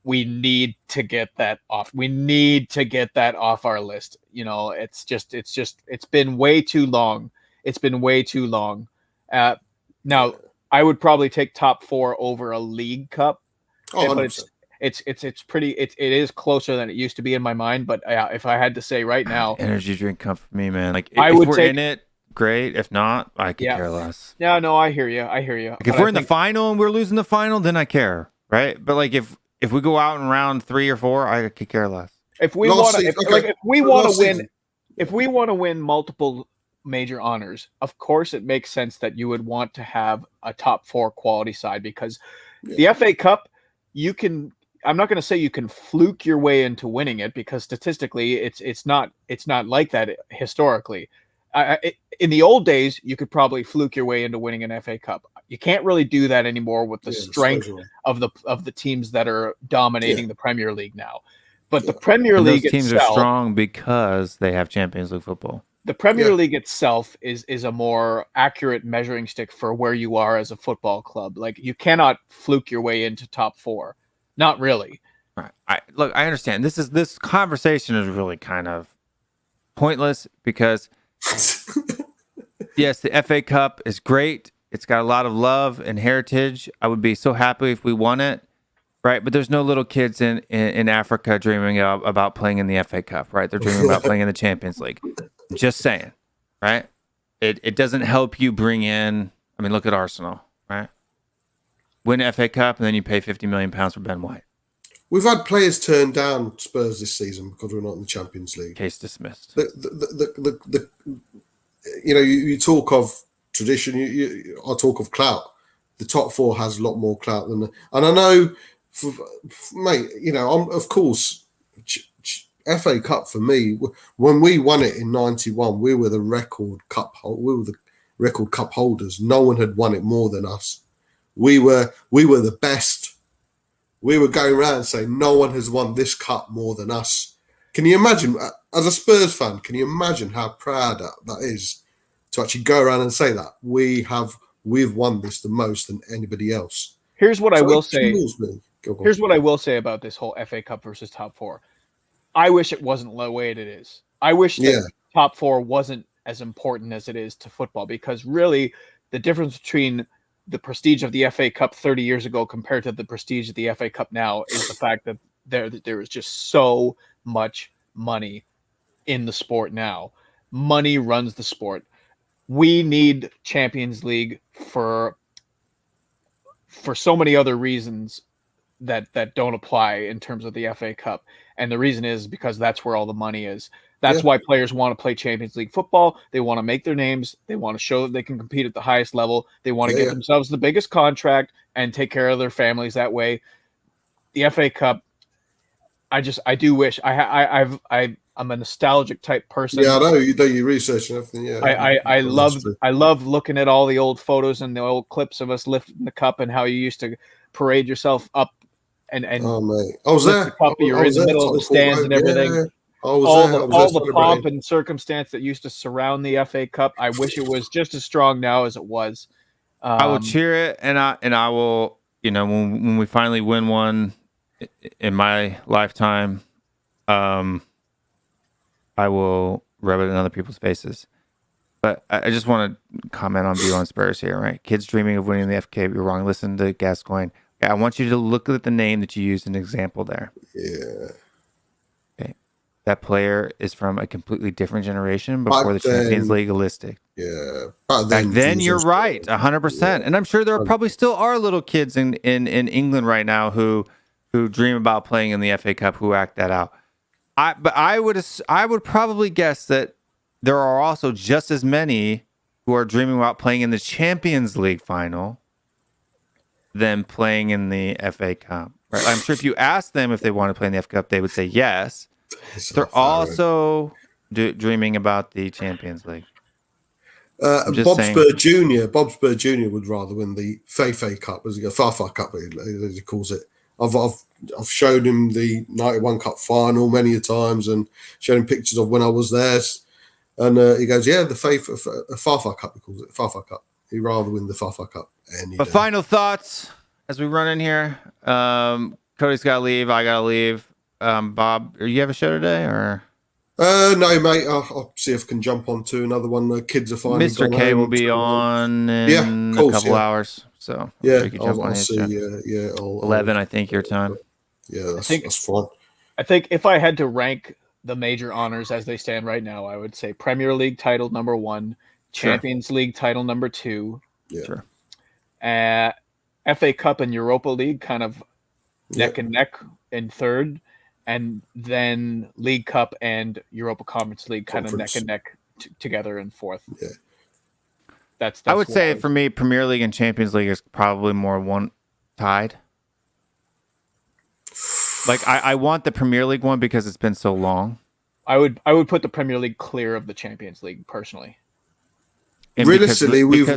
we need to get that off. We need to get that off our list. You know, it's been way too long. It's been way too long. Now, I would probably take top four over a League Cup, but it is closer than it used to be in my mind. But if I had to say right now, energy drink come for me, man. Like I if would we're take, in it, great. If not, I could care less. Yeah, no, I hear you. Like if we're in the final and we're losing the final, then I care, right? But like if we go out in round 3 or 4, I could care less. If we want to win multiple major honors, of course it makes sense that you would want to have a top 4 quality side, because the FA Cup, I'm not going to say you can fluke your way into winning it, because statistically it's not like that historically. In the old days, you could probably fluke your way into winning an FA Cup. You can't really do that anymore with the strength of the teams that are dominating the Premier League now. But the Premier League those teams itself, are strong because they have Champions League football. The Premier League itself is a more accurate measuring stick for where you are as a football club. Like, you cannot fluke your way into top 4. Not really. Right. I understand. This conversation is really kind of pointless because yes, the FA Cup is great. It's got a lot of love and heritage. I would be so happy if we won it. Right, but there's no little kids in Africa dreaming about playing in the FA Cup, right? They're dreaming about playing in the Champions League. Just saying, right? It doesn't help you bring in. I mean, look at Arsenal, right? Win FA Cup and then you pay £50 million for Ben White. We've had players turn down Spurs this season because we're not in the Champions League. Case dismissed. You talk of tradition. I talk of clout. The top 4 has a lot more clout than, and I know. Mate, of course, FA Cup for me, when we won it in '91, we were the record cup holders. No one had won it more than us. We were the best. We were going around saying no one has won this cup more than us. Can you imagine, as a Spurs fan, can you imagine how proud that is to actually go around and say that we've won this the most than anybody else? Here's what I will say. Here's what I will say about this whole FA Cup versus top 4. I wish it wasn't the way it is. I wish that top 4 wasn't as important as it is to football, because really the difference between the prestige of the FA Cup 30 years ago compared to the prestige of the FA Cup now is the fact that there is just so much money in the sport now. Money runs the sport. We need Champions League for so many other reasons that don't apply in terms of the FA Cup. And the reason is because that's where all the money is. That's why players want to play Champions League football. They want to make their names. They want to show that they can compete at the highest level. They want to get themselves the biggest contract and take care of their families that way. The FA Cup, I do wish I'm a nostalgic type person. Yeah, I know you do your research and everything. Yeah, I love looking at all the old photos and the old clips of us lifting the cup and how you used to parade yourself up and oh mate, I was there. You're in the middle of the stands and everything. Yeah. All the pomp and circumstance that used to surround the FA Cup. I wish it was just as strong now as it was. I will cheer it, and I will. When we finally win one in my lifetime, I will rub it in other people's faces. But I just want to comment on view on Spurs here, right? Kids dreaming of winning the FK. You're wrong. Listen to Gascoigne. I want you to look at the name that you used an example there. Yeah. Okay. That player is from a completely different generation before the Champions League listed. Yeah. Back then you're right, 100%. Yeah. And I'm sure there probably still are little kids in England right now who dream about playing in the FA Cup who act that out. But I would probably guess that there are also just as many who are dreaming about playing in the Champions League final than playing in the FA Cup. Right? I'm sure if you ask them if they want to play in the FA Cup, they would say yes. They're also dreaming about the Champions League. just saying. Bob Spur Jr. would rather win the FA Cup, as he goes, Fafa Cup, as he calls it. I've showed him the 91 Cup final many a times and shown him pictures of when I was there. And he goes, yeah, the Fafa Cup, he calls it, Fafa Cup. He'd rather win the Fafa Cup any day. Final thoughts as we run in here. Cody's got to leave. I got to leave. Bob, you have a show today or? No, mate. I'll see if I can jump onto another one. The kids are finally. Mr. K will be on in a couple hours. So I'll see. 11, I think, your time. Yeah, that's fine. I think if I had to rank the major honors as they stand right now, I would say Premier League title number 1, Champions League title number 2. Yeah. Sure. FA Cup and Europa League kind of neck and neck in 3rd. And then League Cup and Europa Conference League kind of neck and neck together in 4th. Yeah. That's I would say for me, Premier League and Champions League is probably more one tied. Like I want the Premier League one because it's been so long. I would put the Premier League clear of the Champions League personally. And realistically, if we were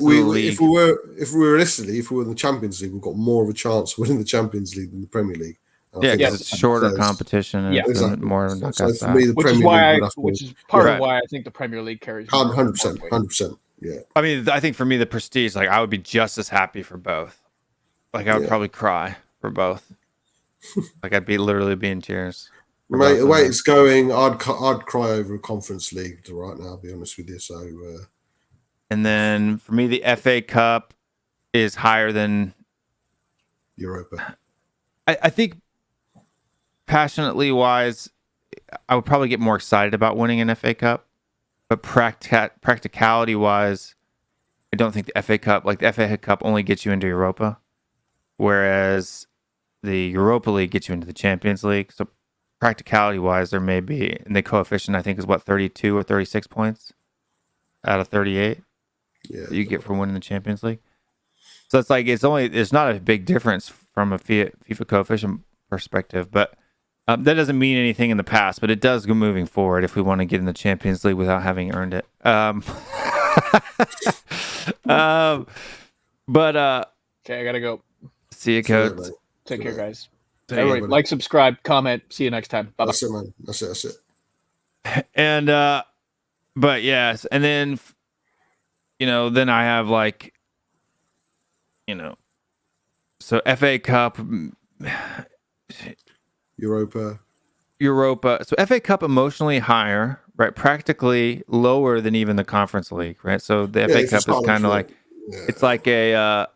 in the Champions League, we've got more of a chance of winning the Champions League than the Premier League. Yeah, because it's shorter competition and exactly. more so for me, which is part of why I think the Premier League carries 100%. Yeah. I mean, I think for me, the prestige, like I would be just as happy for both. Like I would probably cry for both. Like I'd literally be in tears. Mate, the way it's going, I'd cry over a Conference League right now. I'll be honest with you. So. And then for me, the FA Cup is higher than Europa. I think. Passionately wise, I would probably get more excited about winning an FA Cup, but practicality wise, I don't think the FA Cup, like the FA Cup, only gets you into Europa, whereas the Europa League gets you into the Champions League. So practicality wise, there may be, and the coefficient I think is 32 or 36 points out of 38 that you get for winning the Champions League. So it's like it's not a big difference from a FIFA coefficient perspective, but. That doesn't mean anything in the past, but it does go moving forward if we want to get in the Champions League without having earned it. But okay, I gotta go. See you, Coach. Take care, guys. Everybody, like, subscribe, comment. See you next time. Bye. That's it, man. That's it. And but yes, and then then I have so FA Cup. Europa. So FA Cup emotionally higher, right? Practically lower than even the Conference League, right? So the FA Cup is kind of like it's like an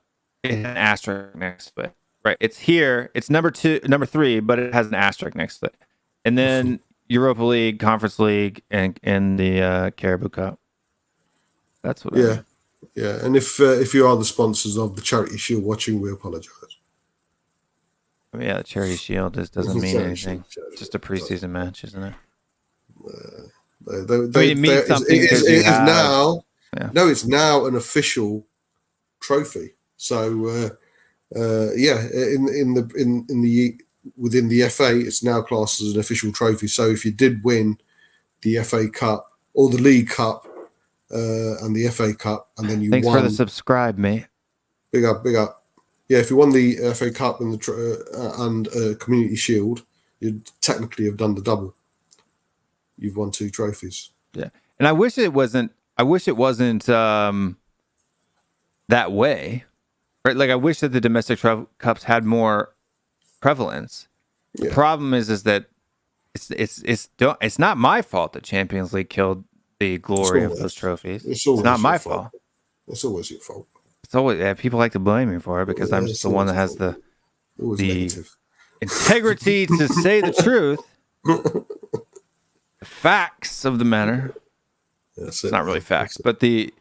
asterisk next to it, right? It's here, it's number 3, but it has an asterisk next to it, and then Europa League, Conference League, and the Caribou Cup. That's what. Yeah. And if you are the sponsors of the Charity Shield watching, we apologise. Yeah, the Charity Shield doesn't mean anything. It's just a preseason match, isn't it? It means something. It's now an official trophy. So within the FA, it's now classed as an official trophy. So if you did win the FA Cup or the League Cup and the FA Cup, and then Thanks for the subscribe, mate. Big up. Yeah, if you won the FA Cup and the Community Shield, you'd technically have done the double. You've won 2 trophies. Yeah, and I wish it wasn't that way, right? Like I wish that the domestic cups had more prevalence. The problem is that it's not my fault that Champions League killed the glory of those trophies. It's not my fault. It's always your fault. It's always people like to blame me for it because I'm just the one that has the integrity to say the truth, the facts of the matter. It's not really facts, but the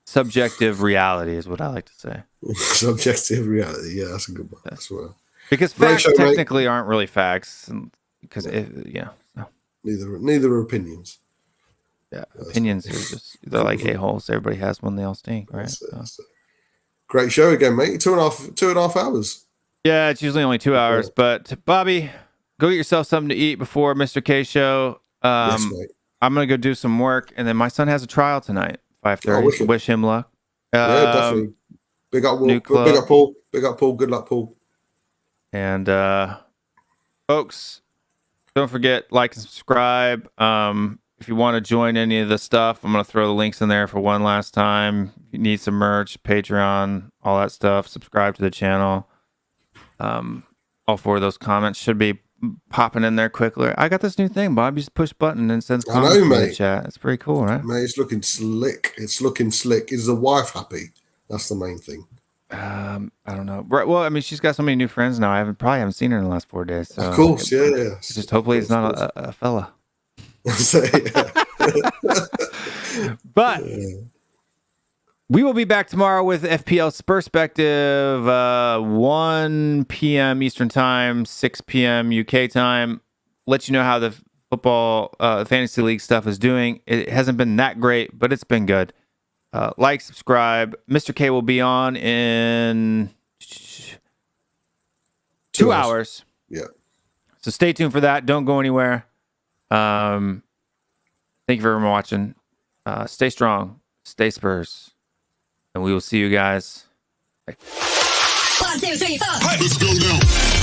subjective reality is what I like to say. Subjective reality, yeah, that's a good one. That's well. Because facts technically aren't really facts, because neither are opinions. Yeah, opinions are they're like a-holes. Everybody has one. They all stink, right? That's it. Great show again, mate. 2.5 hours. Yeah, it's usually only 2 hours. But Bobby, go get yourself something to eat before Mr. K show. Yes, mate. I'm gonna go do some work, and then my son has a trial tonight 5:30. Wish him luck. Yeah, definitely. Big up, new Will. Big up, Paul. Big up, Paul. Good luck, Paul. And folks, don't forget, like and subscribe. If you want to join any of the stuff, I'm going to throw the links in there for one last time. If you need some merch, Patreon, all that stuff, subscribe to the channel. All four of those comments should be popping in there quickly. I got this new thing, Bob. You just push button and send comments in the chat. It's pretty cool, right? Mate, it's looking slick. It's looking slick. Is the wife happy? That's the main thing. I don't know. Right. Well, I mean, she's got so many new friends now. I probably haven't seen her in the last 4 days. So of course, yeah. It's just hopefully it's not a fella. But we will be back tomorrow with FPL Perspective, 1 p.m. Eastern Time, 6 p.m. UK time. Let you know how the football fantasy league stuff is doing. It hasn't been that great, but it's been good. Like, subscribe. Mr. K will be on in 2 hours. Yeah. So stay tuned for that. Don't go anywhere. Thank you for everyone watching. Stay strong. Stay Spurs. And we will see you guys. 1, 2, 3, 4. Let's go now.